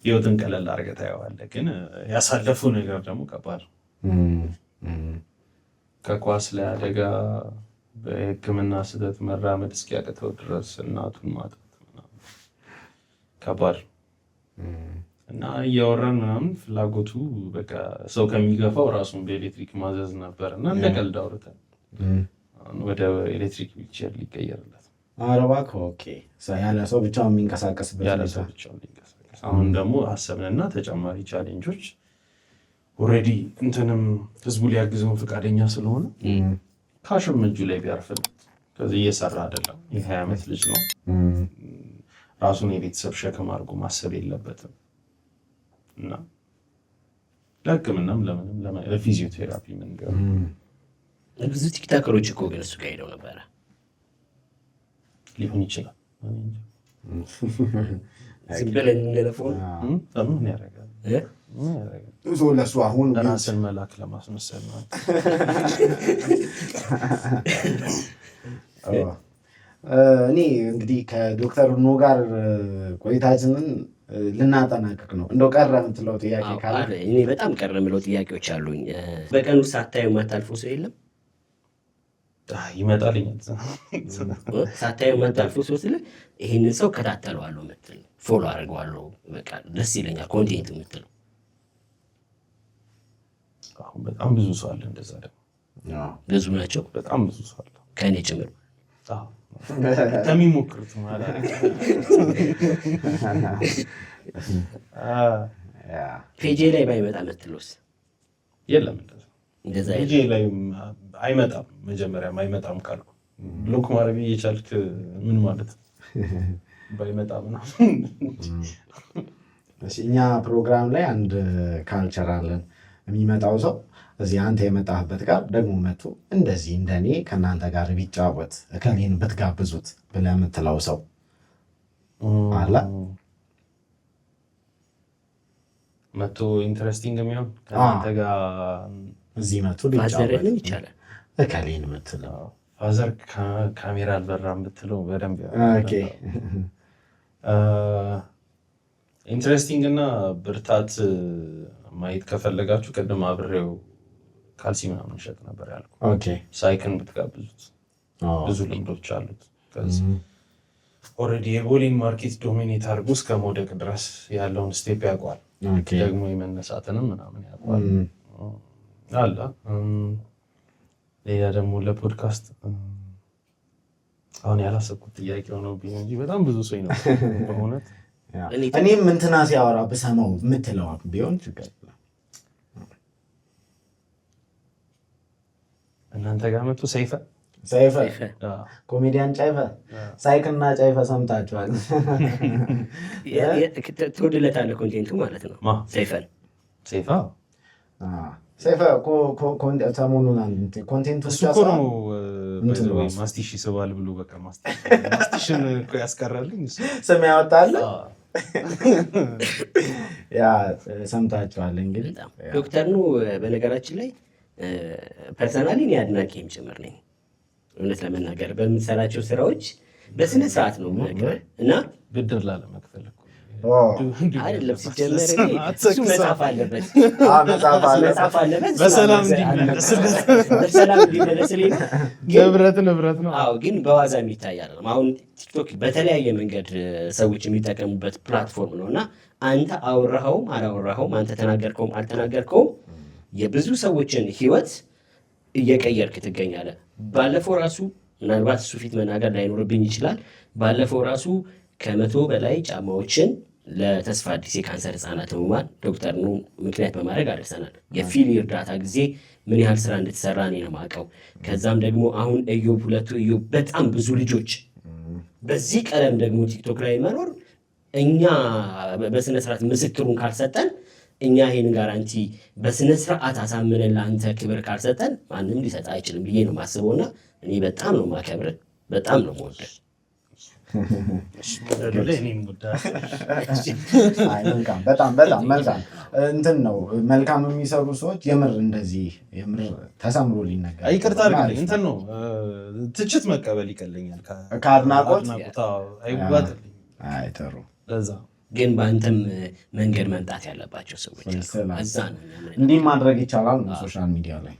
ህይወትን ቀለል አድርገህ ታየዋለህ፣ ግን ያሳለፈው ነገር ደግሞ ከባድ ነው። ከኳስ ላይ አደጋ በሕክምና ስህተት መራመድ እስኪያቅተው ድረስ እናቱን ማጣት ከባድ እና እያወራን ምናምን ፍላጎቱ በቃ ሰው ከሚገፋው ራሱን በኤሌክትሪክ ማዘዝ ነበር እና እንደ ቀልድ አውርተን ወደ ኤሌክትሪክ ዊልቸር ሊቀየርለት። ኧረ እባክህ ያለ ሰው ብቻውን የሚንቀሳቀስበት ያለ ሰው ብቻውን ሊንቀሳቀስ። አሁን ደግሞ አሰብንና ተጨማሪ ቻሌንጆች ኦልሬዲ እንትንም ህዝቡ ሊያግዘውን ፈቃደኛ ስለሆነ ካሽም እጁ ላይ ቢያርፍለት ከዚህ እየሰራ አይደለም። የ20 ዓመት ልጅ ነው። ራሱን የቤተሰብ ሸክም አድርጎ ማሰብ የለበትም እና ለሕክምናም ለምንም ለፊዚዮቴራፒ ምን ቢሆን ብዙ ቲክታከሮች እኮ ግን እሱ ጋር ሄደው ነበረ። ሊሆን ይችላል። ዝም ብለን እንለፈው ምን ያደርጋል? ለሱ አሁን ራስን መላክ ለማስመሰል ነው። እኔ እንግዲህ ከዶክተር ኖ ጋር ቆይታችንን ልናጠናቅቅ ነው። እንደው ቀረ የምትለው ጥያቄ ካለ? እኔ በጣም ቀረ የምለው ጥያቄዎች አሉኝ። በቀን ውስጥ ሳታዩ የማታልፈው ሰው የለም? ይመጣልኛል። ሳታዩ የማታልፈው ሰው ስለ ይህንን ሰው ከታተለዋለሁ የምትል ፎሎ አድርገዋለሁ፣ በቃ ደስ ይለኛል ኮንቴንት የምትለው? አሁን በጣም ብዙ ሰው አለ እንደዛ ደግሞ ብዙ ናቸው። በጣም ብዙ ሰው አለ ከእኔ ጭምር ከሚሞክሩት ማለት ፔጄ ላይ ባይመጣ መትሎስ የለም እንደዛ ፔጄ ላይ አይመጣም። መጀመሪያም አይመጣም ካልኩ ብሎክ ማድረግ እየቻልክ ምን ማለት ባይመጣ ምናምን። እኛ ፕሮግራም ላይ አንድ ካልቸር አለን። የሚመጣው ሰው እዚህ አንተ የመጣህበት ጋር ደግሞ መጡ እንደዚህ እንደኔ ከእናንተ ጋር ቢጫወት እከሌን ብትጋብዙት ብለህ የምትለው ሰው አለ መቶ ኢንትረስቲንግ የሚሆን ከእናንተ ጋር እዚህ መጡ ሊጫወት ይቻላል። እከሌን የምትለው ፋዘር ካሜራ አልበራም ብትለው በደንብ ኢንትረስቲንግ እና ብርታት ማየት ከፈለጋችሁ ቅድም አብሬው ካልሲ ምናምን ሸጥ ነበር ያልኩ። ሳይክን ብትጋብዙት ብዙ ልምዶች አሉት። ከዚህ ኦልሬዲ የቦሊን ማርኬት ዶሚኔት አድርጎ እስከ መውደቅ ድረስ ያለውን ስቴፕ ያውቋል። ደግሞ የመነሳትንም ምናምን ያውቋል አለ። ሌላ ደግሞ ለፖድካስት አሁን ያላሰብኩት ጥያቄ ሆነብኝ እንጂ በጣም ብዙ ሰው ነው በእውነት። እኔም እንትና ሲያወራ ብሰማው የምትለው ቢሆን ችግር እናንተ ጋር መጡ ሰይፈ ኮሜዲያን ጨይፈ ሳይክና ጨይፈ ሰምታችኋል። ትወድለታለህ ኮንቴንቱ ማለት ነው። ሰይፈ ሰሞኑን ኮንቴንቱ እሱ እኮ ነው ማስቲሽ ይስባል ብሎ በቃ ማስቲሽን ያስቀራልኝ ስም ያወጣል። ያ ሰምታችኋል እንግዲህ። ዶክተር ነው በነገራችን ላይ ፐርሰናሊ እኔ አድናቂም ጭምር ነኝ። እውነት ለመናገር በምትሰራቸው ስራዎች በስነ ስርዓት ነው የምነግርህ እና ብድር ላለመክፈል አይደለም ሲጀመር እሱ መጻፍ አለበት በሰላም እንዲመለስልኝ ንብረት ነው። አዎ ግን በዋዛ የሚታይ አይደለም። አሁን ቲክቶክ በተለያየ መንገድ ሰዎች የሚጠቀሙበት ፕላትፎርም ነው እና አንተ አወራኸውም አላወራኸውም፣ አንተ ተናገርከውም አልተናገርከውም የብዙ ሰዎችን ህይወት እየቀየርክ ትገኛለህ። ባለፈው ራሱ ምናልባት እሱ ፊት መናገር ላይኖርብኝ ይችላል። ባለፈው ራሱ 100 በላይ ጫማዎችን ለተስፋ አዲስ የካንሰር ህፃናት ህሙማን ዶክተር ነው ምክንያት በማድረግ አደርሰናል። የፊል እርዳታ ጊዜ ምን ያህል ስራ እንድትሰራ እኔ ነው የማውቀው። ከዛም ደግሞ አሁን ኢዮብ በጣም ብዙ ልጆች በዚህ ቀለም ደግሞ ቲክቶክ ላይ መኖር እኛ በስነ ስርዓት ምስክሩን ካልሰጠን እኛ ይሄን ጋራንቲ በስነ ስርዓት አሳምነን ለአንተ ክብር ካልሰጠን ማንም ሊሰጥ አይችልም ብዬ ነው የማስበውና እኔ በጣም ነው የማከብር፣ በጣም ነው የምወደው። በጣም መልካም እንትን ነው። መልካም የሚሰሩ ሰዎች የምር እንደዚህ የምር ተሰምሮ ሊነገር ይቅርታ አድርግልኝ እንትን ነው ትችት መቀበል ይቀለኛል ከአድናቆት አይዋጥልኝ። አይ ጥሩ ለዛ ግን በአንተም መንገድ መምጣት ያለባቸው ሰዎች እዛ ነው እንዲህ ማድረግ ይቻላል። ሶሻል ሚዲያ ላይ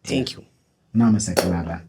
ቴንኪው እናመሰግናለን።